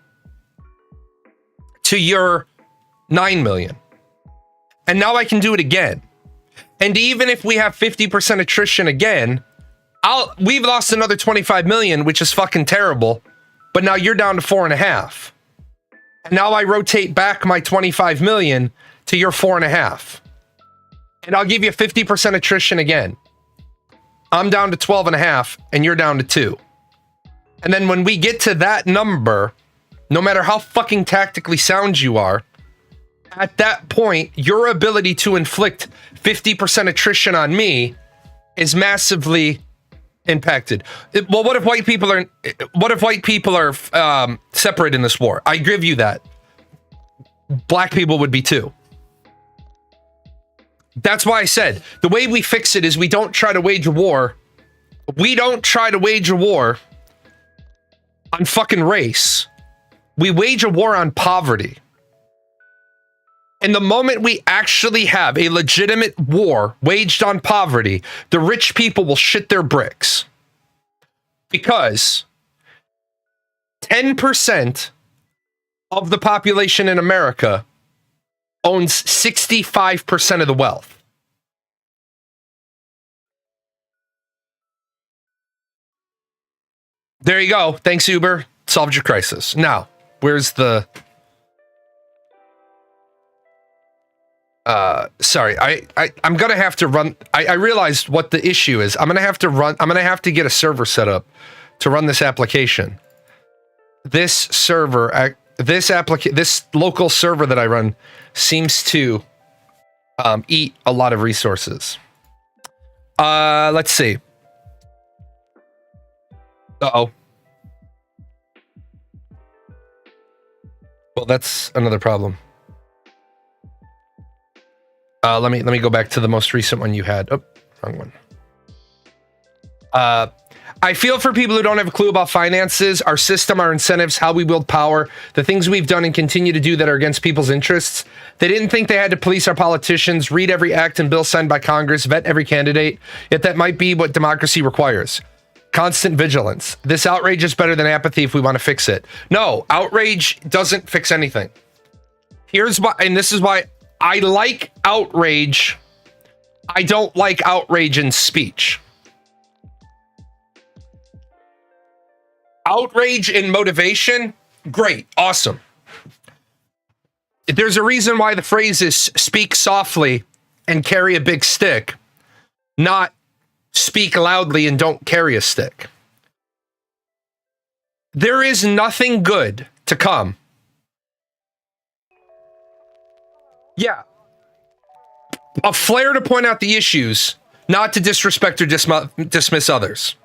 to your 9 million. And now I can do it again. And even if we have 50% attrition again, we've lost another 25 million, which is fucking terrible. But now you're down to 4.5. And now I rotate back my 25 million to your 4.5. And I'll give you 50% attrition again. I'm down to 12.5 and you're down to 2. And then when we get to that number, no matter how fucking tactically sound you are, at that point, your ability to inflict 50% attrition on me is massively impacted. Well, what if white people are separate in this war? I give you that. Black people would be too. That's why I said the way we fix it is we don't try to wage a war. We don't try to wage a war on fucking race. We wage a war on poverty. And the moment we actually have a legitimate war waged on poverty, the rich people will shit their bricks. Because 10% of the population in America owns 65% of the wealth. There you go. Thanks, Uber. Solved your crisis. Now, where's the... sorry, I'm gonna have to run. I realized what the issue is. I'm gonna have to get a server set up to run this application. This server, this local server that I run seems to eat a lot of resources. Let's see. Uh-oh. Well, that's another problem. Let me go back to the most recent one you had. Oh, wrong one. I feel for people who don't have a clue about finances, our system, our incentives, how we wield power, the things we've done and continue to do that are against people's interests. They didn't think they had to police our politicians, read every act and bill signed by Congress, vet every candidate, yet that might be what democracy requires. Constant vigilance. This outrage is better than apathy if we want to fix it. No, outrage doesn't fix anything. Here's why, and this is why I like outrage. I don't like outrage in speech. Outrage in motivation, great, awesome. There's a reason why the phrase is speak softly and carry a big stick, not speak loudly and don't carry a stick. There is nothing good to come. Yeah. A flair to point out the issues, not to disrespect or dismiss others.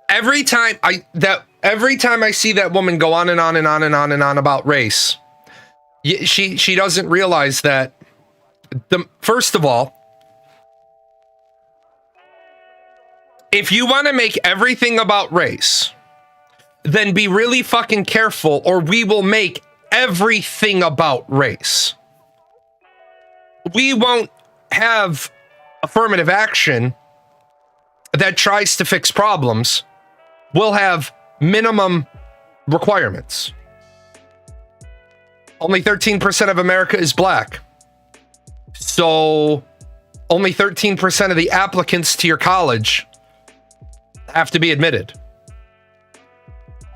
Every time I see that woman go on and on and on and on and on about race, she doesn't realize that first of all, if you want to make everything about race, then be really fucking careful or we will make everything about race. We won't have affirmative action that tries to fix problems. We'll have minimum requirements. Only 13% of America is black. So only 13% of the applicants to your college have to be admitted.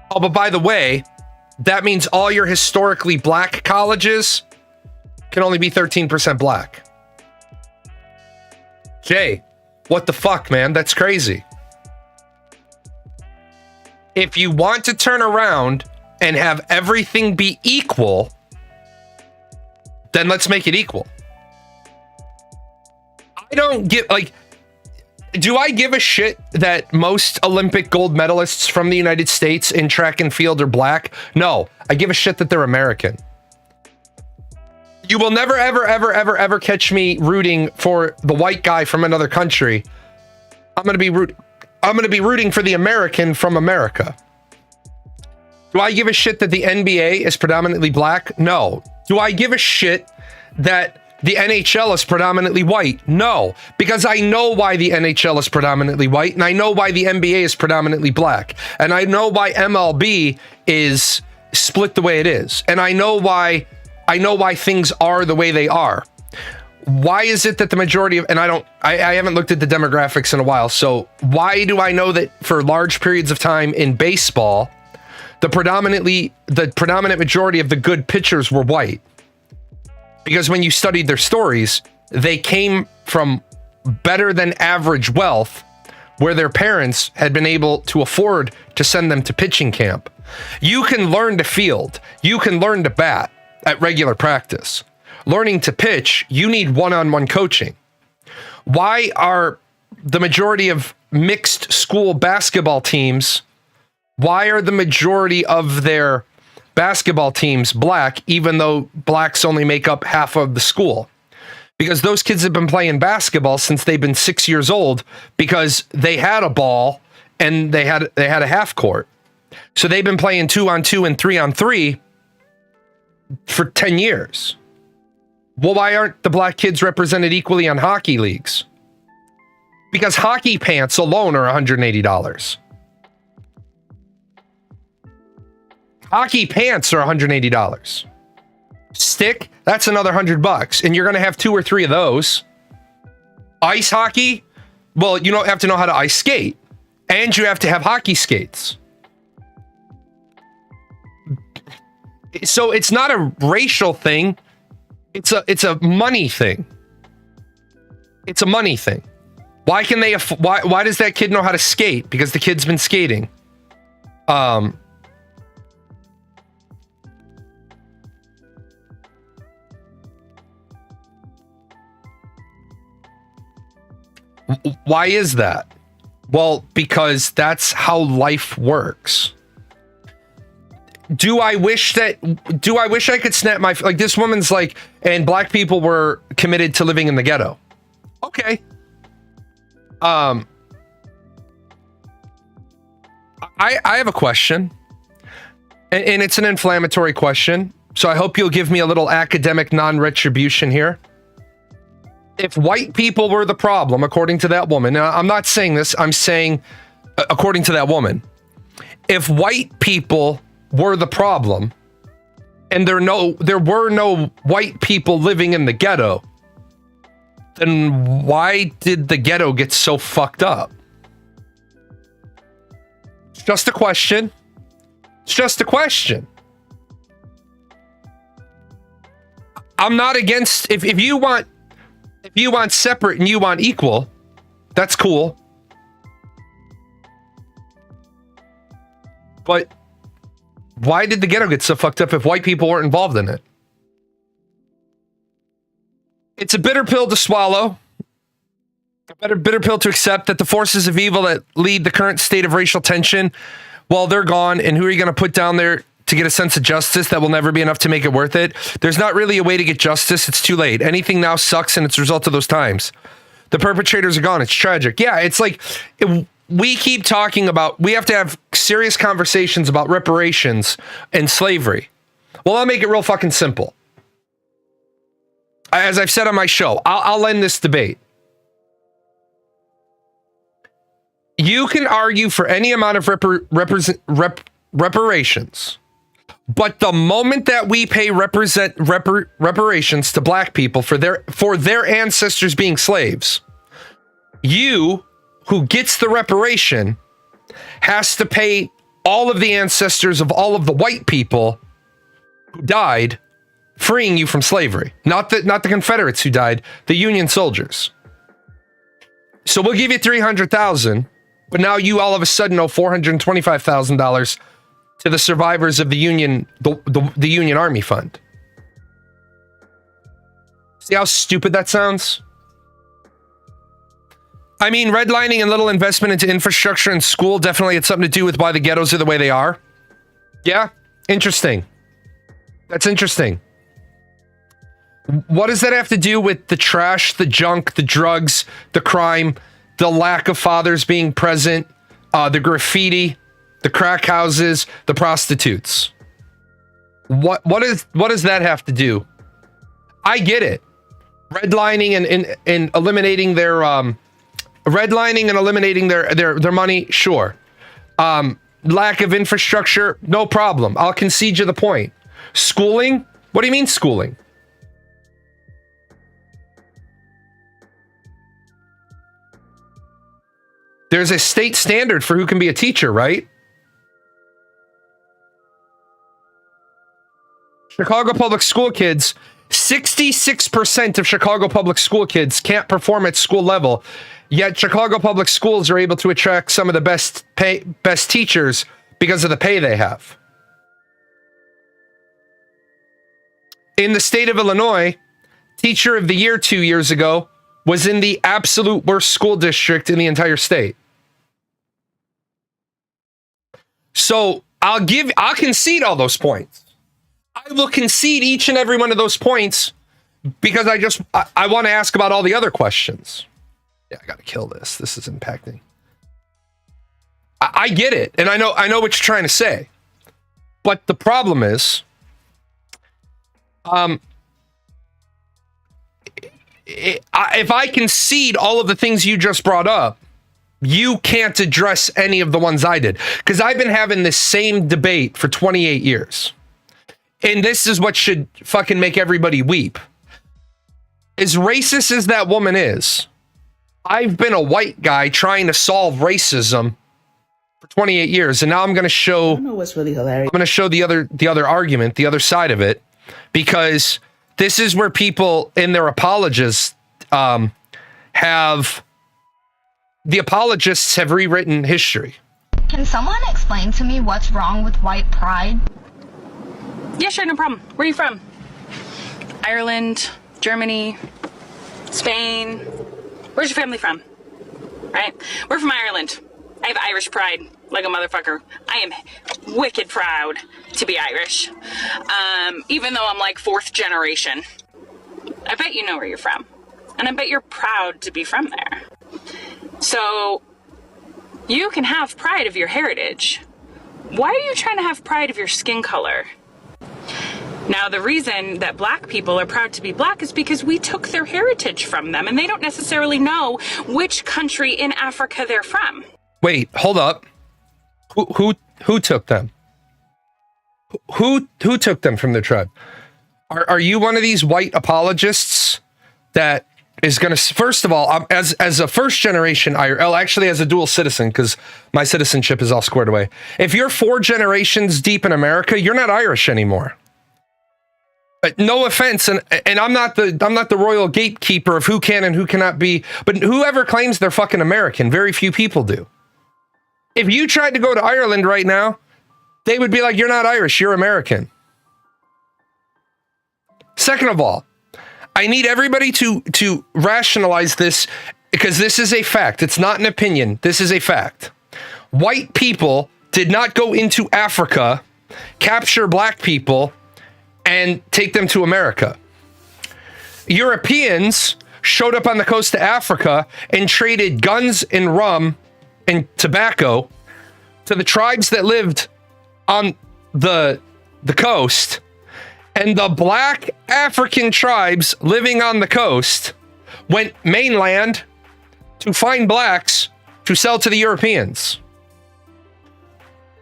Oh, but by the way, that means all your historically black colleges can only be 13% black. Jay, what the fuck, man? That's crazy. If you want to turn around and have everything be equal, then let's make it equal. I don't give, like, do I give a shit that most Olympic gold medalists from the United States in track and field are black? No, I give a shit that they're American. You will never, ever, ever, ever, ever catch me rooting for the white guy from another country. I'm going to be rooting for the American from America. Do I give a shit that the NBA is predominantly black? No. Do I give a shit that the NHL is predominantly white? No, because I know why the NHL is predominantly white, and I know why the NBA is predominantly black, and I know why MLB is split the way it is, and I know why things are the way they are. Why is it that the majority of, and I haven't looked at the demographics in a while, so why do I know that for large periods of time in baseball, the predominant majority of the good pitchers were white? Because when you studied their stories, they came from better than average wealth where their parents had been able to afford to send them to pitching camp. You can learn to field. You can learn to bat at regular practice. Learning to pitch, you need one-on-one coaching. Why are the majority of mixed school basketball teams, why are the majority of their basketball teams black, even though blacks only make up half of the school? Because those kids have been playing basketball since they've been 6 years old, because they had a ball and they had a half court. So they've been playing 2-on-2 and 3-on-3 for 10 years. Well, why aren't the black kids represented equally on hockey leagues? Because hockey pants alone are $180. Hockey pants are $180. Stick, that's another $100, and you're going to have 2 or 3 of those. Ice hockey, well, you don't have to know how to ice skate, and you have to have hockey skates. So it's not a racial thing. It's a money thing. It's a money thing. Why can they? Why does that kid know how to skate? Because the kid's been skating. Why is that? Well, because that's how life works. Do I wish I could snap my, like, this woman's like, and black people were committed to living in the ghetto. Okay. I have a question, and it's an inflammatory question, so I hope you'll give me a little academic non-retribution here. If white people were the problem, according to that woman, now I'm not saying this, I'm saying according to that woman, if white people were the problem and there were no white people living in the ghetto, then why did the ghetto get so fucked up? It's just a question. It's just a question. I'm not against, if you want separate and you want equal, that's cool. But why did the ghetto get so fucked up if white people weren't involved in it? It's a bitter pill to swallow. A bitter pill to accept that the forces of evil that lead the current state of racial tension, well, they're gone. And who are you going to put down there to get a sense of justice that will never be enough to make it worth it? There's not really a way to get justice. It's too late. Anything now sucks, and it's a result of those times. The perpetrators are gone. It's tragic. Yeah, it's like we keep talking about, we have to have serious conversations about reparations and slavery. Well, I'll make it real fucking simple. As I've said on my show, I'll end this debate. You can argue for any amount of reparations, but the moment that we pay reparations to black people for their ancestors being slaves, you, who gets the reparation, has to pay all of the ancestors of all of the white people who died freeing you from slavery. Not the Confederates who died, the Union soldiers. So we'll give you $300,000, but now you all of a sudden owe $425,000 to the survivors of the Union, the Union Army Fund. See how stupid that sounds? I mean, redlining and little investment into infrastructure and school definitely had something to do with why the ghettos are the way they are. Yeah, interesting. That's interesting. What does that have to do with the trash, the junk, the drugs, the crime, the lack of fathers being present, the graffiti, the crack houses, the prostitutes? What does that have to do? I get it. Redlining and eliminating their redlining and eliminating their money, sure. Lack of infrastructure, no problem. I'll concede you the point. Schooling? What do you mean schooling? There's a state standard for who can be a teacher, right? Chicago public school kids, 66% of Chicago public school kids can't perform at school level, yet Chicago public schools are able to attract some of the best teachers because of the pay they have. In the state of Illinois, Teacher of the Year 2 years ago was in the absolute worst school district in the entire state. So I'll concede all those points. I will concede each and every one of those points because I want to ask about all the other questions. Yeah, I got to kill this. This is impacting. I get it. And I know what you're trying to say. But the problem is, if I concede all of the things you just brought up, you can't address any of the ones I did. Because I've been having this same debate for 28 years. And this is what should fucking make everybody weep. As racist as that woman is, I've been a white guy trying to solve racism for 28 years. And now I'm going to show, I know what's really hilarious. I'm going to show the other argument, the other side of it, because this is where people in their apologists the apologists have rewritten history. Can someone explain to me what's wrong with white pride? Yeah, sure, no problem. Where are you from? Ireland, Germany, Spain. Where's your family from? Right? We're from Ireland. I have Irish pride, like a motherfucker. I am wicked proud to be Irish. Even though I'm like 4th generation. I bet you know where you're from. And I bet you're proud to be from there. So, you can have pride of your heritage. Why are you trying to have pride of your skin color? Now, the reason that black people are proud to be black is because we took their heritage from them, and they don't necessarily know which country in Africa they're from. Wait, hold up. Who took them? Who took them from their tribe? Are you one of these white apologists that is going to, first of all, as a first generation actually as a dual citizen, because my citizenship is all squared away. If you're 4 generations deep in America, you're not Irish anymore. No offense, and I'm not the royal gatekeeper of who can and who cannot be, but whoever claims they're fucking American, very few people do. If you tried to go to Ireland right now, they would be like, you're not Irish, you're American. Second of all, I need everybody to rationalize this because this is a fact. It's not an opinion. This is a fact. White people did not go into Africa, capture black people, and take them to America. Europeans showed up on the coast of Africa and traded guns and rum and tobacco to the tribes that lived on the coast. And the black African tribes living on the coast went mainland to find blacks to sell to the Europeans.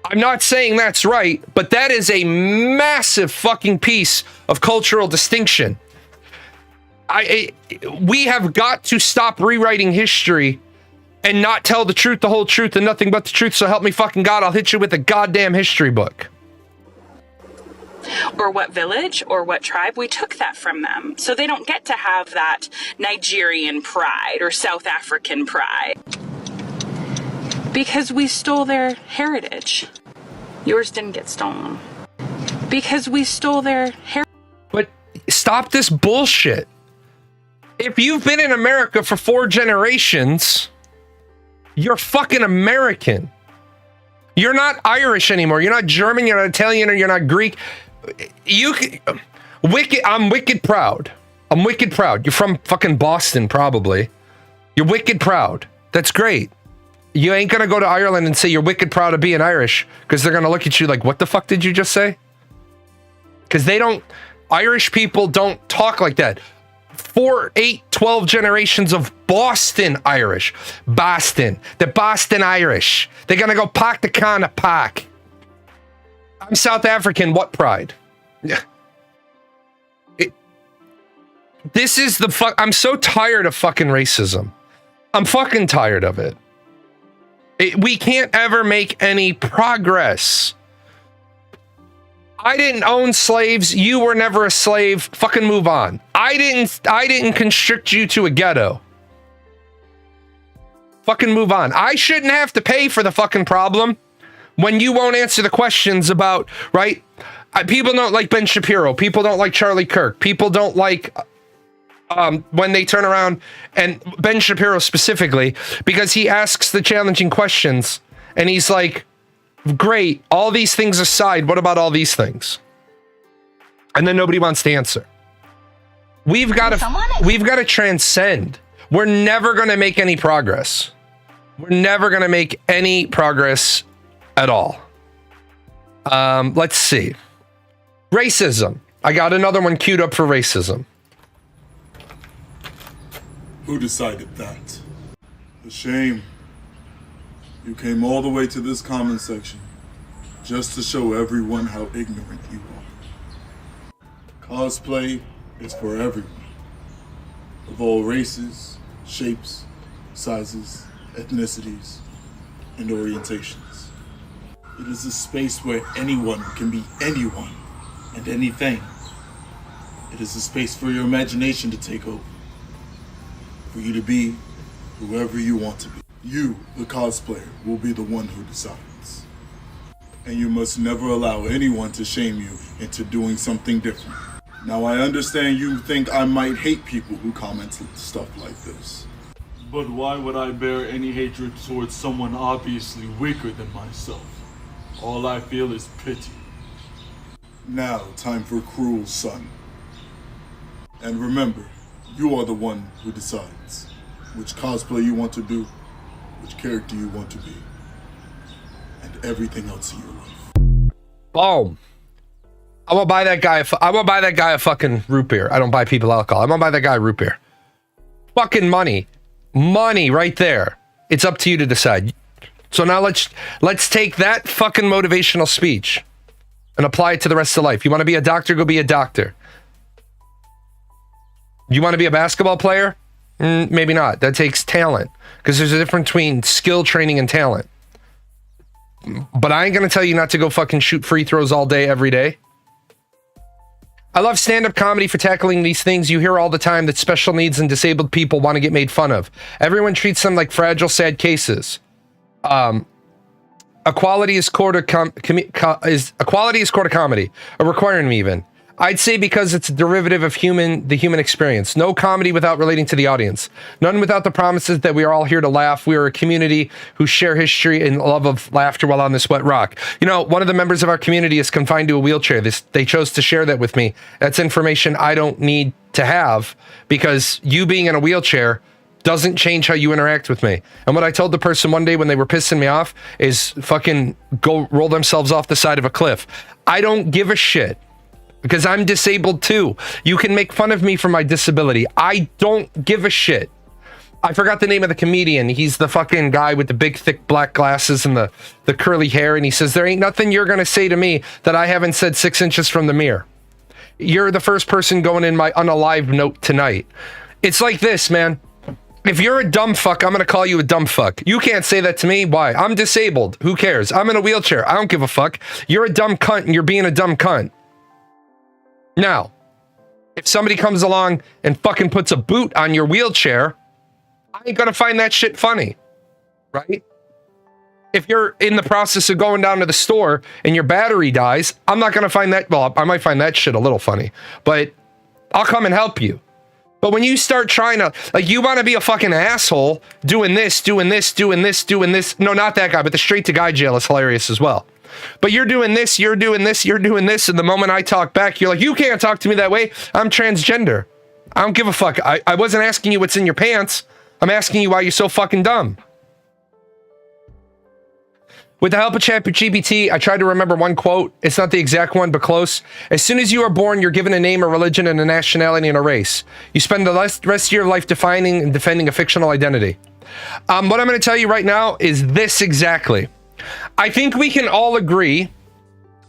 I'm not saying that's right, but that is a massive fucking piece of cultural distinction. We have got to stop rewriting history and not tell the truth, the whole truth, and nothing but the truth. So help me fucking God, I'll hit you with a goddamn history book. Or what village or what tribe, we took that from them. So they don't get to have that Nigerian pride or South African pride. Because we stole their heritage. Yours didn't get stolen. Because we stole their heritage. But stop this bullshit. If you've been in America for 4 generations, you're fucking American. You're not Irish anymore. You're not German, you're not Italian, or you're not Greek. I'm wicked proud. I'm wicked proud. You're from fucking Boston, probably. You're wicked proud. That's great. You ain't gonna go to Ireland and say you're wicked proud of being Irish, because they're gonna look at you like, what the fuck did you just say? Because Irish people don't talk like that. 4, 8, 12 generations of Boston Irish. Boston. The Boston Irish. They're gonna go park the car in the park. I'm South African. What pride? This is the fuck. I'm so tired of fucking racism. I'm fucking tired of it. We can't ever make any progress. I didn't own slaves. You were never a slave. Fucking move on. I didn't constrict you to a ghetto. Fucking move on. I shouldn't have to pay for the fucking problem when you won't answer the questions about, right? People don't like Ben Shapiro. People don't like Charlie Kirk. People don't like when they turn around, and Ben Shapiro specifically, because he asks the challenging questions and he's like, great, all these things aside, what about all these things? And then nobody wants to answer. We've got to transcend. We're never going to make any progress. We're never going to make any progress at all. Let's see. Racism. I got another one queued up for racism. Who decided that? A shame. You came all the way to this comment section just to show everyone how ignorant you are. Cosplay is for everyone, of all races, shapes, sizes, ethnicities, and orientations. It is a space where anyone can be anyone and anything. It is a space for your imagination to take over, for you to be whoever you want to be. You, the cosplayer, will be the one who decides. And you must never allow anyone to shame you into doing something different. Now, I understand you think I might hate people who comment stuff like this. But why would I bear any hatred towards someone obviously weaker than myself? All I feel is pity. Now, time for Cruel Sun. And remember, you are the one who decides which cosplay you want to do, which character you want to be, and everything else in your life. Boom. I'm gonna buy that guy a fucking root beer. I don't buy people alcohol. I'm gonna buy that guy root beer. Fucking money. Money right there. It's up to you to decide. So now let's take that fucking motivational speech and apply it to the rest of life. You want to be a doctor? Go be a doctor. You want to be a basketball player? Maybe not. That takes talent, because there's a difference between skill, training, and talent. But I ain't gonna tell you not to go fucking shoot free throws all day, every day. I love stand-up comedy for tackling these things you hear all the time that special needs and disabled people want to get made fun of. Everyone treats them like fragile, sad cases. Equality is core to comedy, a requirement even. I'd say because it's a derivative of the human experience. No comedy without relating to the audience. None without the promises that we are all here to laugh. We are a community who share history and love of laughter while on this wet rock. You know, one of the members of our community is confined to a wheelchair. They chose to share that with me. That's information I don't need to have, because you being in a wheelchair doesn't change how you interact with me. And what I told the person one day when they were pissing me off is fucking go roll themselves off the side of a cliff. I don't give a shit, because I'm disabled too. You can make fun of me for my disability. I don't give a shit. I forgot the name of the comedian. He's the fucking guy with the big, thick black glasses and the curly hair. And he says, there ain't nothing you're going to say to me that I haven't said 6 inches from the mirror. You're the first person going in my unalive note tonight. It's like this, man. If you're a dumb fuck, I'm going to call you a dumb fuck. You can't say that to me. Why? I'm disabled. Who cares? I'm in a wheelchair. I don't give a fuck. You're a dumb cunt and you're being a dumb cunt. Now, if somebody comes along and fucking puts a boot on your wheelchair, I ain't gonna find that shit funny, right? If you're in the process of going down to the store and your battery dies, I'm not gonna find that, well, I might find that shit a little funny, but I'll come and help you. But when you start trying to, like, you want to be a fucking asshole doing this. No, not that guy, but the straight to guy jail is hilarious as well. But you're doing this, and the moment I talk back, you're like, you can't talk to me that way. I'm transgender. I don't give a fuck. I wasn't asking you what's in your pants. I'm asking you why you're so fucking dumb. With the help of ChatGPT, I tried to remember one quote. It's not the exact one, but close. As soon as you are born, you're given a name, a religion, and a nationality and a race. You spend the rest of your life defining and defending a fictional identity. What I'm going to tell you right now is this exactly. I think we can all agree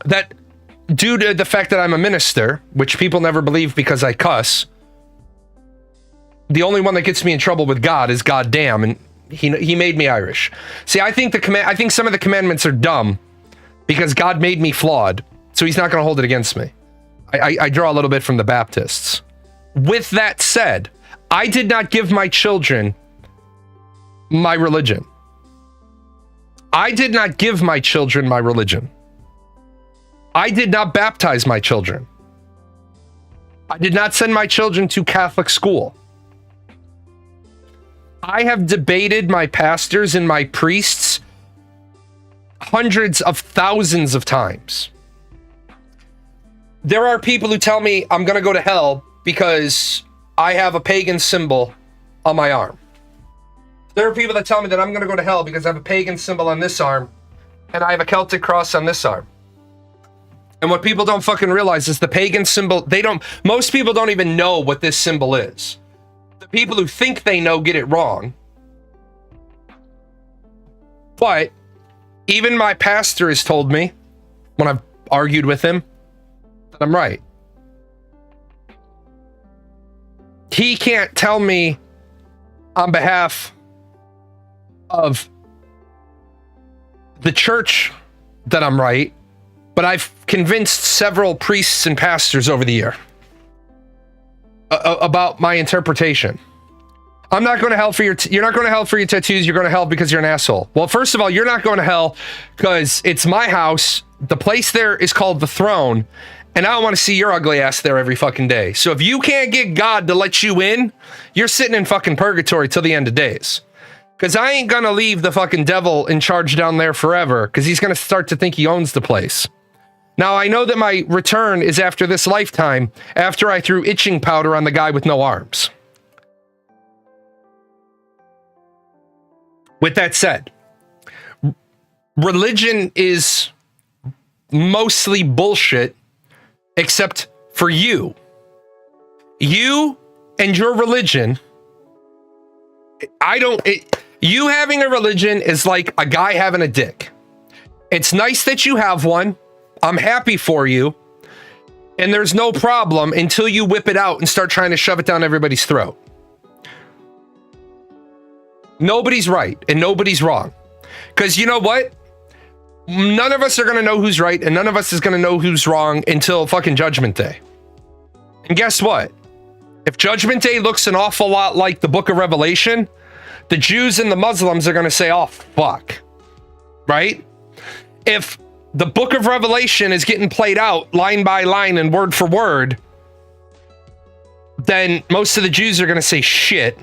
that due to the fact that I'm a minister, which people never believe because I cuss, the only one that gets me in trouble with God is goddamn, and he made me Irish. See, I think some of the commandments are dumb because God made me flawed, so he's not going to hold it against me. I draw a little bit from the Baptists. With that said, I did not give my children my religion. I did not give my children my religion. I did not baptize my children. I did not send my children to Catholic school. I have debated my pastors and my priests hundreds of thousands of times. There are people who tell me I'm going to go to hell because I have a pagan symbol on my arm. There are people that tell me that I'm going to go to hell because I have a pagan symbol on this arm and I have a Celtic cross on this arm. And what people don't fucking realize is the pagan symbol, most people don't even know what this symbol is. The people who think they know get it wrong. But even my pastor has told me, when I've argued with him, that I'm right. He can't tell me on behalf of the church that I'm right, but I've convinced several priests and pastors over the year about my interpretation. I'm not going to hell for you're not going to hell for your tattoos. You're going to hell because you're an asshole. Well, first of all, you're not going to hell because it's my house. The place there is called the throne, and I don't want to see your ugly ass there every fucking day. So if you can't get God to let you in, you're sitting in fucking purgatory till the end of days. Because I ain't going to leave the fucking devil in charge down there forever, because he's going to start to think he owns the place. Now, I know that my return is after this lifetime, after I threw itching powder on the guy with no arms. With that said, religion is mostly bullshit, except for you. You and your religion, you having a religion is like a guy having a dick. It's nice that you have one. I'm happy for you. And there's no problem until you whip it out and start trying to shove it down everybody's throat. Nobody's right and nobody's wrong. Because you know what? None of us are going to know who's right and none of us is going to know who's wrong until fucking Judgment Day. And guess what? If Judgment Day looks an awful lot like the Book of Revelation, the Jews and the Muslims are going to say, oh, fuck. Right? If the Book of Revelation is getting played out line by line and word for word, then most of the Jews are going to say shit.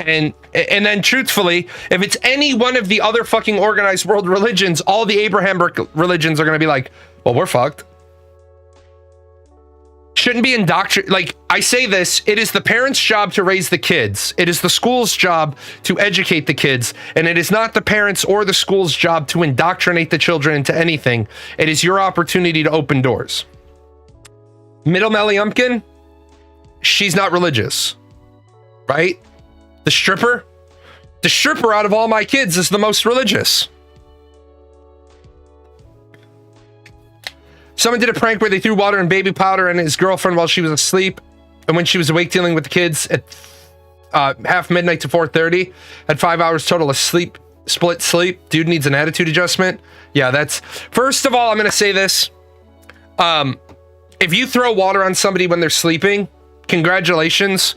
And then truthfully, if it's any one of the other fucking organized world religions, all the Abrahamic religions are going to be like, well, we're fucked. Shouldn't be indoctrinated. Like, I say this, it is the parents' job to raise the kids. It is the school's job to educate the kids. And it is not the parents or the school's job to indoctrinate the children into anything. It is your opportunity to open doors. Middle Meliumpkin, she's not religious, right? The stripper out of all my kids is the most religious. Someone did a prank where they threw water and baby powder on his girlfriend while she was asleep. And when she was awake dealing with the kids at half midnight to 4:30, had 5 hours total of sleep, split sleep. Dude needs an attitude adjustment. Yeah, that's... First of all, I'm going to say this. If you throw water on somebody when they're sleeping, congratulations.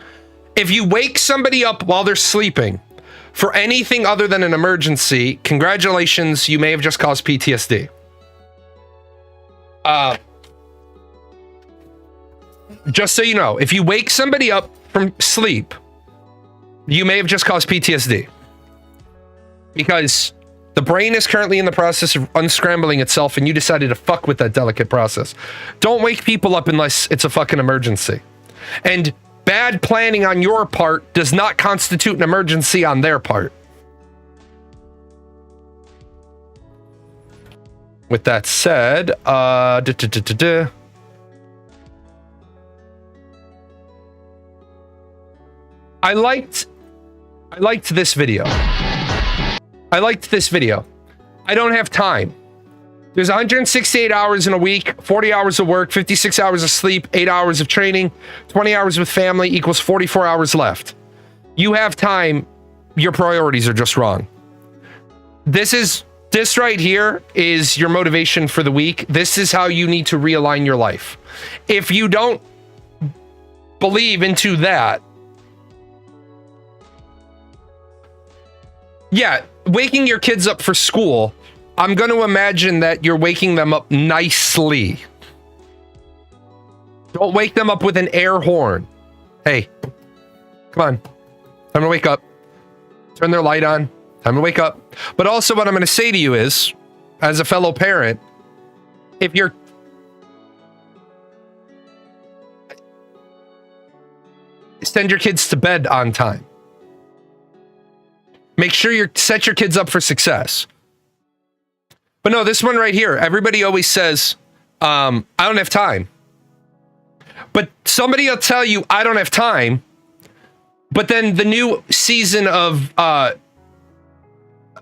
If you wake somebody up while they're sleeping for anything other than an emergency, congratulations, you may have just caused PTSD. Just so you know, if you wake somebody up from sleep, you may have just caused PTSD. Because the brain is currently in the process of unscrambling itself and you decided to fuck with that delicate process. Don't wake people up unless it's a fucking emergency. And bad planning on your part does not constitute an emergency on their part. With that said, I liked this video. I liked this video. I don't have time. There's 168 hours in a week, 40 hours of work, 56 hours of sleep, 8 hours of training, 20 hours with family equals 44 hours left. You have time. Your priorities are just wrong. This right here is your motivation for the week. This is how you need to realign your life. If you don't believe into that, yeah, waking your kids up for school, I'm going to imagine that you're waking them up nicely. Don't wake them up with an air horn. Hey, come on. Time to wake up. Turn their light on. Time to wake up. But also what I'm going to say to you is, as a fellow parent, if you're... Send your kids to bed on time. Make sure you set your kids up for success. But no, this one right here, everybody always says, I don't have time. But somebody will tell you, I don't have time. But then the new season of a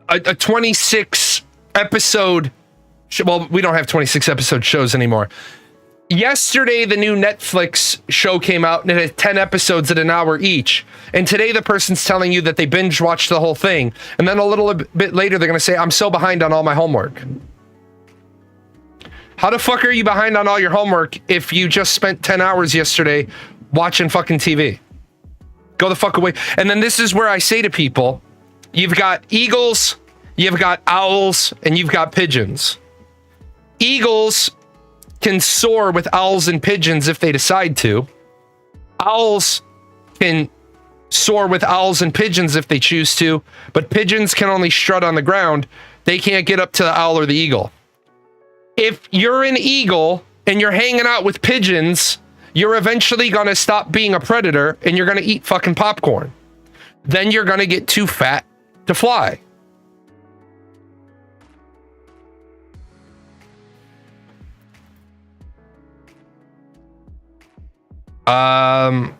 26 episode, well, we don't have 26 episode shows anymore. Yesterday, the new Netflix show came out and it had 10 episodes at an hour each. And today the person's telling you that they binge watched the whole thing. And then a little bit later, they're going to say, I'm so behind on all my homework. How the fuck are you behind on all your homework if you just spent 10 hours yesterday watching fucking TV? Go the fuck away. And then this is where I say to people, you've got eagles, you've got owls, and you've got pigeons. Eagles can soar with owls and pigeons if they decide to. Owls can soar with owls and pigeons if they choose to, but pigeons can only strut on the ground. They can't get up to the owl or the eagle. If you're an eagle and you're hanging out with pigeons, you're eventually going to stop being a predator and you're going to eat fucking popcorn. Then you're going to get too fat to fly. I'm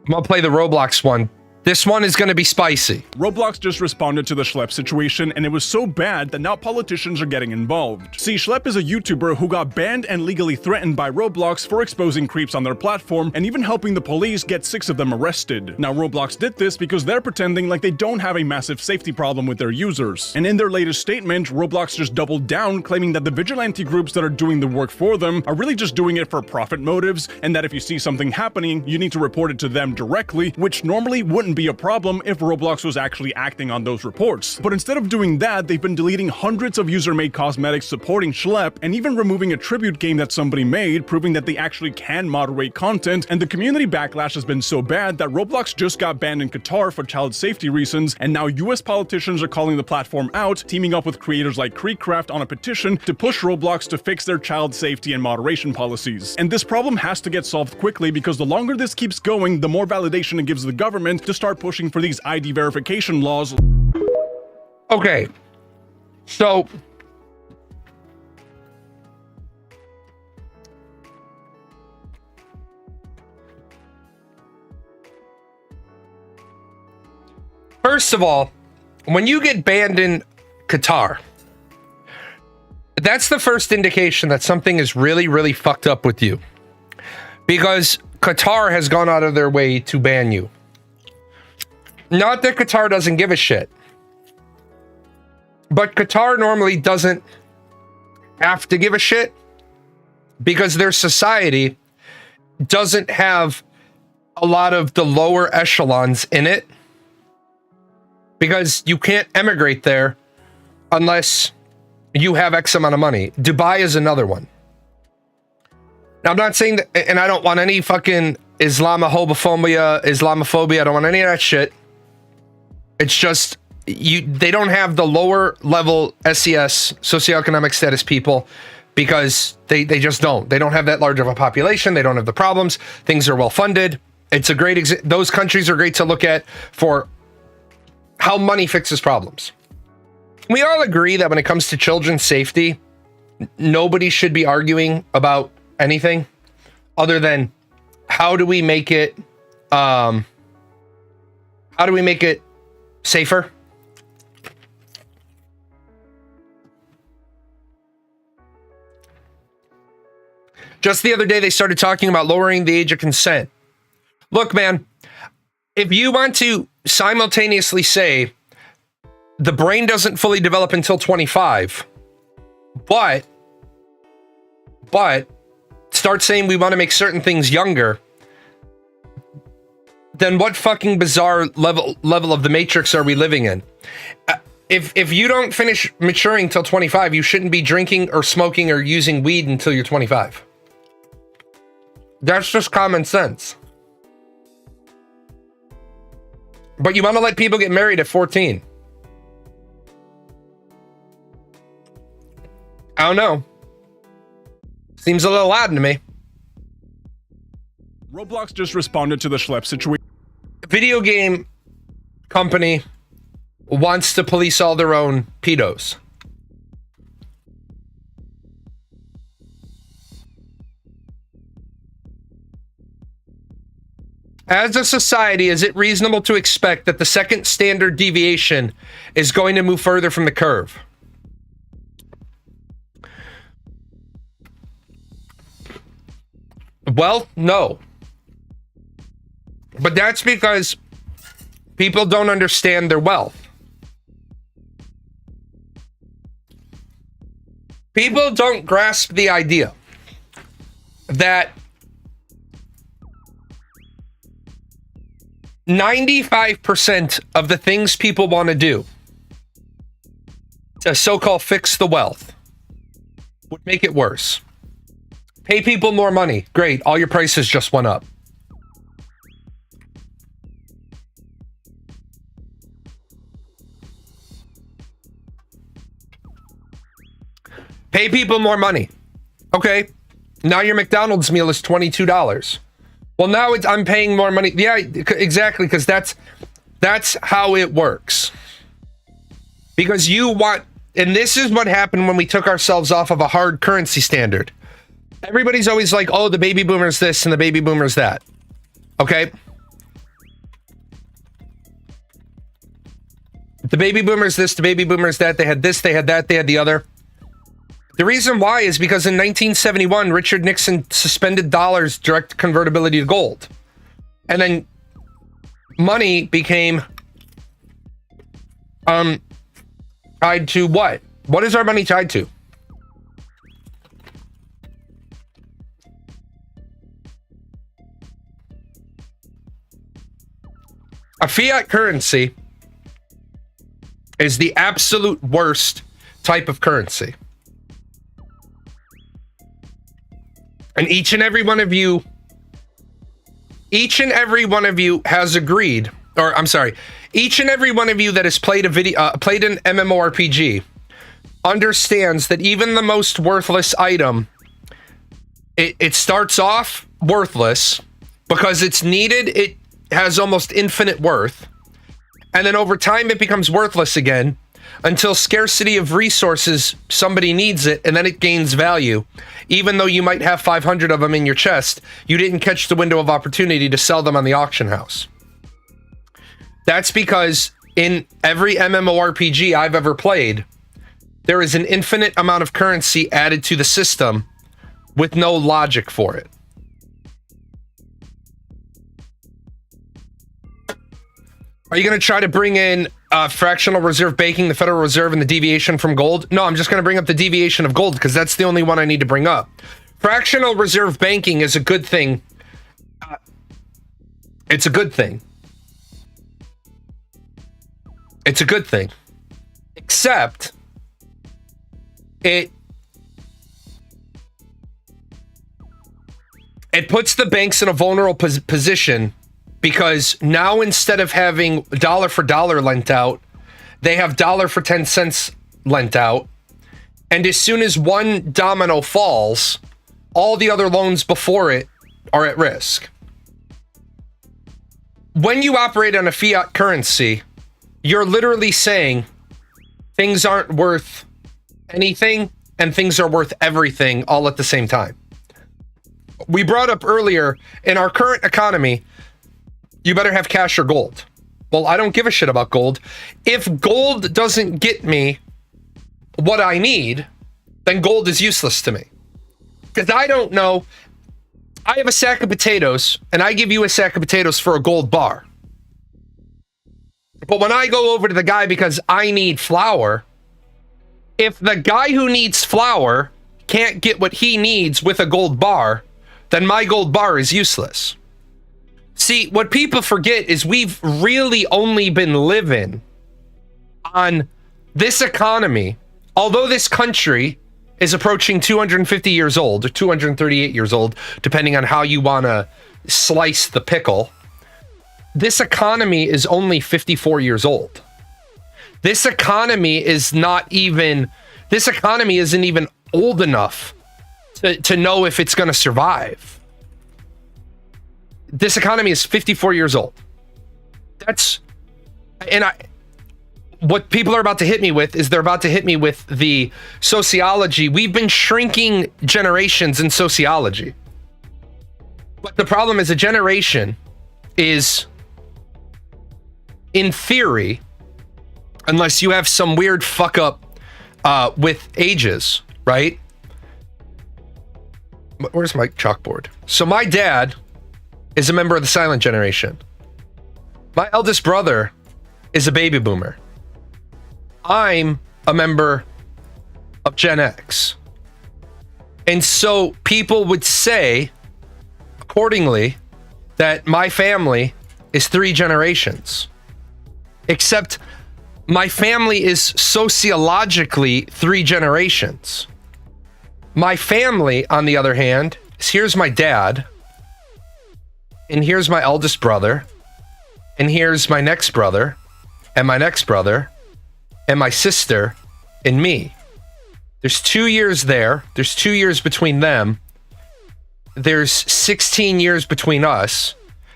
gonna play the Roblox one. This one is going to be spicy. Roblox just responded to the Schlepp situation, and it was so bad that now politicians are getting involved. See, Schlepp is a YouTuber who got banned and legally threatened by Roblox for exposing creeps on their platform and even helping the police get 6 of them arrested. Now, Roblox did this because they're pretending like they don't have a massive safety problem with their users. And in their latest statement, Roblox just doubled down, claiming that the vigilante groups that are doing the work for them are really just doing it for profit motives, and that if you see something happening, you need to report it to them directly, which normally wouldn't be a problem if Roblox was actually acting on those reports. But instead of doing that, they've been deleting hundreds of user-made cosmetics supporting Schlepp, and even removing a tribute game that somebody made, proving that they actually can moderate content. And the community backlash has been so bad that Roblox just got banned in Qatar for child safety reasons, and now US politicians are calling the platform out, teaming up with creators like Creekcraft on a petition to push Roblox to fix their child safety and moderation policies. And this problem has to get solved quickly, because the longer this keeps going, the more validation it gives the government to start pushing for these ID verification laws. Okay, so first of all, when you get banned in Qatar, that's the first indication that something is really, really fucked up with you, because Qatar has gone out of their way to ban you. Not that Qatar doesn't give a shit, but Qatar normally doesn't have to give a shit because their society doesn't have a lot of the lower echelons in it, because you can't emigrate there unless you have X amount of money. Dubai is another one. Now, I'm not saying that, and I don't want any fucking Islamophobia, I don't want any of that shit. It's just, they don't have the lower level SES, socioeconomic status people, because they just don't. They don't have that large of a population. They don't have the problems. Things are well funded. It's a great those countries are great to look at for how money fixes problems. We all agree that when it comes to children's safety, nobody should be arguing about anything other than how do we make it safer? Just the other day, they started talking about lowering the age of consent. Look, man, if you want to simultaneously say the brain doesn't fully develop until 25, but start saying we want to make certain things younger, then what fucking bizarre level of the Matrix are we living in? If you don't finish maturing till 25, you shouldn't be drinking or smoking or using weed until you're 25. That's just common sense. But you want to let people get married at 14. I don't know. Seems a little odd to me. Roblox just responded to the Schlepp situation. Video game company wants to police all their own pedos. As a society, is it reasonable to expect that the second standard deviation is going to move further from the curve? Well, no. But that's because people don't understand their wealth. People don't grasp the idea that 95% of the things people want to do to so-called fix the wealth would make it worse. Pay people more money. Great. All your prices just went up. Pay people more money. Okay. Now your McDonald's meal is $22. Well, now I'm paying more money. Yeah, exactly, because that's how it works. Because you want, and this is what happened when we took ourselves off of a hard currency standard. Everybody's always like, oh, the baby boomers this and the baby boomers that. Okay? The baby boomers this, the baby boomers that. They had this, they had that, they had the other. The reason why is because in 1971, Richard Nixon suspended dollars' direct convertibility to gold. And then money became tied to what? What is our money tied to? A fiat currency is the absolute worst type of currency. And each and every one of you has agreed, or I'm sorry, each and every one of you that has played played an MMORPG understands that even the most worthless item, it starts off worthless because it's needed. It has almost infinite worth. And then over time, it becomes worthless again until scarcity of resources, somebody needs it, and then it gains value. Even though you might have 500 of them in your chest, you didn't catch the window of opportunity to sell them on the auction house. That's because in every MMORPG I've ever played, there is an infinite amount of currency added to the system with no logic for it. Are you going to try to bring in fractional reserve banking, the Federal Reserve, and the deviation from gold? No, I'm just going to bring up the deviation of gold because that's the only one I need to bring up. Fractional reserve banking is a good thing. It's a good thing. It's a good thing. Except it puts the banks in a vulnerable position. Because now instead of having dollar for dollar lent out, they have dollar for 10 cents lent out. And as soon as one domino falls, all the other loans before it are at risk. when you operate on a fiat currency, you're literally saying things aren't worth anything and things are worth everything all at the same time. We brought up earlier, in our current economy, you better have cash or gold. Well, I don't give a shit about gold. If gold doesn't get me what I need, then gold is useless to me. Because I don't know. I have a sack of potatoes, and I give you a sack of potatoes for a gold bar. But when I go over to the guy because I need flour, if the guy who needs flour can't get what he needs with a gold bar, then my gold bar is useless. See, what people forget is we've really only been living on this economy, although this country is approaching 250 years old, or 238 years old, depending on how you want to slice the pickle. This economy is only 54 years old. This economy isn't even old enough to know if it's going to survive. This economy is 54 years old. What people are about to hit me with is they're about to hit me with the sociology. We've been shrinking generations in sociology. But the problem is a generation is, in theory, unless you have some weird fuck up with ages, right? Where's my chalkboard? So my dad is a member of the silent generation. My eldest brother is a baby boomer. I'm a member of Gen X. And so people would say, accordingly, that my family is 3 generations. Except my family is sociologically 3 generations. My family, on the other hand, is here's my dad, and here's my eldest brother, and here's my next brother, and my next brother, and my sister, and me. There's 2 years there. There's 2 years between them. There's 16 years between us,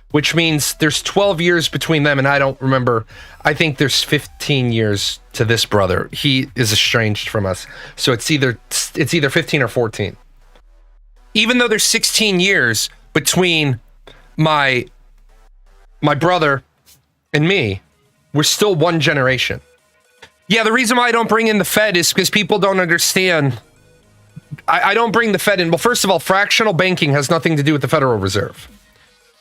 which means there's 12 years between them, and I don't remember. I think there's 15 years to this brother. He is estranged from us. So it's either 15 or 14. Even though there's 16 years between my brother and me, we're still 1 generation. Yeah, the reason why I don't bring in the Fed is because people don't understand. I don't bring the Fed in. Well, first of all, fractional banking has nothing to do with the Federal Reserve.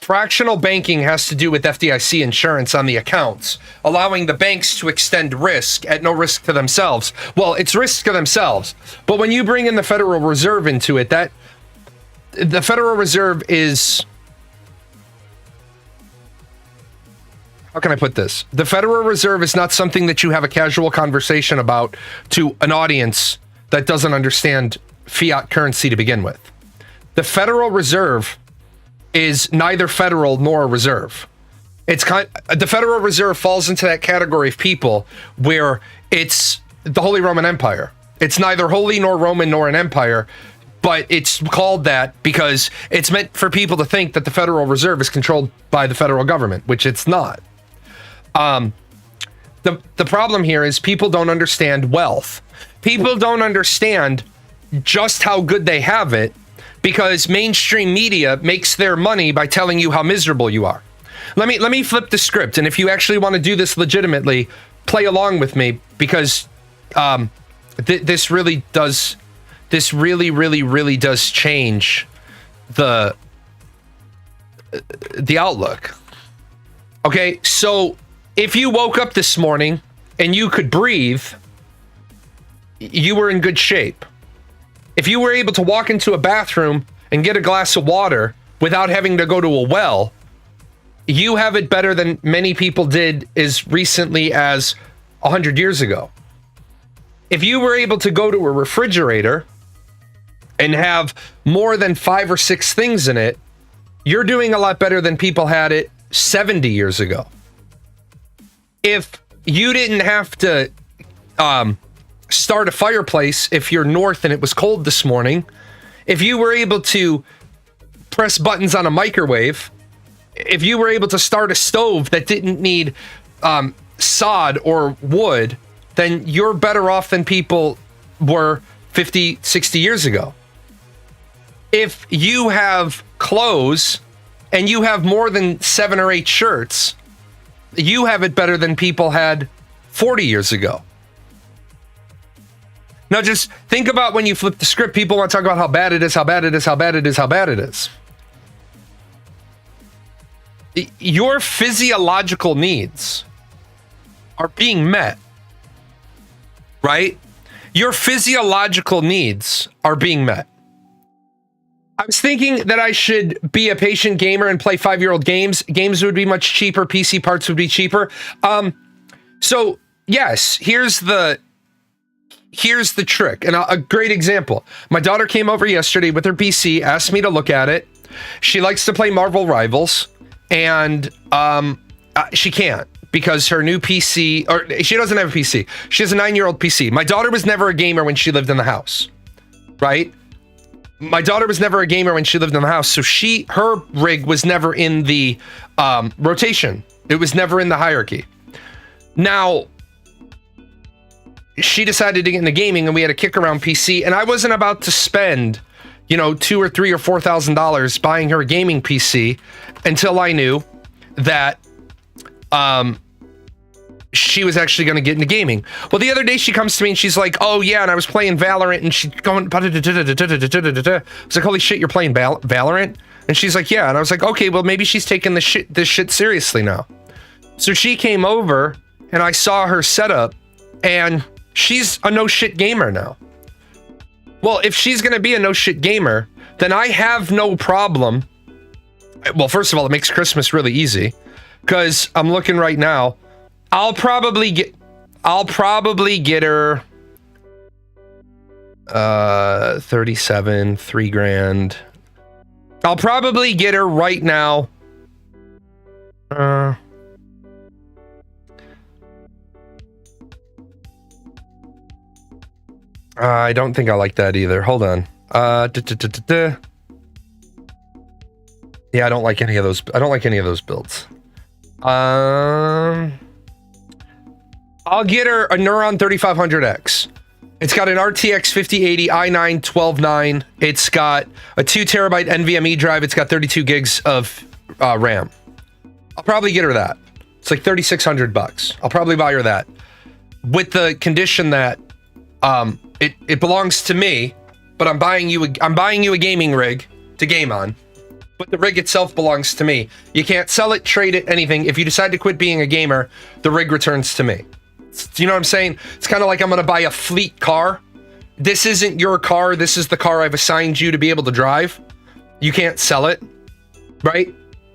Fractional banking has to do with FDIC insurance on the accounts, allowing the banks to extend risk at no risk to themselves. Well, it's risk to themselves. But when you bring in the Federal Reserve into it, that the Federal Reserve is... How can I put this? The Federal Reserve is not something that you have a casual conversation about to an audience that doesn't understand fiat currency to begin with. The Federal Reserve is neither federal nor a reserve. The Federal Reserve falls into that category of people where it's the Holy Roman Empire. It's neither holy nor Roman nor an empire, but it's called that because it's meant for people to think that the Federal Reserve is controlled by the federal government, which it's not. The problem here is people don't understand wealth. People don't understand just how good they have it because mainstream media makes their money by telling you how miserable you are. Let me flip the script, and if you actually want to do this legitimately, play along with me because this really does change the outlook. Okay, so if you woke up this morning and you could breathe, you were in good shape. If you were able to walk into a bathroom and get a glass of water without having to go to a well, you have it better than many people did as recently as 100 years ago. If you were able to go to a refrigerator and have more than 5 or 6 things in it, you're doing a lot better than people had it 70 years ago. If you didn't have to start a fireplace if you're north and it was cold this morning, if you were able to press buttons on a microwave if you were able to start a stove that didn't need sod or wood, then you're better off than people were 50, 60 years ago. If you have clothes and you have more than 7 or 8 shirts, you have it better than people had 40 years ago. Now just think about when you flip the script, people want to talk about how bad it is, how bad it is, how bad it is, how bad it is. Your physiological needs are being met, right? Your physiological needs are being met. I was thinking that I should be a patient gamer and play 5-year-old games. Games would be much cheaper. PC parts would be cheaper. So yes, here's the trick. And a great example. My daughter came over yesterday with her PC, asked me to look at it. She likes to play Marvel Rivals, and she can't because her new PC, or she doesn't have a PC. She has a 9-year-old PC. My daughter was never a gamer when she lived in the house, right? My daughter was never a gamer when she lived in the house, so her rig was never in the rotation. It was never in the hierarchy. Now, she decided to get into gaming, and we had a kick around PC, and I wasn't about to spend, $2,000 or $3,000 or $4,000 buying her a gaming PC until I knew that she was actually going to get into gaming. Well, the other day she comes to me and she's like, "Oh yeah," and I was playing Valorant, and she's going, I was like, "Holy shit, you're playing Valorant?" And she's like, "Yeah," and I was like, "Okay, well maybe she's taking this shit seriously now." So she came over, and I saw her setup, and she's a no shit gamer now. Well, if she's going to be a no shit gamer, then I have no problem. Well, first of all, it makes Christmas really easy, because I'm looking right now. I'll probably get her 37, $3,000. I'll probably get her right now. I don't think I like that either. Hold on. Yeah, I don't like any of those. I don't like any of those builds. I'll get her a Neuron 3500X. It's got an RTX 5080 i9 12/9. It's got a 2 terabyte NVMe drive. It's got 32 gigs of RAM. I'll probably get her that. It's like $3,600. I'll probably buy her that, with the condition that it belongs to me, but I'm buying you a gaming rig to game on. But the rig itself belongs to me. You can't sell it, trade it, anything. If you decide to quit being a gamer, the rig returns to me. Do you know what I'm saying? It's kind of like I'm going to buy a fleet car. This isn't your car. This is the car I've assigned you to be able to drive. You can't sell it, right?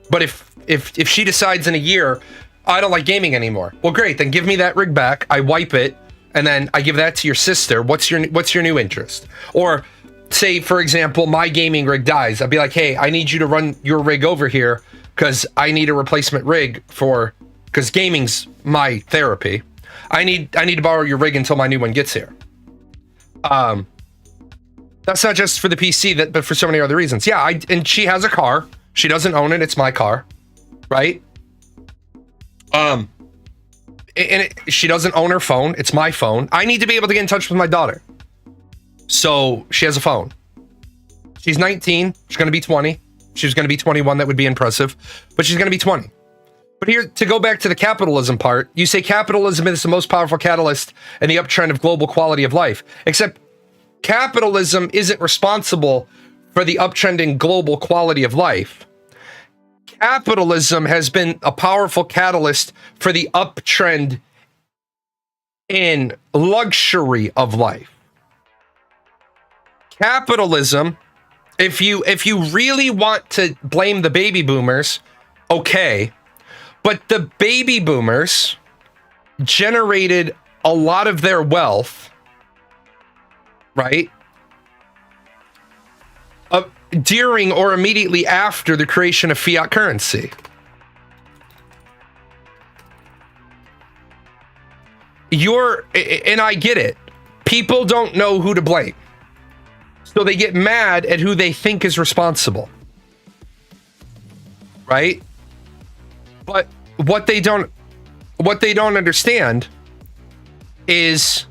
But if she decides in a year, I don't like gaming anymore. Well, great. Then give me that rig back. I wipe it, and then I give that to your sister. What's your new interest? Or say, for example, my gaming rig dies. I'd be like, "Hey, I need you to run your rig over here because I need a replacement rig because gaming's my therapy. I need to borrow your rig until my new one gets here." That's not just for the PC, but for so many other reasons. Yeah, and she has a car. She doesn't own it. It's my car, right? She doesn't own her phone. It's my phone. I need to be able to get in touch with my daughter. So she has a phone. She's 19. She's going to be 20. She was going to be 21. That would be impressive. But she's going to be 20. But here, to go back to the capitalism part, you say capitalism is the most powerful catalyst in the uptrend of global quality of life. Except capitalism isn't responsible for the uptrend in global quality of life. Capitalism has been a powerful catalyst for the uptrend in luxury of life. Capitalism, if you really want to blame the baby boomers, okay, but the baby boomers generated a lot of their wealth, right, during or immediately after the creation of fiat currency. And I get it. People don't know who to blame. So they get mad at who they think is responsible. Right? But what they don't understand is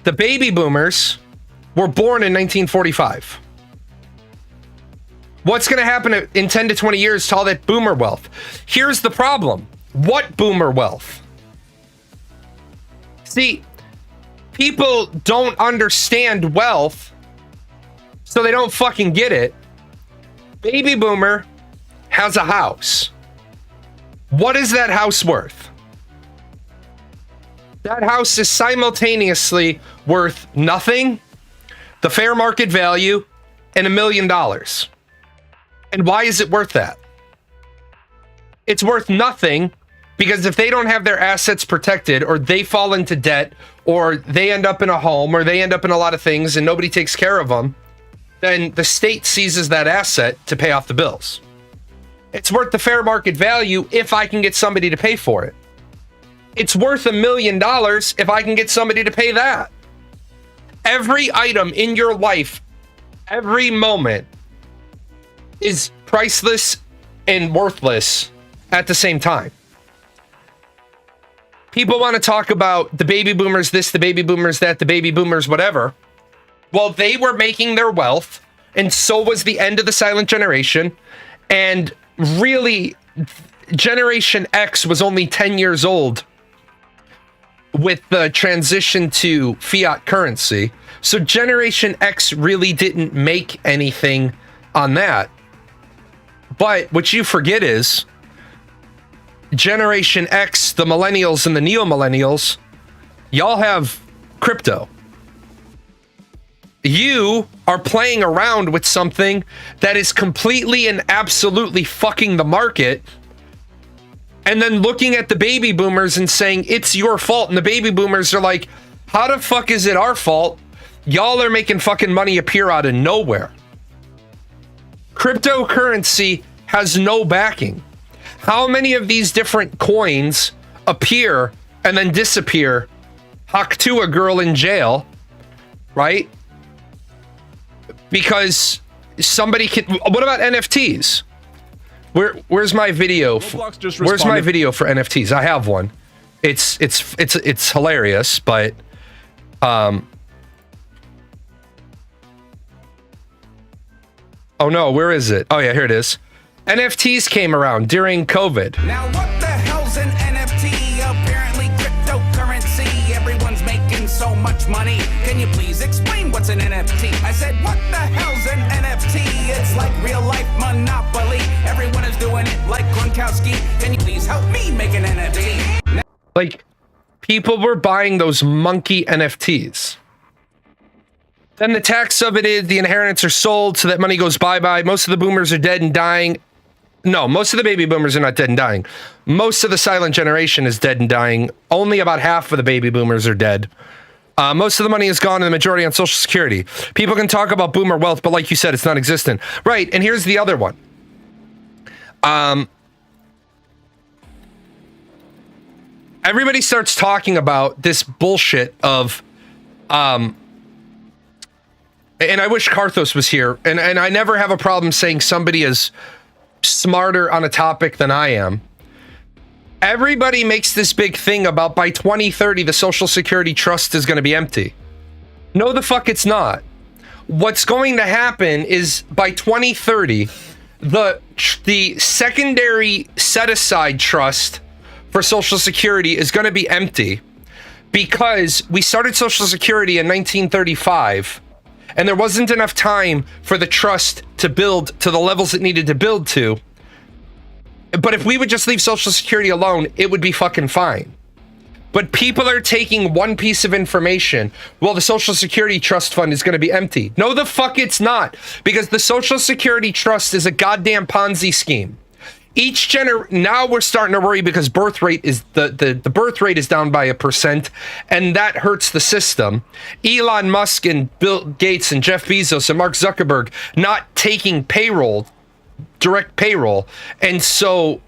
the baby boomers were born in 1945. What's going to happen in 10 to 20 years to all that boomer wealth? Here's the problem. What boomer wealth? See, people don't understand wealth, so they don't fucking get it. Baby boomer has a house. What is that house worth? That house is simultaneously worth nothing, the fair market value, and $1 million. And why is it worth that? It's worth nothing because if they don't have their assets protected, or they fall into debt, or they end up in a home, or they end up in a lot of things and nobody takes care of them, then the state seizes that asset to pay off the bills. It's worth the fair market value if I can get somebody to pay for it. It's worth $1 million if I can get somebody to pay that. Every item in your life, every moment, is priceless and worthless at the same time. People want to talk about the baby boomers this, the baby boomers that, the baby boomers whatever. Well, they were making their wealth, and so was the end of the silent generation. And really, Generation X was only 10 years old with the transition to fiat currency. So Generation X really didn't make anything on that. But what you forget is Generation X, the millennials and the neo-millennials, y'all have crypto. You are playing around with something that is completely and absolutely fucking the market, and then looking at the baby boomers and saying it's your fault. And the baby boomers are like, how the fuck is it our fault? Y'all are making fucking money appear out of nowhere. Cryptocurrency has no backing. How many of these different coins appear and then disappear? Huck to a girl in jail, right? Because somebody can. What about NFTs? Where's my video? Where's my video for NFTs? I have one. It's hilarious, but oh no, where is it? Oh yeah, here it is. NFTs came around during COVID. Now what the hell's an NFT? Apparently cryptocurrency. Everyone's making so much money. Can you please explain what's an NFT? I said, what the hell's an NFT? It's like real life Monopoly. Everyone is doing it like Gronkowski. Can you please help me make an NFT? Like, people were buying those monkey NFTs. Then the tax of it is the inheritance are sold, so that money goes bye-bye. Most of the boomers are dead and dying. No, most of the baby boomers are not dead and dying. Most of the silent generation is dead and dying. Only about half of the baby boomers are dead. Most of the money is gone, and the majority on Social Security. People can talk about boomer wealth, but like you said, it's non-existent. Right, and here's the other one. Everybody starts talking about this bullshit of... and I wish Karthos was here, and I never have a problem saying somebody is smarter on a topic than I am. Everybody makes this big thing about by 2030, the Social Security Trust is going to be empty. No, the fuck it's not. What's going to happen is by 2030, the secondary set-aside trust for Social Security is going to be empty because we started Social Security in 1935, and there wasn't enough time for the trust to build to the levels it needed to build to. But if we would just leave Social Security alone, it would be fucking fine. But people are taking one piece of information. Well, the Social Security Trust Fund is going to be empty. No, the fuck it's not. Because the Social Security Trust is a goddamn Ponzi scheme. Now we're starting to worry because birth rate is the birth rate is down by 1%, and that hurts the system. Elon Musk and Bill Gates and Jeff Bezos and Mark Zuckerberg not taking payroll, direct payroll, and so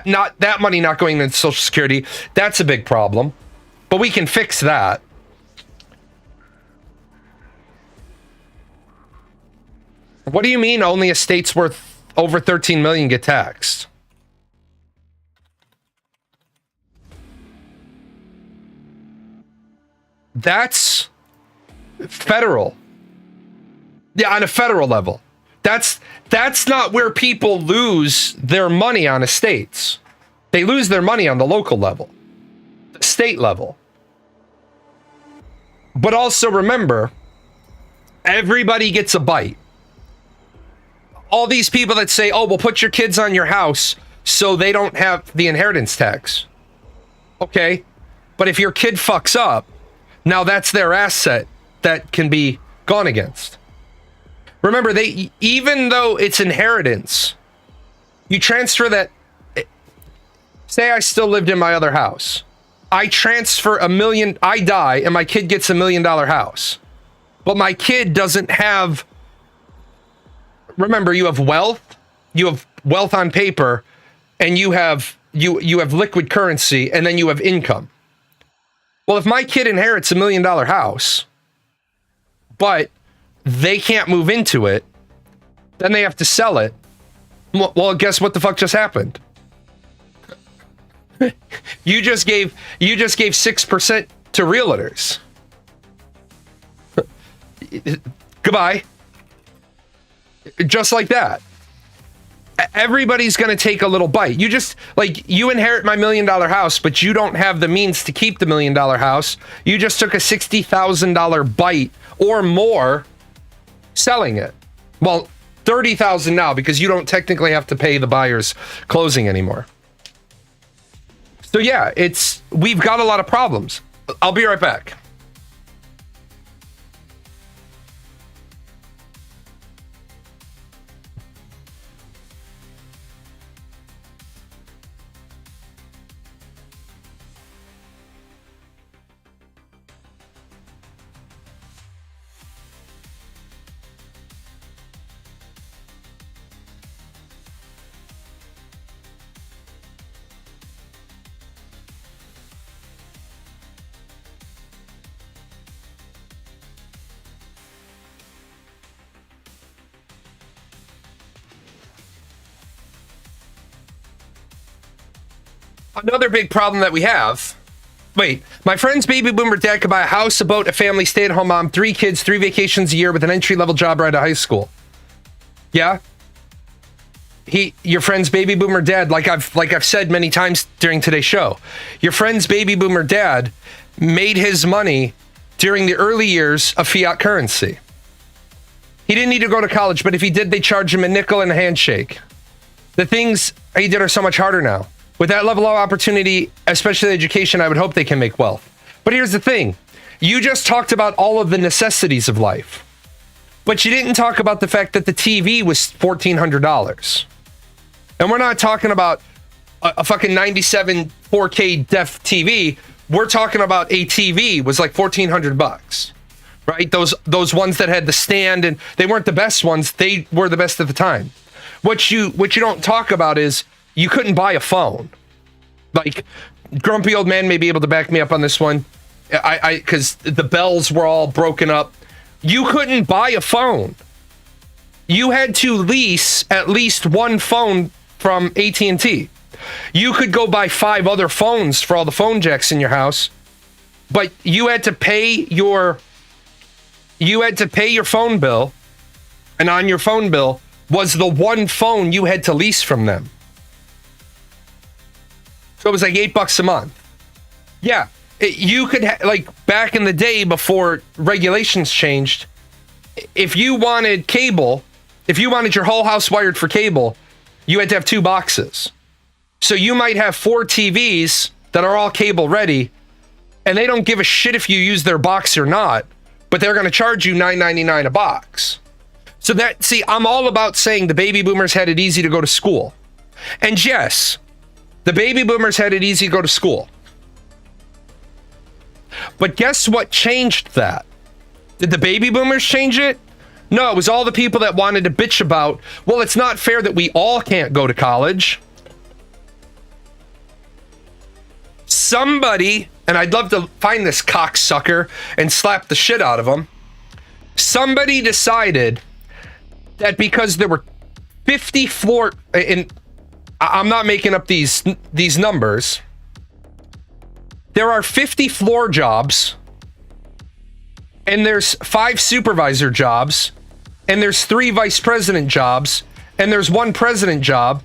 not that money not going into Social Security. That's a big problem, but we can fix that. What do you mean only estates worth over 13 million get taxed? That's federal. Yeah, on a federal level. That's not where people lose their money on estates. They lose their money on the local level, the state level. But also remember, everybody gets a bite. All these people that say, oh, well, put your kids on your house so they don't have the inheritance tax. Okay, but if your kid fucks up, now that's their asset that can be gone against. Remember, even though it's inheritance, you transfer that. Say I still lived in my other house. I transfer $1 million, I die, and my kid gets $1 million house. But my kid doesn't have. Remember, you have wealth on paper, and you have liquid currency, and then you have income. Well, if my kid inherits $1 million house, but they can't move into it, then they have to sell it. Well, guess what the fuck just happened? You just gave 6% to realtors. Goodbye. Just like that. Everybody's going to take a little bite. You inherit my $1 million house, but you don't have the means to keep the $1 million house. You just took a $60,000 bite or more selling it. Well, $30,000 now because you don't technically have to pay the buyer's closing anymore. So yeah, we've got a lot of problems. I'll be right back. Another big problem that we have. Wait, my friend's baby boomer dad could buy a house, a boat, a family, stay-at-home mom, 3 kids, 3 vacations a year with an entry-level job right out of high school. Yeah? Your friend's baby boomer dad, like I've said many times during today's show, your friend's baby boomer dad made his money during the early years of fiat currency. He didn't need to go to college, but if he did, they charge him a nickel and a handshake. The things he did are so much harder now. With that level of opportunity, especially education, I would hope they can make wealth. But here's the thing. You just talked about all of the necessities of life. But you didn't talk about the fact that the TV was $1,400. And we're not talking about a fucking 97 4K def TV. We're talking about a TV was like $1,400. Right? Those ones that had the stand, and they weren't the best ones. They were the best at the time. What you don't talk about is you couldn't buy a phone. Like, grumpy old man may be able to back me up on this one. Because the bells were all broken up. You couldn't buy a phone. You had to lease at least one phone from AT&T. You could go buy 5 other phones for all the phone jacks in your house, but you had to pay your phone bill, and on your phone bill was the one phone you had to lease from them. So it was like $8 a month. Yeah, you could like back in the day before regulations changed, if you wanted cable, if you wanted your whole house wired for cable, you had to have 2 boxes. So you might have 4 TVs that are all cable ready, and they don't give a shit if you use their box or not, but they're going to charge you $9.99 a box. So I'm all about saying the baby boomers had it easy to go to school. And yes, the baby boomers had it easy to go to school. But guess what changed that? Did the baby boomers change it? No, it was all the people that wanted to bitch about, well, it's not fair that we all can't go to college. Somebody, and I'd love to find this cocksucker and slap the shit out of him. Somebody decided that because there were 50 floor, and I'm not making up these numbers. There are 50 floor jobs and there's 5 supervisor jobs, and there's 3 vice president jobs, and there's 1 president job.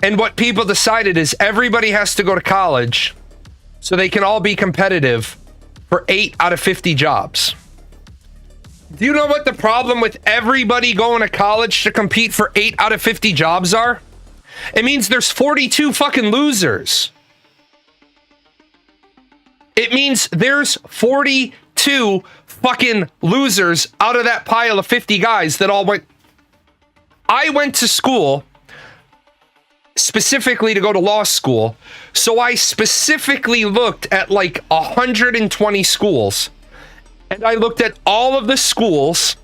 And what people decided is everybody has to go to college so they can all be competitive for 8 out of 50 jobs. Do you know what the problem with everybody going to college to compete for 8 out of 50 jobs are? It means there's 42 fucking losers. It means there's 42 fucking losers out of that pile of 50 guys that all went. I went to school specifically to go to law school, so I specifically looked at like 120 schools, and I looked at all of the schools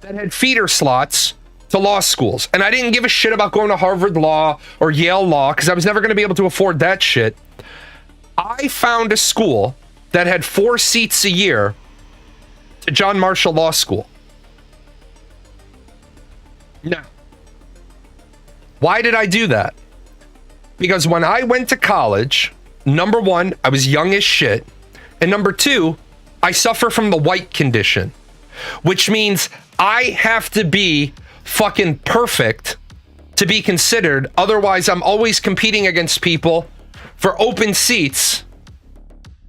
that had feeder slots to law schools, and I didn't give a shit about going to Harvard Law or Yale Law because I was never going to be able to afford that shit. I found a school that had 4 seats a year to John Marshall Law School. Now, why did I do that? Because when I went to college, number 1, I was young as shit, and number 2, I suffer from the white condition, which means I have to be fucking perfect to be considered. Otherwise, I'm always competing against people for open seats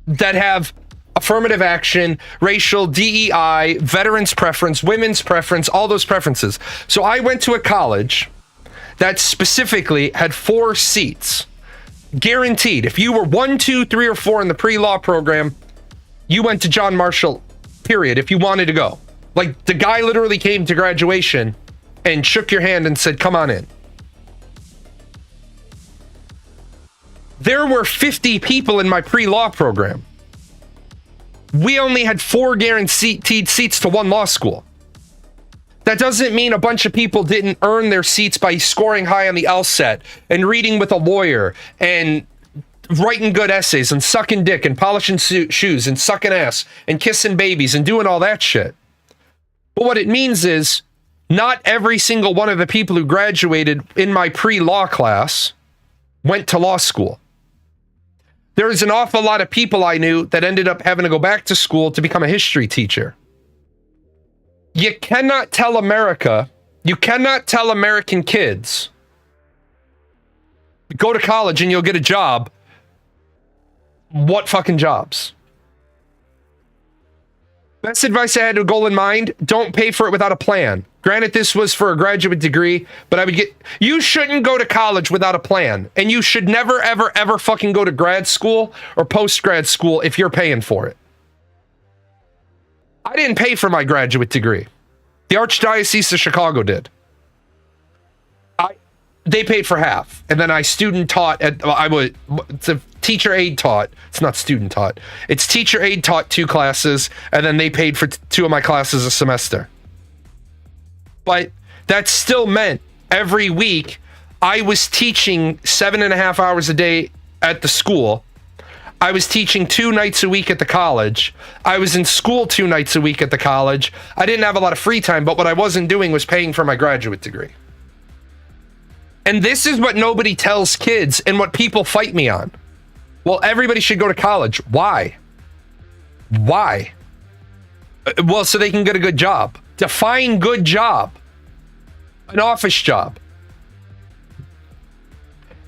that have affirmative action, racial, DEI, veterans preference, women's preference, all those preferences. So I went to a college that specifically had 4 seats. Guaranteed. If you were 1, 2, 3, or 4 in the pre-law program, you went to John Marshall, period, if you wanted to go. Like, the guy literally came to graduation and shook your hand and said, come on in. There were 50 people in my pre-law program. We only had 4 guaranteed seats to 1 law school. That doesn't mean a bunch of people didn't earn their seats by scoring high on the LSAT and reading with a lawyer and writing good essays and sucking dick and polishing shoes and sucking ass and kissing babies and doing all that shit. But what it means is not every single one of the people who graduated in my pre-law class went to law school. There's an awful lot of people I knew that ended up having to go back to school to become a history teacher. You cannot tell America, you cannot tell American kids, go to college and you'll get a job. What fucking jobs? Best advice I had a goal in mind, don't pay for it without a plan. Granted, this was for a graduate degree, but you shouldn't go to college without a plan. And you should never, ever, ever fucking go to grad school or post-grad school if you're paying for it. I didn't pay for my graduate degree. The Archdiocese of Chicago did. They paid for half. And then I student taught it's a teacher aide taught. It's not student taught. It's teacher aide taught 2 classes, and then they paid for 2 of my classes a semester. But that still meant every week I was teaching 7.5 hours a day at the school. I was teaching 2 nights a week at the college. I was in school 2 nights a week at the college. I didn't have a lot of free time, but what I wasn't doing was paying for my graduate degree. And this is what nobody tells kids and what people fight me on. Well, everybody should go to college. Why? Why? Well, so they can get a good job. Define good job. An office job.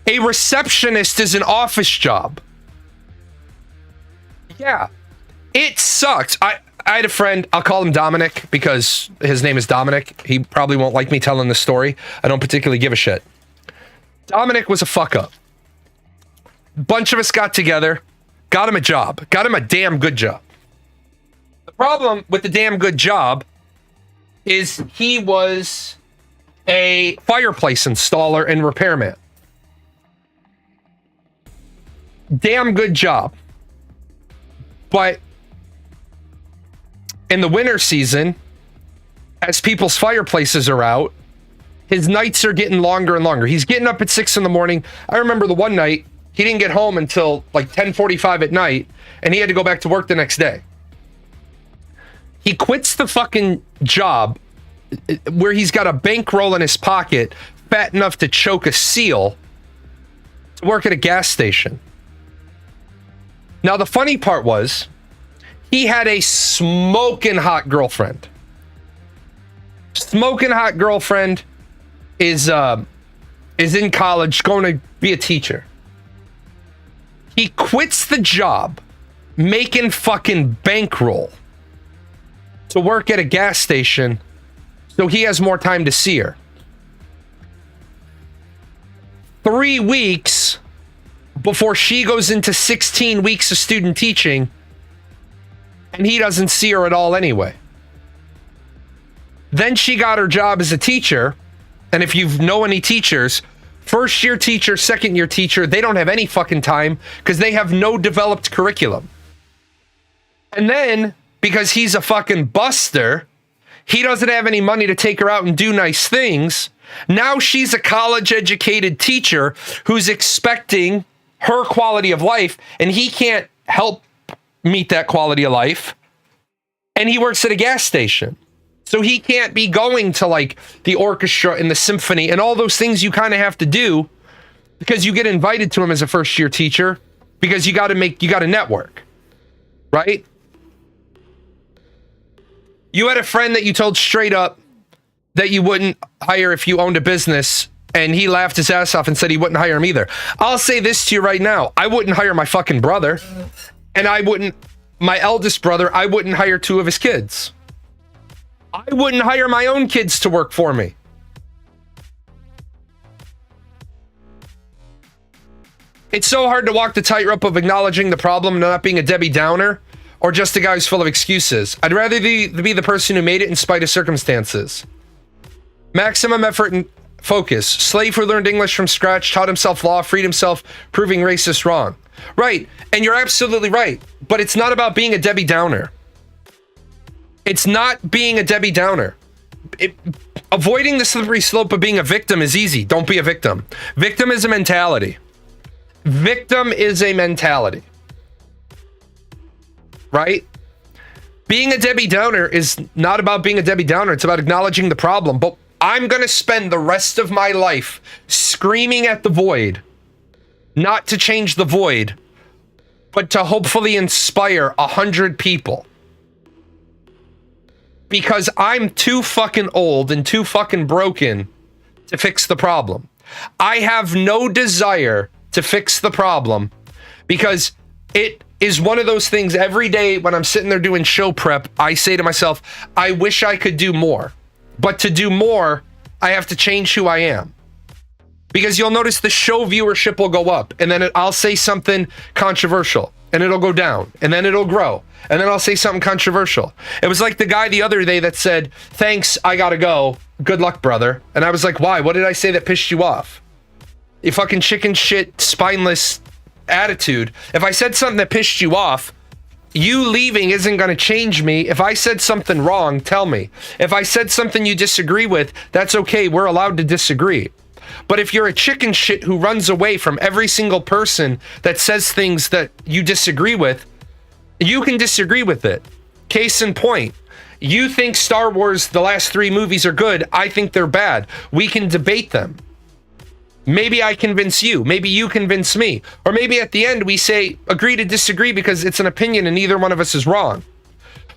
A receptionist is an office job. Yeah. It sucks. I had a friend, I'll call him Dominic because his name is Dominic. He probably won't like me telling this story. I don't particularly give a shit. Dominic was a fuck up. Bunch of us got together, got him a job, got him a damn good job. The problem with the damn good job is he was a fireplace installer and repairman. Damn good job. But in the winter season, as people's fireplaces are out, his nights are getting longer and longer. He's getting up at 6 in the morning. I remember the one night, he didn't get home until like 10:45 at night, and he had to go back to work the next day. He quits the fucking job where he's got a bankroll in his pocket fat enough to choke a seal to work at a gas station. Now, the funny part was, He had a smoking hot girlfriend. Smoking hot girlfriend is in college, going to be a teacher. He quits the job, making fucking bankroll, to work at a gas station so he has more time to see her. 3 weeks before she goes into 16 weeks of student teaching, and he doesn't see her at all anyway. Then she got her job as a teacher, and if you know any teachers, first year teacher, second year teacher, they don't have any fucking time because they have no developed curriculum. And then, because he's a fucking buster, he doesn't have any money to take her out and do nice things. Now she's a college-educated teacher who's expecting her quality of life, and he can't help meet that quality of life. And he works at a gas station. So he can't be going to like the orchestra and the symphony and all those things you kind of have to do because you get invited to him as a first-year teacher because you got to network, right? You had a friend that you told straight up that you wouldn't hire if you owned a business, and he laughed his ass off and said he wouldn't hire him either. I'll say this to you right now. I wouldn't hire my fucking brother, and my eldest brother, I wouldn't hire 2 of his kids. I wouldn't hire my own kids to work for me. It's so hard to walk the tightrope of acknowledging the problem and not being a Debbie Downer or just a guy who's full of excuses. I'd rather be the person who made it in spite of circumstances. Maximum effort and focus. Slave who learned English from scratch, taught himself law, freed himself, proving racist wrong. Right, and you're absolutely right. But it's not about being a Debbie Downer. It's not being a Debbie Downer. Avoiding the slippery slope of being a victim is easy. Don't be a victim. Victim is a mentality. Victim is a mentality. Right? Being a Debbie Downer is not about being a Debbie Downer. It's about acknowledging the problem. But I'm going to spend the rest of my life screaming at the void, not to change the void, but to hopefully inspire 100 people. Because I'm too fucking old and too fucking broken to fix the problem. I have no desire to fix the problem because it is one of those things every day when I'm sitting there doing show prep, I say to myself, I wish I could do more. But to do more, I have to change who I am. Because you'll notice the show viewership will go up, and then I'll say something controversial, and it'll go down, and then it'll grow, and then I'll say something controversial. It was like the guy the other day that said, thanks, I gotta go. Good luck, brother. And I was like, why? What did I say that pissed you off? You fucking chicken shit, spineless attitude. If I said something that pissed you off, you leaving isn't going to change me. If I said something wrong, tell me. If I said something you disagree with, that's okay. We're allowed to disagree. But if you're a chicken shit who runs away from every single person that says things that you disagree with, you can disagree with it. Case in point, you think Star Wars, the last 3 movies are good. I think they're bad. We can debate them. Maybe I convince you. Maybe you convince me. Or maybe at the end we say, agree to disagree because it's an opinion and neither one of us is wrong.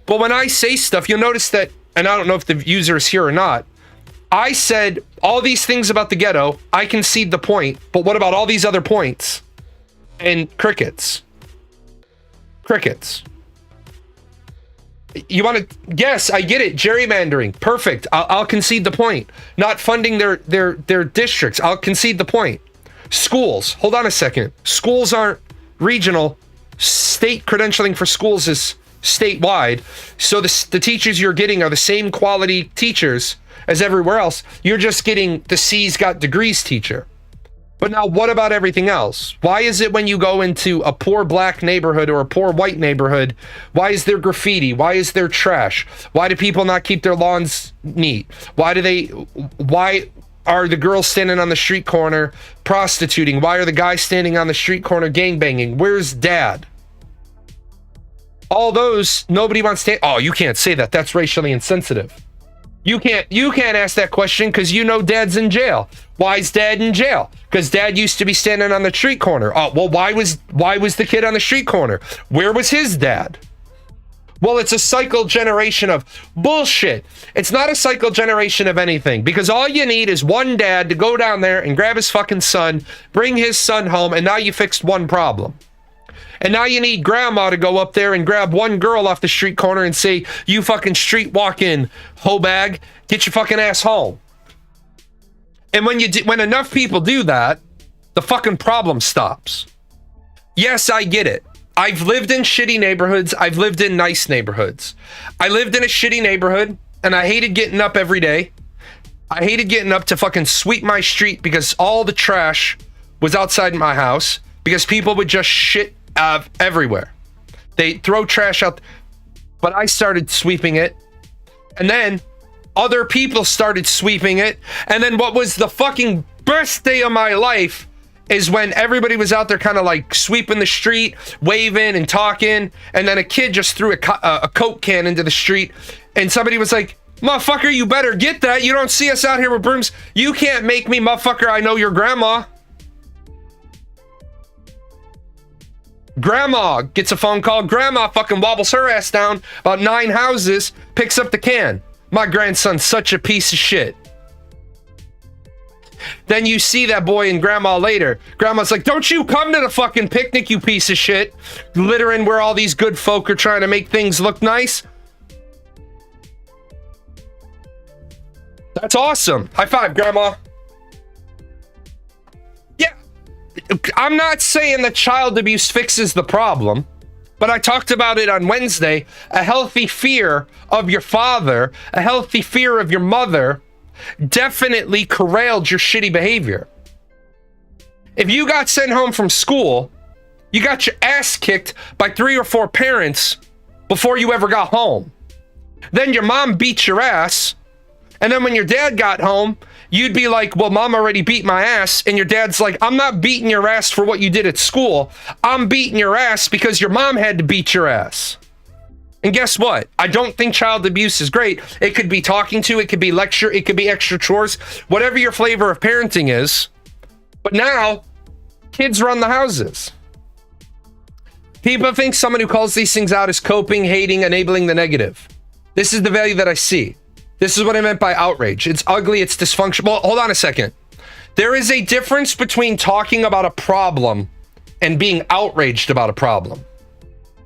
But when I say stuff, you'll notice that, and I don't know if the user is here or not, I said all these things about the ghetto, I concede the point, but what about all these other points? And crickets. Crickets. You want to guess? I get it. Gerrymandering. Perfect. I'll concede the point. Not funding their districts. I'll concede the point. Schools. Hold on a second. Schools aren't regional. State credentialing for schools is statewide. So the teachers you're getting are the same quality teachers as everywhere else. You're just getting the C's got degrees teacher. But now what about everything else? Why is it when you go into a poor black neighborhood or a poor white neighborhood, why is there graffiti? Why is there trash? Why do people not keep their lawns neat? Why are the girls standing on the street corner prostituting? Why are the guys standing on the street corner gangbanging? Where's dad? All those, nobody wants to, oh, you can't say that. That's racially insensitive. You can't ask that question because you know dad's in jail. Why is dad in jail? Because dad used to be standing on the street corner. Oh, well, why was the kid on the street corner? Where was his dad? Well, it's a cycle generation of bullshit. It's not a cycle generation of anything, because all you need is one dad to go down there and grab his fucking son, bring his son home, and now you fixed one problem. And now you need grandma to go up there and grab one girl off the street corner and say, you fucking street walking hoe bag, get your fucking ass home. And when enough people do that, the fucking problem stops. Yes, I get it. I've lived in shitty neighborhoods. I've lived in nice neighborhoods. I lived in a shitty neighborhood and I hated getting up every day. I hated getting up to fucking sweep my street because all the trash was outside my house because people would just shit everywhere. They throw trash out, but I started sweeping it, and then other people started sweeping it, and then what was the fucking best day of my life is when everybody was out there kind of like sweeping the street, waving and talking, and then a kid just threw a Coke can into the street, and somebody was like, motherfucker, you better get that. You don't see us out here with brooms. You can't make me, motherfucker. I know your grandma. Grandma gets a phone call. Grandma fucking wobbles her ass down about 9 houses, picks up the can. My grandson's such a piece of shit. Then you see that boy and grandma later. Grandma's like, don't you come to the fucking picnic, you piece of shit. Littering where all these good folk are trying to make things look nice. That's awesome. High five, grandma. Yeah. I'm not saying that child abuse fixes the problem, but I talked about it on Wednesday. A healthy fear of your father, a healthy fear of your mother definitely corralled your shitty behavior. If you got sent home from school, you got your ass kicked by 3 or 4 parents before you ever got home. Then your mom beat your ass, and then when your dad got home, you'd be like, well, mom already beat my ass. And your dad's like, I'm not beating your ass for what you did at school. I'm beating your ass because your mom had to beat your ass. And guess what? I don't think child abuse is great. It could be talking to, it could be lecture, it could be extra chores, whatever your flavor of parenting is. But now, kids run the houses. People think someone who calls these things out is coping, hating, enabling the negative. This is the value that I see. This is what I meant by outrage. It's ugly, it's dysfunctional. Well, hold on a second. There is a difference between talking about a problem and being outraged about a problem.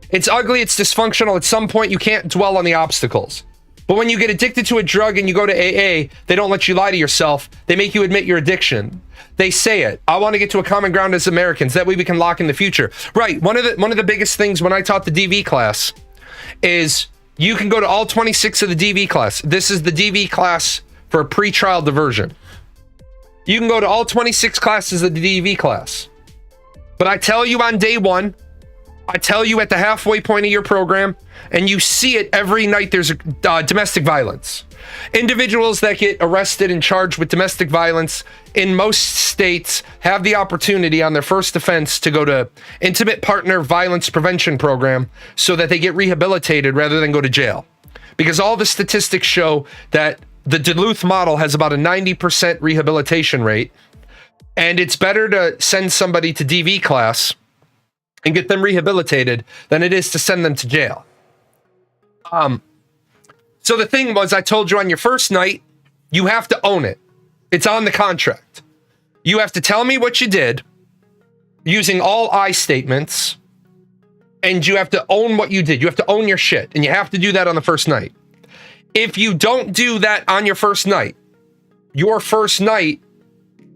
It's ugly, it's dysfunctional. At some point, you can't dwell on the obstacles. But when you get addicted to a drug and you go to AA, they don't let you lie to yourself. They make you admit your addiction. They say it. I want to get to a common ground as Americans. That way we can lock in the future. Right. One of the biggest things when I taught the DV class is you can go to all 26 of the DV class. This is the DV class for pre-trial diversion. You can go to all 26 classes of the DV class. But I tell you on day 1, I tell you at the halfway point of your program, and you see it every night, there's domestic violence. Individuals that get arrested and charged with domestic violence in most states have the opportunity on their first offense to go to intimate partner violence prevention program so that they get rehabilitated rather than go to jail. Because all the statistics show that the Duluth model has about a 90% rehabilitation rate, and it's better to send somebody to DV class and get them rehabilitated than it is to send them to jail. So the thing was, I told you on your first night, you have to own it. It's on the contract. You have to tell me what you did using all I statements, and you have to own what you did. You have to own your shit, and you have to do that on the first night. If you don't do that on your first night,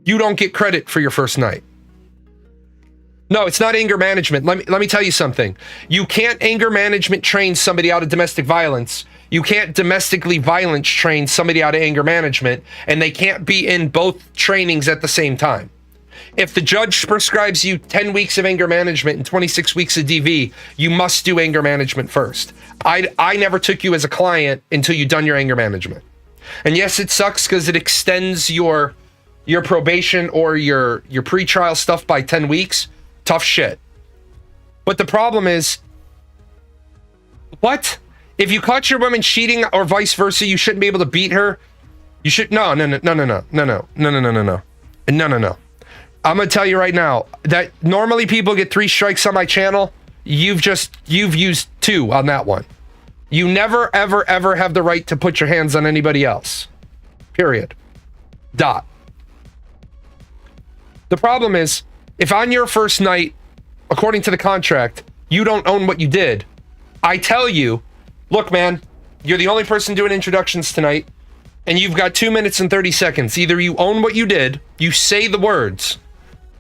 you don't get credit for your first night. No, it's not anger management. Let me tell you something. You can't anger management train somebody out of domestic violence. You can't domestically violence train somebody out of anger management, and they can't be in both trainings at the same time. If the judge prescribes you 10 weeks of anger management and 26 weeks of DV, you must do anger management first. I never took you as a client until you've done your anger management. And yes, it sucks because it extends your probation or your pretrial stuff by 10 weeks. Tough shit. But the problem is, what? If you caught your woman cheating or vice versa, you shouldn't be able to beat her. You should no. I'm gonna tell you right now that normally people get 3 strikes on my channel. You've used 2 on that one. You never, ever, ever have the right to put your hands on anybody else. Period. Dot. The problem is, if on your first night, according to the contract, you don't own what you did, I tell you, look, man, you're the only person doing introductions tonight, and you've got 2 minutes and 30 seconds. Either you own what you did, you say the words,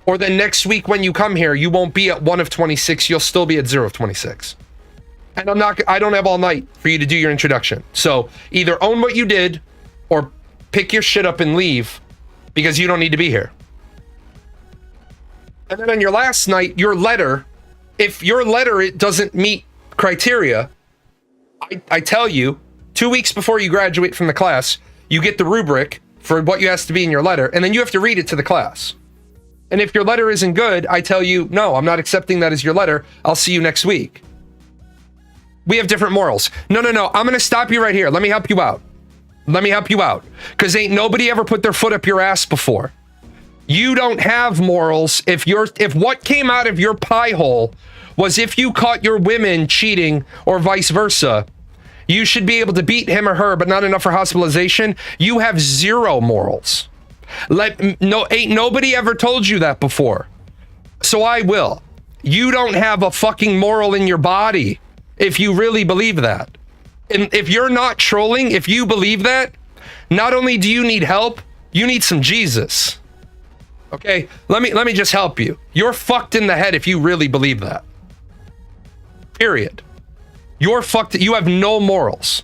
or then next week when you come here, you won't be at 1 of 26, you'll still be at 0 of 26. And I don't have all night for you to do your introduction. So either own what you did, or pick your shit up and leave, because you don't need to be here. And then on your last night, your letter, if your letter it doesn't meet criteria, I tell you, 2 weeks before you graduate from the class, you get the rubric for what you asked to be in your letter, and then you have to read it to the class. And if your letter isn't good, I tell you, no, I'm not accepting that as your letter. I'll see you next week. We have different morals. No. I'm going to stop you right here. Let me help you out. Because ain't nobody ever put their foot up your ass before. You don't have morals if what came out of your pie hole was if you caught your women cheating or vice versa, you should be able to beat him or her, but not enough for hospitalization. You have zero morals. Ain't nobody ever told you that before. So I will. You don't have a fucking moral in your body if you really believe that. And if you're not trolling, if you believe that, not only do you need help, you need some Jesus. Okay, let me just help you. You're fucked in the head if you really believe that. Period. You're fucked. You have no morals.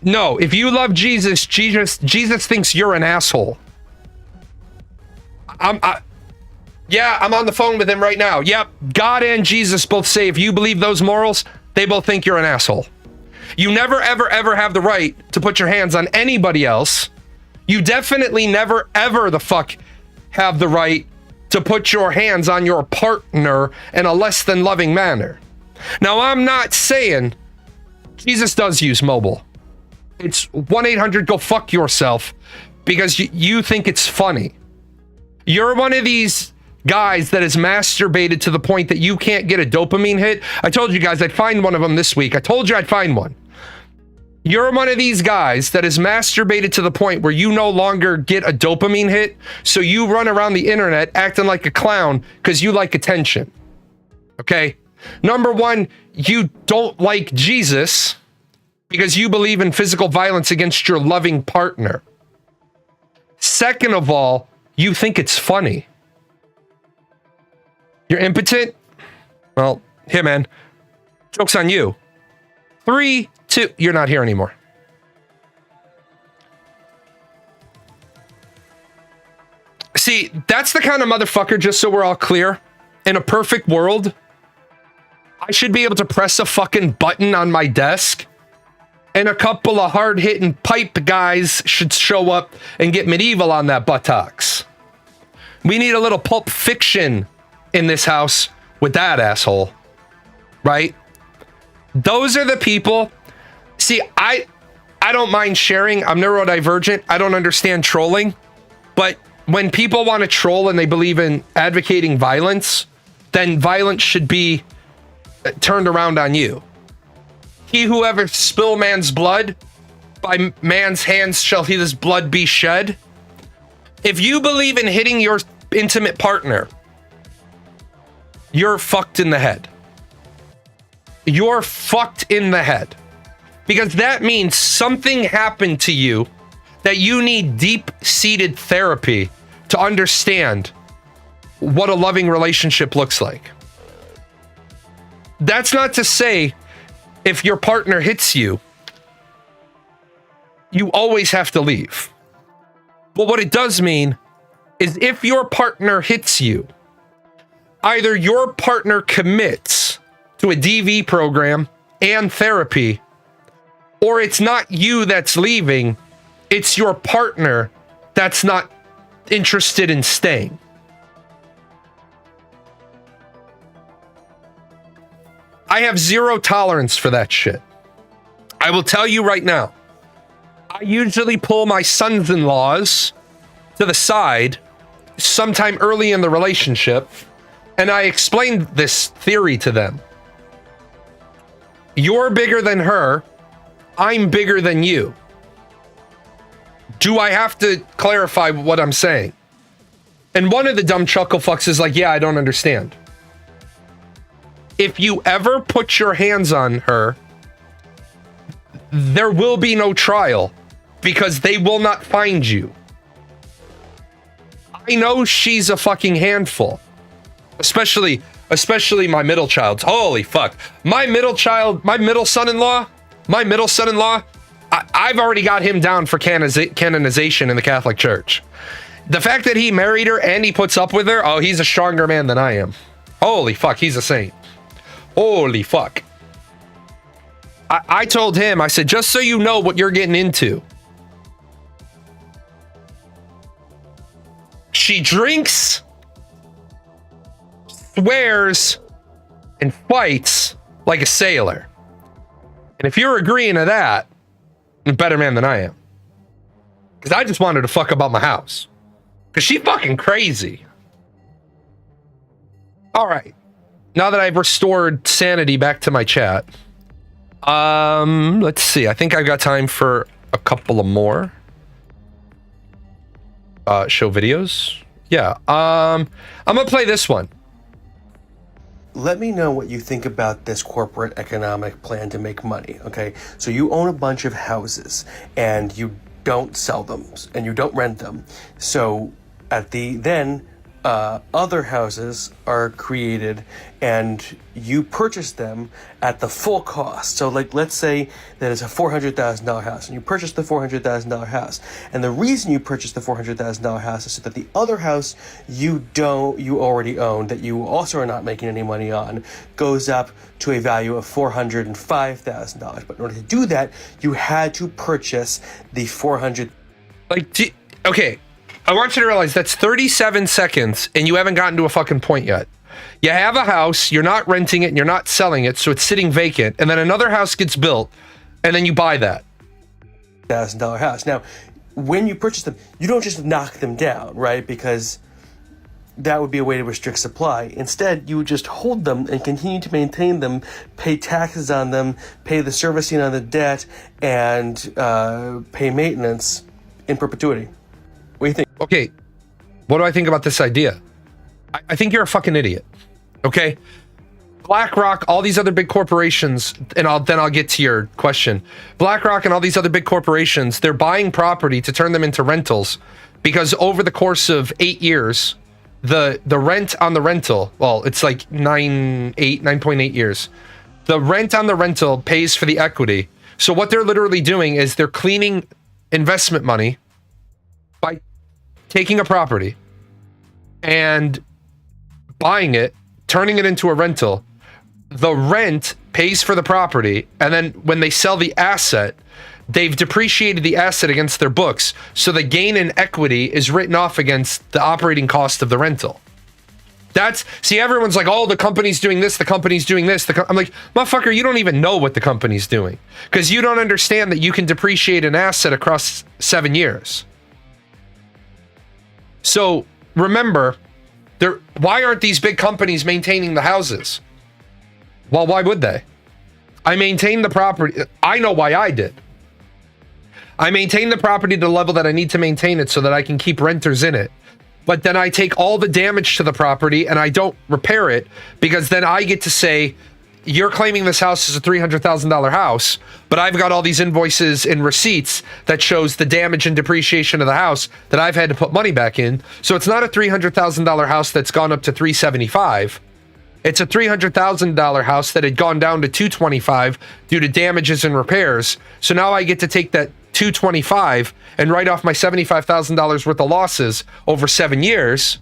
No, if you love Jesus thinks you're an asshole. I'm on the phone with him right now. Yep, God and Jesus both say if you believe those morals, they both think you're an asshole. You never, ever, ever have the right to put your hands on anybody else. You definitely never, ever the fuck have the right to put your hands on your partner in a less than loving manner. Now, I'm not saying Jesus does use mobile. It's 1-800 go fuck yourself because you think it's funny. You're one of these guys that is masturbated to the point that you can't get a dopamine hit. I told you guys I'd find one of them this week. I told you I'd find one. You're one of these guys that is masturbated to the point where you no longer get a dopamine hit, so you run around the internet acting like a clown because you like attention. Okay? Number one, you don't like Jesus because you believe in physical violence against your loving partner. Second of all, you think it's funny. You're impotent? Well, here, man. Joke's on you. 3, 2, you're not here anymore. See, that's the kind of motherfucker, just so we're all clear, in a perfect world, I should be able to press a fucking button on my desk and a couple of hard-hitting pipe guys should show up and get medieval on that buttocks. We need a little Pulp Fiction in this house with that asshole, right? Those are the people. See, I don't mind sharing. I'm neurodivergent. I don't understand trolling. But when people want to troll and they believe in advocating violence, then violence should be turned around on you. He who ever spill man's blood, by man's hands shall his blood be shed. If you believe in hitting your intimate partner, you're fucked in the head. You're fucked in the head. Because that means something happened to you that you need deep-seated therapy to understand what a loving relationship looks like. That's not to say if your partner hits you, you always have to leave. But what it does mean is if your partner hits you, either your partner commits to a DV program and therapy, or it's not you that's leaving, it's your partner that's not interested in staying. I have zero tolerance for that shit. I will tell you right now, I usually pull my sons-in-laws to the side sometime early in the relationship, and I explained this theory to them. You're bigger than her. I'm bigger than you. Do I have to clarify what I'm saying? And one of the dumb chuckle fucks is like, yeah, I don't understand. If you ever put your hands on her, there will be no trial because they will not find you. I know she's a fucking handful. Especially my middle child. Holy fuck. My middle son-in-law, I've already got him down for canonization in the Catholic Church. The fact that he married her and he puts up with her, oh, he's a stronger man than I am. Holy fuck, he's a saint. Holy fuck. I told him, I said, just so you know what you're getting into. She drinks, swears, and fights like a sailor. And if you're agreeing to that, you're a better man than I am. Because I just wanted to fuck about my house. Because she fucking crazy. All right. Now that I've restored sanity back to my chat. Let's see. I think I've got time for a couple of more. Show videos. Yeah. I'm going to play this one. Let me know what you think about this corporate economic plan to make money, okay? So you own a bunch of houses and you don't sell them and you don't rent them. So other houses are created and you purchase them at the full cost. So like, let's say that it's a $400,000 house and you purchase the $400,000 house. And the reason you purchase the $400,000 house is so that the other house you already own, that you also are not making any money on, goes up to a value of $405,000. But in order to do that, you had to purchase the $400,000. Okay. I want you to realize that's 37 seconds and you haven't gotten to a fucking point yet. You have a house, you're not renting it and you're not selling it, so it's sitting vacant, and then another house gets built, and then you buy that $1,000 house. Now, when you purchase them, you don't just knock them down, right? Because that would be a way to restrict supply. Instead, you would just hold them and continue to maintain them, pay taxes on them, pay the servicing on the debt, and pay maintenance in perpetuity. What do you think? Okay, what do I think about this idea? I think you're a fucking idiot. Okay? BlackRock, all these other big corporations, and I'll get to your question. BlackRock and all these other big corporations, they're buying property to turn them into rentals because over the course of 8 years, the rent on the rental, well, it's like 9.8 years. The rent on the rental pays for the equity. So what they're literally doing is they're cleaning investment money by taking a property and buying it, turning it into a rental. The rent pays for the property, and then when they sell the asset, they've depreciated the asset against their books, so the gain in equity is written off against the operating cost of the rental. See, everyone's like, oh, the company's doing this, the company's doing this. I'm like, motherfucker, you don't even know what the company's doing because you don't understand that you can depreciate an asset across 7 years. So remember, why aren't these big companies maintaining the houses? Well, why would they? I maintain the property. I know why I did. I maintain the property to the level that I need to maintain it so that I can keep renters in it. But then I take all the damage to the property and I don't repair it because then I get to say, you're claiming this house is a $300,000 house, but I've got all these invoices and receipts that shows the damage and depreciation of the house that I've had to put money back in. So it's not a $300,000 house that's gone up to $375,000. It's a $300,000 house that had gone down to $225,000 due to damages and repairs. So now I get to take that $225,000 and write off my $75,000 worth of losses over 7 years.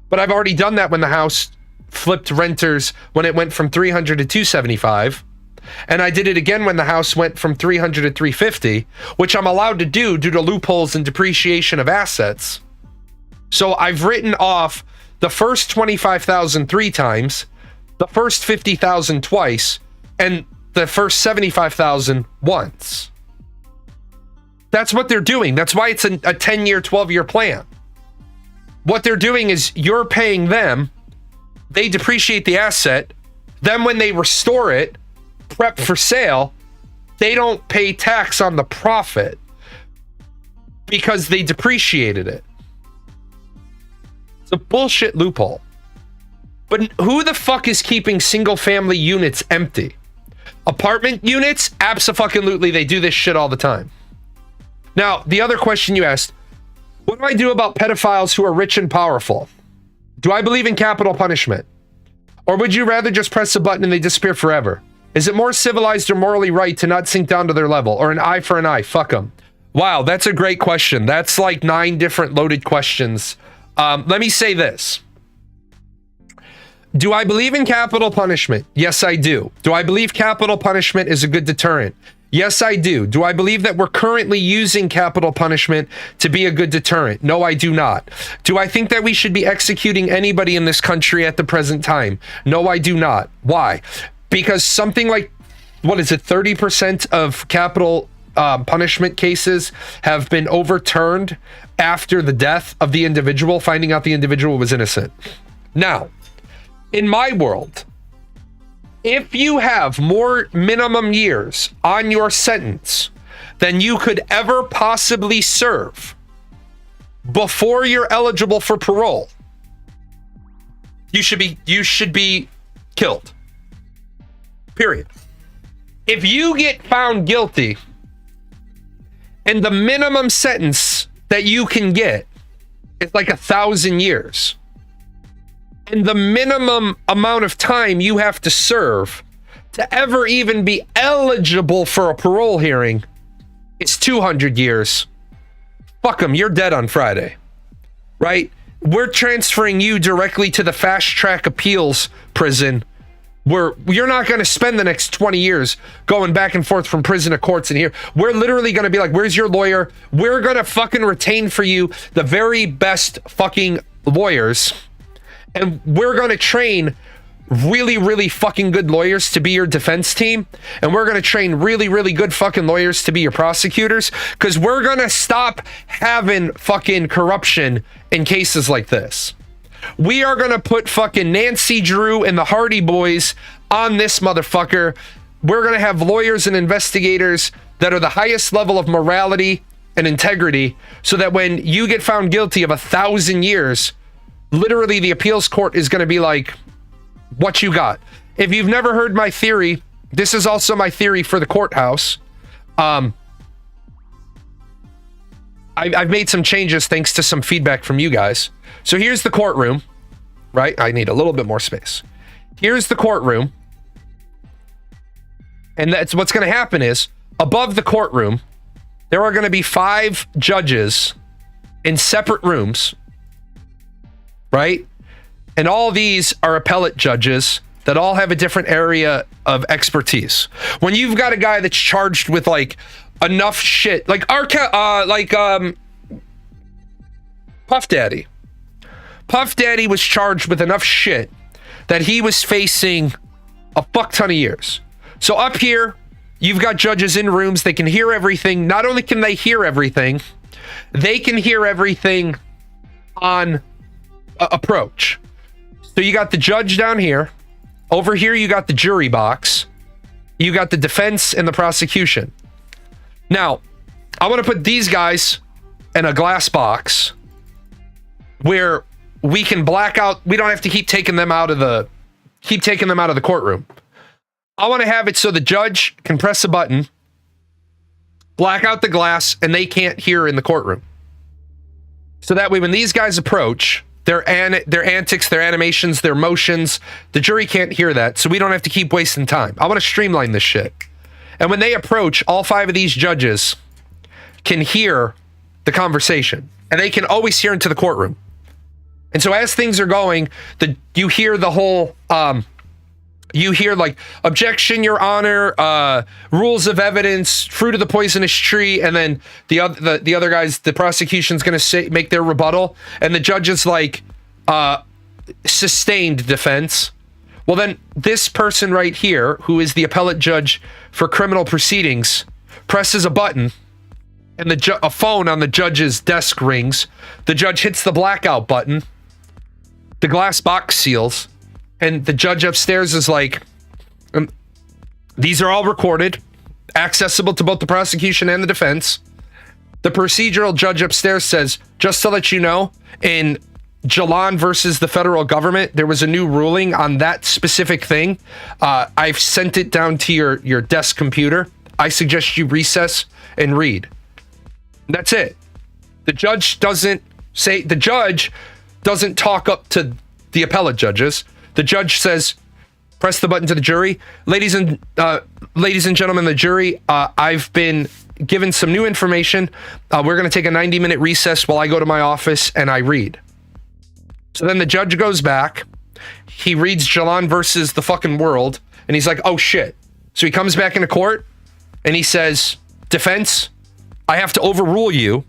But I've already done that when the house flipped renters when it went from $300,000 to $275,000, and I did it again when the house went from $300,000 to $350,000, which I'm allowed to do due to loopholes and depreciation of assets. So I've written off the first $25,000 3 times, the first $50,000 twice, and the first $75,000 once. That's what they're doing. That's why it's a 10-year, 12-year plan. What they're doing is you're paying them. They depreciate the asset. Then when they restore it, prep for sale, they don't pay tax on the profit because they depreciated it. It's a bullshit loophole. But who the fuck is keeping single family units empty? Apartment units? Abso-fucking-lutely, they do this shit all the time. Now, the other question you asked, what do I do about pedophiles who are rich and powerful? Do I believe in capital punishment? Or would you rather just press a button and they disappear forever? Is it more civilized or morally right to not sink down to their level? Or an eye for an eye? Fuck them. Wow, that's a great question. That's like 9 different loaded questions. Let me say this. Do I believe in capital punishment? Yes, I do. Do I believe capital punishment is a good deterrent? Yes, I do. Do I believe that we're currently using capital punishment to be a good deterrent? No, I do not. Do I think that we should be executing anybody in this country at the present time? No, I do not. Why? Because something like, 30% of capital punishment cases have been overturned after the death of the individual, finding out the individual was innocent. Now, in my world, if you have more minimum years on your sentence than you could ever possibly serve before you're eligible for parole, you should be killed. Period. If you get found guilty and the minimum sentence that you can get is like 1,000 years, and the minimum amount of time you have to serve to ever even be eligible for a parole hearing is 200 years. Fuck them, you're dead on Friday, right? We're transferring you directly to the fast track appeals prison where you're not going to spend the next 20 years going back and forth from prison to courts and here. We're literally going to be like, where's your lawyer? We're going to fucking retain for you the very best fucking lawyers. And we're going to train really, really fucking good lawyers to be your defense team. And we're going to train really, really good fucking lawyers to be your prosecutors. Because we're going to stop having fucking corruption in cases like this. We are going to put fucking Nancy Drew and the Hardy Boys on this motherfucker. We're going to have lawyers and investigators that are the highest level of morality and integrity. So that when you get found guilty of 1,000 years, literally the appeals court is going to be like, what you got? If you've never heard my theory, this is also my theory for the courthouse. I've made some changes thanks to some feedback from you guys. So here's the courtroom, right? I need a little bit more space. Here's the courtroom. And that's what's going to happen is above the courtroom, there are going to be 5 judges in separate rooms, right? And all these are appellate judges that all have a different area of expertise. When you've got a guy that's charged with like enough shit, like Puff Daddy. Puff Daddy was charged with enough shit that he was facing a fuck ton of years. So up here, you've got judges in rooms. They can hear everything. Not only can they hear everything, they can hear everything on approach. So you got the judge down here. Over here, you got the jury box. You got the defense and the prosecution. Now, I want to put these guys in a glass box where we can black out. We don't have to keep taking them out of the courtroom. I want to have it so the judge can press a button, black out the glass, and they can't hear in the courtroom. So that way, when these guys approach, their antics, their animations, their motions, the jury can't hear that, so we don't have to keep wasting time. I want to streamline this shit. And when they approach, all 5 of these judges can hear the conversation, and they can always hear into the courtroom. And so as things are going, you hear the whole, you hear like, objection, your honor, rules of evidence, fruit of the poisonous tree, and then the other guys, the prosecution's going to make their rebuttal, and the judge is like, sustained defense. Well, then this person right here, who is the appellate judge for criminal proceedings, presses a button, and a phone on the judge's desk rings. The judge hits the blackout button. The glass box seals, and the judge upstairs is like, These are all recorded, accessible to both the prosecution and the defense. The procedural judge upstairs says, just to let you know, in Jalan versus the federal government, there was a new ruling on that specific thing. I've sent it down to your desk computer. I suggest you recess and read. That's it. The judge doesn't talk up to the appellate judges. The judge says, press the button to the jury. Ladies and gentlemen, the jury, I've been given some new information. We're going to take a 90-minute recess while I go to my office and I read. So then the judge goes back. He reads Jalan versus the fucking world. And he's like, oh shit. So he comes back into court and he says, defense, I have to overrule you.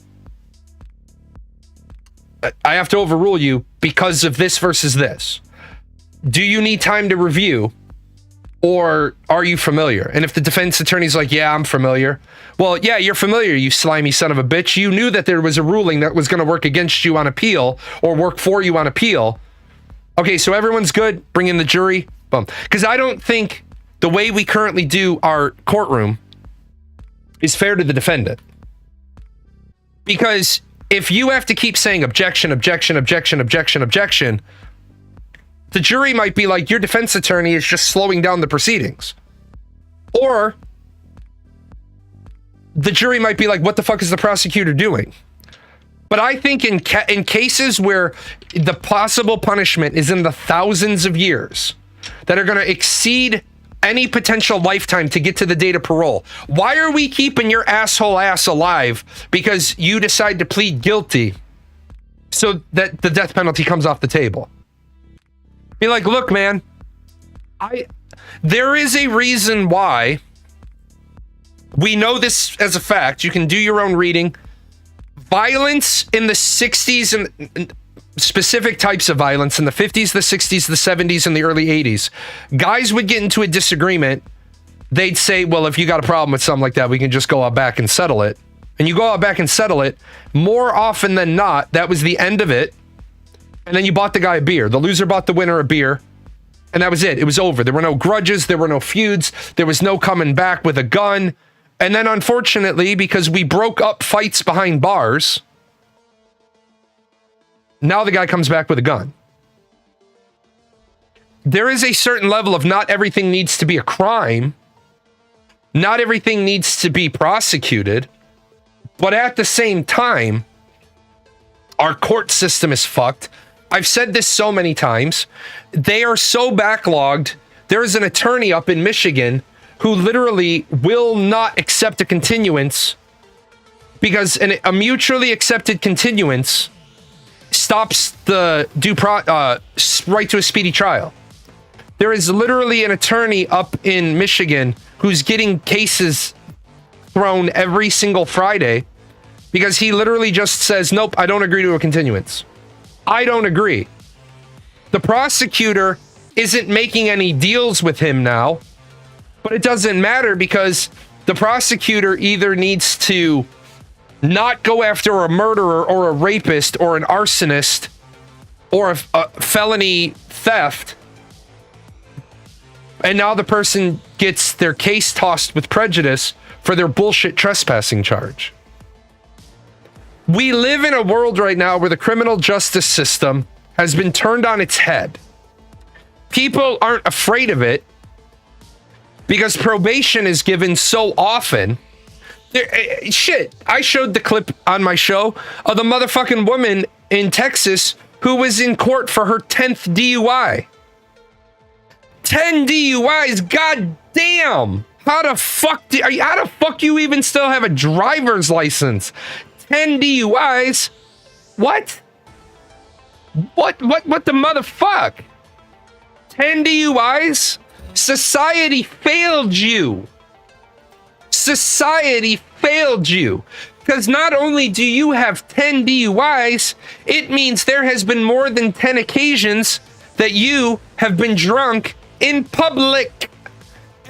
I have to overrule you because of this versus this. Do you need time to review, or are you familiar? And if the defense attorney's like, yeah, I'm familiar. Well, yeah, you're familiar, you slimy son of a bitch. You knew that there was a ruling that was going to work against you on appeal or work for you on appeal. Okay, so everyone's good. Bring in the jury. Boom. Because I don't think the way we currently do our courtroom is fair to the defendant. Because if you have to keep saying objection, objection, objection, objection, objection, the jury might be like, your defense attorney is just slowing down the proceedings. Or the jury might be like, what the fuck is the prosecutor doing? But I think in cases where the possible punishment is in the thousands of years that are going to exceed any potential lifetime to get to the date of parole, why are we keeping your asshole ass alive because you decide to plead guilty so that the death penalty comes off the table? Be like, look, man, there is a reason why we know this as a fact. You can do your own reading. Violence in the 60s and specific types of violence in the 50s, the 60s, the 70s, and the early 80s. Guys would get into a disagreement. They'd say, well, if you got a problem with something like that, we can just go out back and settle it. And you go out back and settle it. More often than not, that was the end of it. And then you bought the guy a beer. The loser bought the winner a beer. And that was it. It was over. There were no grudges. There were no feuds. There was no coming back with a gun. And then unfortunately, because we broke up fights behind bars, now the guy comes back with a gun. There is a certain level of not everything needs to be a crime. Not everything needs to be prosecuted. But at the same time, our court system is fucked. I've said this so many times. They are so backlogged. There is an attorney up in Michigan who literally will not accept a continuance because a mutually accepted continuance stops the right to a speedy trial. There is literally an attorney up in Michigan who's getting cases thrown every single Friday because he literally just says, nope, I don't agree to a continuance. I don't agree. The prosecutor isn't making any deals with him now, but it doesn't matter because the prosecutor either needs to not go after a murderer or a rapist or an arsonist or a felony theft, and now the person gets their case tossed with prejudice for their bullshit trespassing charge. We live in a world right now where the criminal justice system has been turned on its head. People aren't afraid of it because probation is given so often. Shit, I showed the clip on my show of the motherfucking woman in Texas who was in court for her 10th DUI. 10 DUIs, god damn! How the fuck you even still have a driver's license? 10 DUIs? What? What the motherfuck? 10 DUIs? Society failed you. Society failed you. Because not only do you have 10 DUIs, it means there has been more than 10 occasions that you have been drunk in public.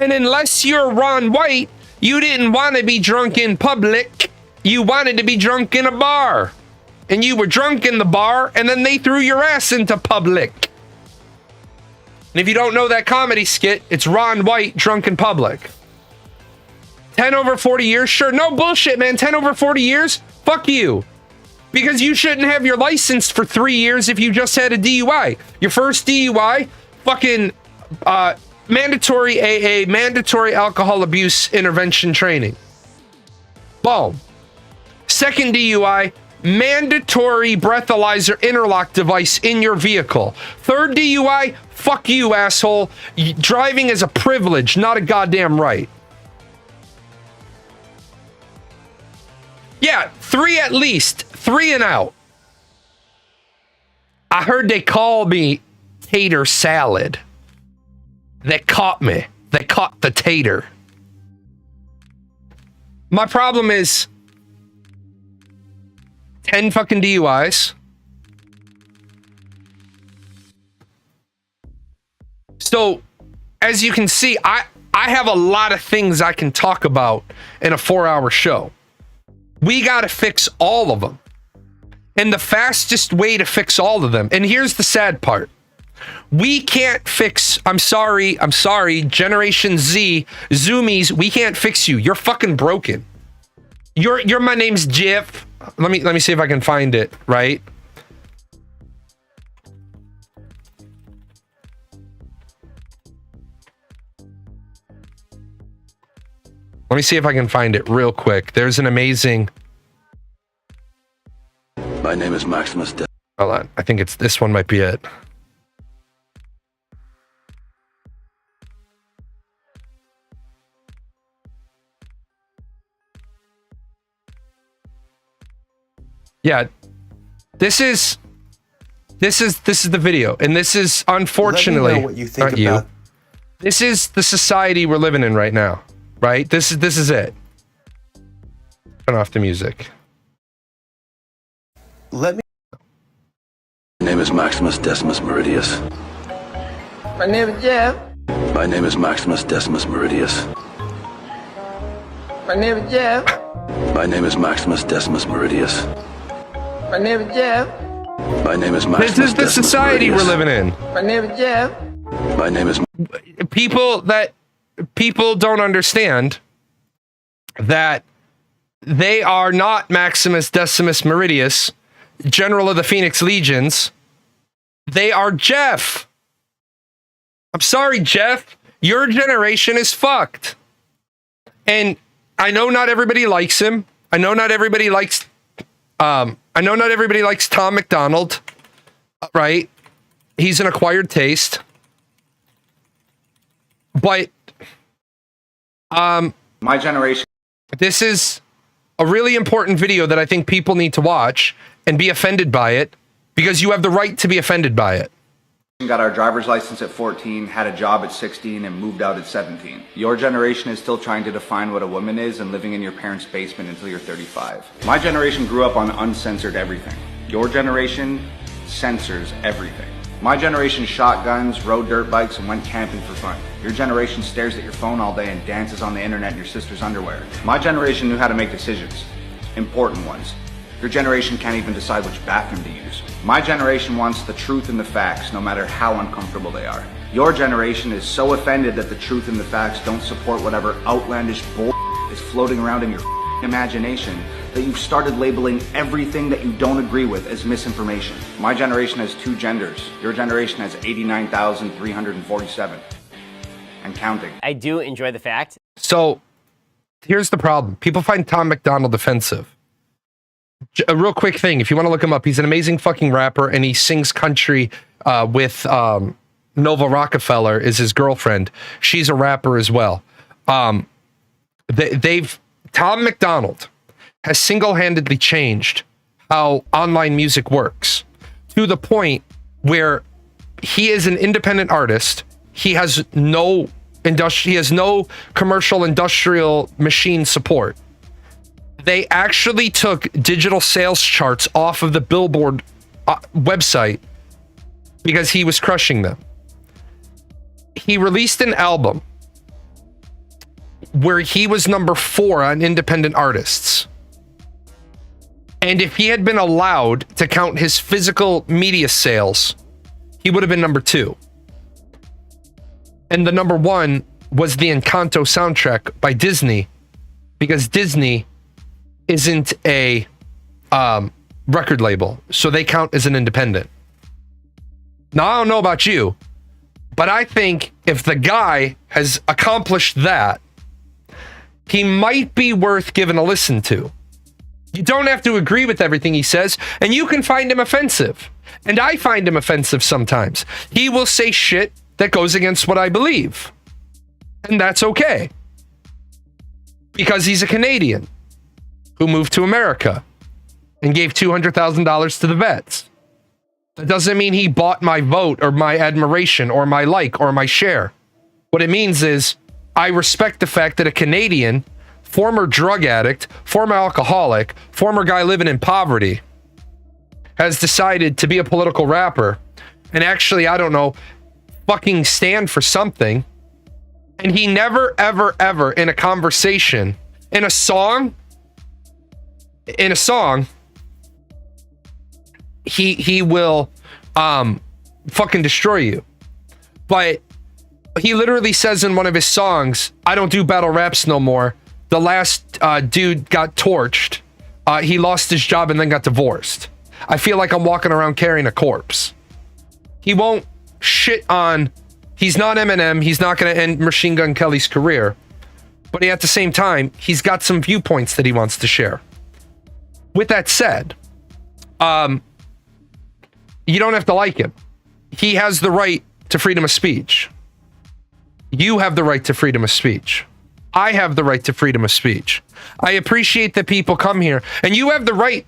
And unless you're Ron White, you didn't want to be drunk in public. You wanted to be drunk in a bar. And you were drunk in the bar, and then they threw your ass into public. And if you don't know that comedy skit, it's Ron White drunk in public. 10 over 40 years? Sure, no bullshit, man. 10 over 40 years? Fuck you. Because you shouldn't have your license for 3 years if you just had a DUI. Your first DUI, fucking mandatory AA, mandatory alcohol abuse intervention training. Boom. Second DUI, mandatory breathalyzer interlock device in your vehicle. Third DUI, fuck you, asshole. Driving is a privilege, not a goddamn right. Yeah, 3 at least. 3 and out. I heard they call me tater salad. They caught me. They caught the tater. My problem is 10 fucking DUIs. So, as you can see, I have a lot of things I can talk about in a 4-hour show. We got to fix all of them. And the fastest way to fix all of them, and here's the sad part. We can't fix, I'm sorry, Generation Z, Zoomies, we can't fix you. You're fucking broken. You're my name's Jeff. Let me see if I can find it, right? Let me see if I can find it real quick. There's an amazing... My name is Maximus De- Hold on. I think it's this one might be it. Yeah. This is the video, and this is unfortunately Let me know what you think not about. you. This is the society we're living in right now, right? This is it. Turn off the music. Let me. My name is Maximus Decimus Meridius. My name is Jeff. My name is Maximus Decimus Meridius. My name is Jeff. My name is Maximus Decimus Meridius. My name is Jeff. My name is Maximus This is the Decimus society Meridius. we're living in. My name is Jeff. My name is... People don't understand that they are not Maximus Decimus Meridius, General of the Phoenix Legions. They are Jeff. I'm sorry, Jeff. Your generation is fucked. And I know not everybody likes him. I know not everybody likes Tom McDonald, right? He's an acquired taste. But my generation. This is a really important video that I think people need to watch and be offended by it, because you have the right to be offended by it. Got our driver's license at 14, had a job at 16, and moved out at 17. Your generation is still trying to define what a woman is and living in your parents' basement until you're 35. My generation grew up on uncensored everything. Your generation censors everything. My generation shot guns, rode dirt bikes, and went camping for fun. Your generation stares at your phone all day and dances on the internet in your sister's underwear. My generation knew how to make decisions. Important ones. Your generation can't even decide which bathroom to use. My generation wants the truth and the facts, no matter how uncomfortable they are. Your generation is so offended that the truth and the facts don't support whatever outlandish bull is floating around in your imagination that you've started labeling everything that you don't agree with as misinformation. My generation has 2 genders. Your generation has 89,347. And counting. I do enjoy the fact. So here's the problem. People find Tom McDonald offensive. A real quick thing, if you want to look him up, he's an amazing fucking rapper, and he sings country with Nova Rockefeller is his girlfriend. She's a rapper as well. Tom McDonald has single-handedly changed how online music works, to the point where he is an independent artist. He has no commercial industrial machine support. They actually took digital sales charts off of the Billboard website because he was crushing them. He released an album where he was number 4 on independent artists. And if he had been allowed to count his physical media sales, he would have been number 2. And the number one was the Encanto soundtrack by Disney, because Disney isn't a record label, so they count as an independent. Now, I don't know about you, but I think if the guy has accomplished that, he might be worth giving a listen to. You don't have to agree with everything he says, and you can find him offensive. And I find him offensive sometimes. He will say shit that goes against what I believe. And that's okay. Because he's a Canadian who moved to America and gave $200,000 to the vets. That doesn't mean he bought my vote or my admiration or my like or my share. What it means is I respect the fact that a Canadian, former drug addict, former alcoholic, former guy living in poverty, has decided to be a political rapper and actually, I don't know, fucking stand for something. And he never, ever, ever in a conversation, in a song, he will fucking destroy you. But he literally says in one of his songs, I don't do battle raps no more. The last dude got torched. He lost his job and then got divorced. I feel like I'm walking around carrying a corpse. He won't shit on, he's not Eminem, he's not going to end Machine Gun Kelly's career. But at the same time, he's got some viewpoints that he wants to share. With that said, you don't have to like him. He has the right to freedom of speech. You have the right to freedom of speech. I have the right to freedom of speech. I appreciate that people come here, and you have the right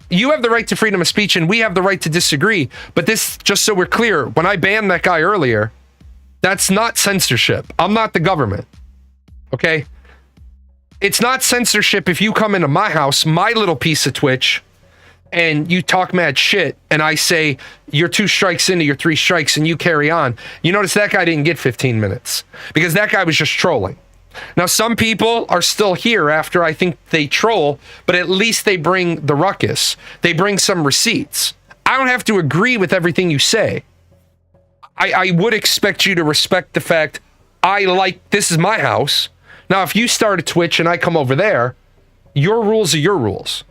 to freedom of speech, and we have the right to disagree. But this, just so we're clear, when I banned that guy earlier, that's not censorship. I'm not the government. Okay? It's not censorship if you come into my house, my little piece of Twitch, and you talk mad shit, and I say, you're 2 strikes into your 3 strikes, and you carry on. You notice that guy didn't get 15 minutes, because that guy was just trolling. Now, some people are still here after I think they troll, but at least they bring the ruckus. They bring some receipts. I don't have to agree with everything you say. I would expect you to respect the fact this is my house. Now, if you start a Twitch and I come over there, your rules are your rules.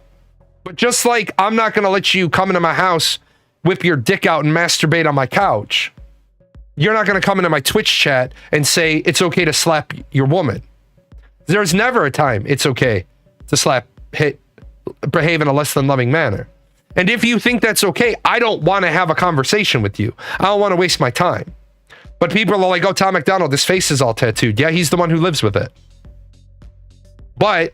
But just like I'm not going to let you come into my house, whip your dick out and masturbate on my couch, you're not going to come into my Twitch chat and say it's okay to slap your woman. There's never a time it's okay to behave in a less than loving manner. And if you think that's okay, I don't want to have a conversation with you. I don't want to waste my time. But people are like, oh, Tom McDonald, his face is all tattooed. Yeah, he's the one who lives with it. But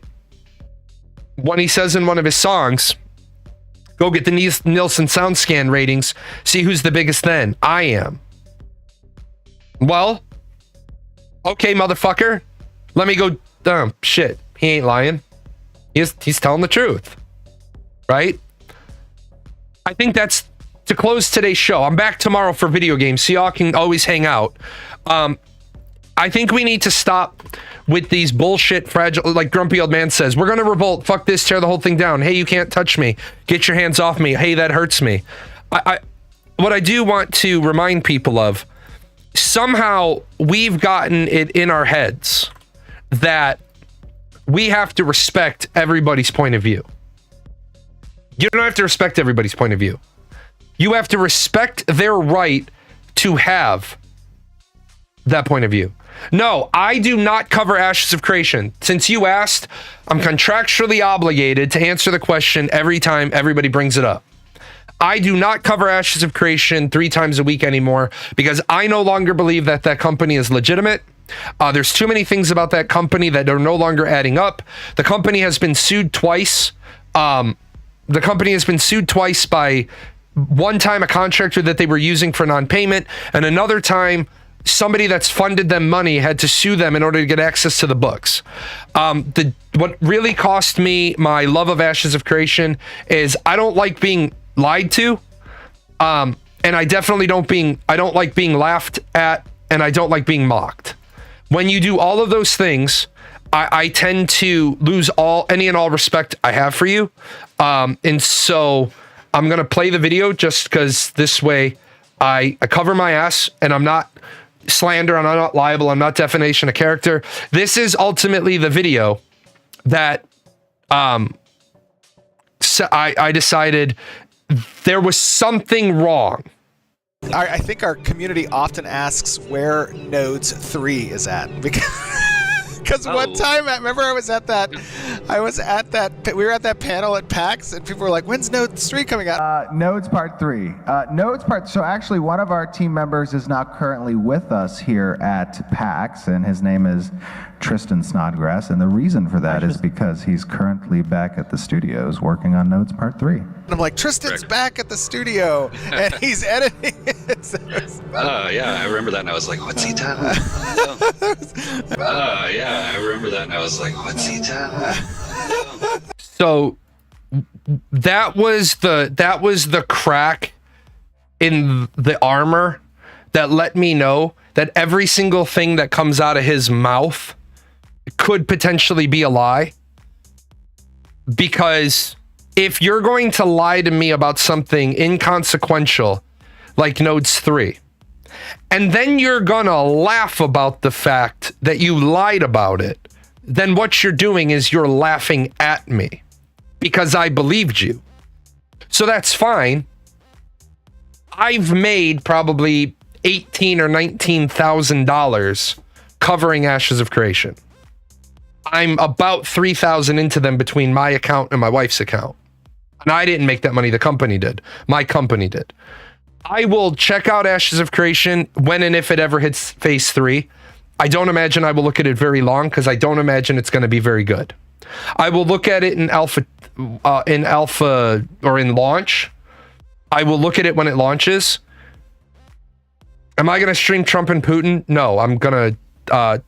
when he says in one of his songs, go get the Nielsen SoundScan ratings, see who's the biggest then. I am. Well, okay, motherfucker. Let me go. Shit. He ain't lying. He's telling the truth. Right? I think that's to close today's show. I'm back tomorrow for video games, so y'all can always hang out. I think we need to stop with these bullshit fragile, like Grumpy Old Man says, we're going to revolt. Fuck this. Tear the whole thing down. Hey, you can't touch me. Get your hands off me. Hey, that hurts me. What I do want to remind people of, somehow we've gotten it in our heads that we have to respect everybody's point of view. You don't have to respect everybody's point of view. You have to respect their right to have that point of view. No, I do not cover Ashes of Creation. Since you asked, I'm contractually obligated to answer the question every time everybody brings it up. I do not cover Ashes of Creation 3 times a week anymore because I no longer believe that that company is legitimate. There's too many things about that company that are no longer adding up. The company has been sued twice. The company has been sued twice by one time a contractor that they were using for non-payment, and another time somebody that's funded them money had to sue them in order to get access to the books. What really cost me my love of Ashes of Creation is I don't like being lied to, and I definitely I don't like being laughed at, and I don't like being mocked. When you do all of those things, I tend to lose any and all respect I have for you, and so I'm gonna play the video just because this way I cover my ass and I'm not slander. I'm not liable. I'm not defamation of character. This is ultimately the video that so I decided there was something wrong. I think our community often asks where Nodes 3 is at because one time, remember we were at that panel at PAX and people were like, when's Nodes 3 coming out? Nodes Part 3. So actually one of our team members is not currently with us here at PAX, and his name is Tristan Snodgrass, and the reason for that is because he's currently back at the studios working on Nodes Part 3. And I'm like, Tristan's back at the studio and he's editing it. Yeah, I remember that and I was like, what's he doing? Yeah, I remember that and I was like, what's he doing? So that was the crack in the armor that let me know that every single thing that comes out of his mouth could potentially be a lie. Because if you're going to lie to me about something inconsequential like Nodes 3, and then you're gonna laugh about the fact that you lied about it, then what you're doing is you're laughing at me because I believed you. So that's fine. I've made probably $18,000 or $19,000 covering Ashes of Creation. I'm about 3,000 into them between my account and my wife's account. And I didn't make that money, the company did. My company did. I will check out Ashes of Creation when and if it ever hits phase 3. I don't imagine I will look at it very long because I don't imagine it's going to be very good. I will look at it in alpha or in launch. I will look at it when it launches. Am I going to stream Trump and Putin? No, I'm going to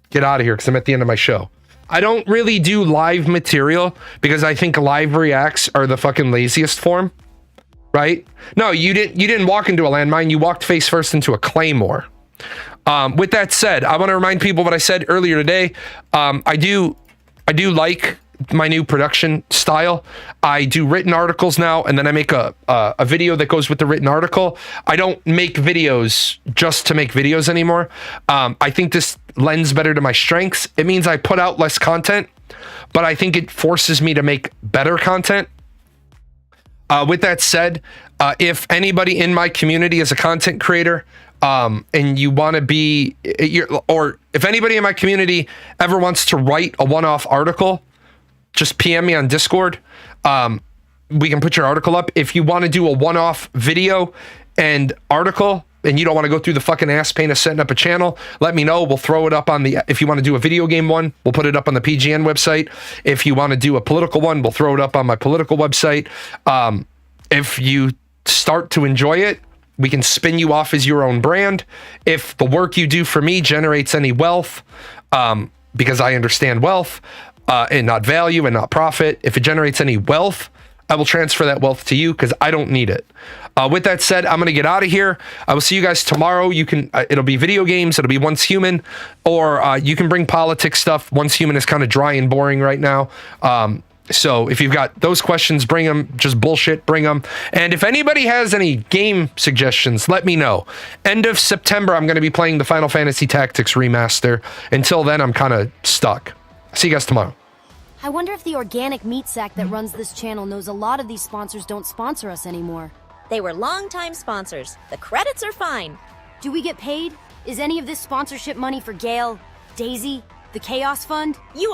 get out of here because I'm at the end of my show. I don't really do live material because I think live reacts are the fucking laziest form, right? No, you didn't walk into a landmine. You walked face first into a claymore. With that said, I want to remind people what I said earlier today. I do like my new production style. I do written articles now, and then I make a video that goes with the written article. I don't make videos just to make videos anymore. I think this lends better to my strengths. It means I put out less content, but I think it forces me to make better content. With that said, if anybody in my community is a content creator, and you want to be, or if anybody in my community ever wants to write a one-off article, just PM me on Discord. We can put your article up. If you want to do a one-off video and article, and you don't want to go through the fucking ass pain of setting up a channel, let me know. We'll throw it up on the, if you want to do a video game one, we'll put it up on the PGN website. If you want to do a political one, we'll throw it up on my political website. If you start to enjoy it, we can spin you off as your own brand. If the work you do for me generates any wealth, because I understand wealth, and not value and not profit, if it generates any wealth, I will transfer that wealth to you because I don't need it. With that said, I'm going to get out of here. I will see you guys tomorrow. You can, it'll be video games. It'll be Once Human, or you can bring politics stuff. Once Human is kind of dry and boring right now. So if you've got those questions, bring them. Just bullshit, bring them. And if anybody has any game suggestions, let me know. End of September, I'm going to be playing the Final Fantasy Tactics Remaster. Until then, I'm kind of stuck. See you guys tomorrow. I wonder if the organic meat sack that runs this channel knows a lot of these sponsors don't sponsor us anymore. They were longtime sponsors. The credits are fine. Do we get paid? Is any of this sponsorship money for Gale, Daisy, the Chaos Fund? You are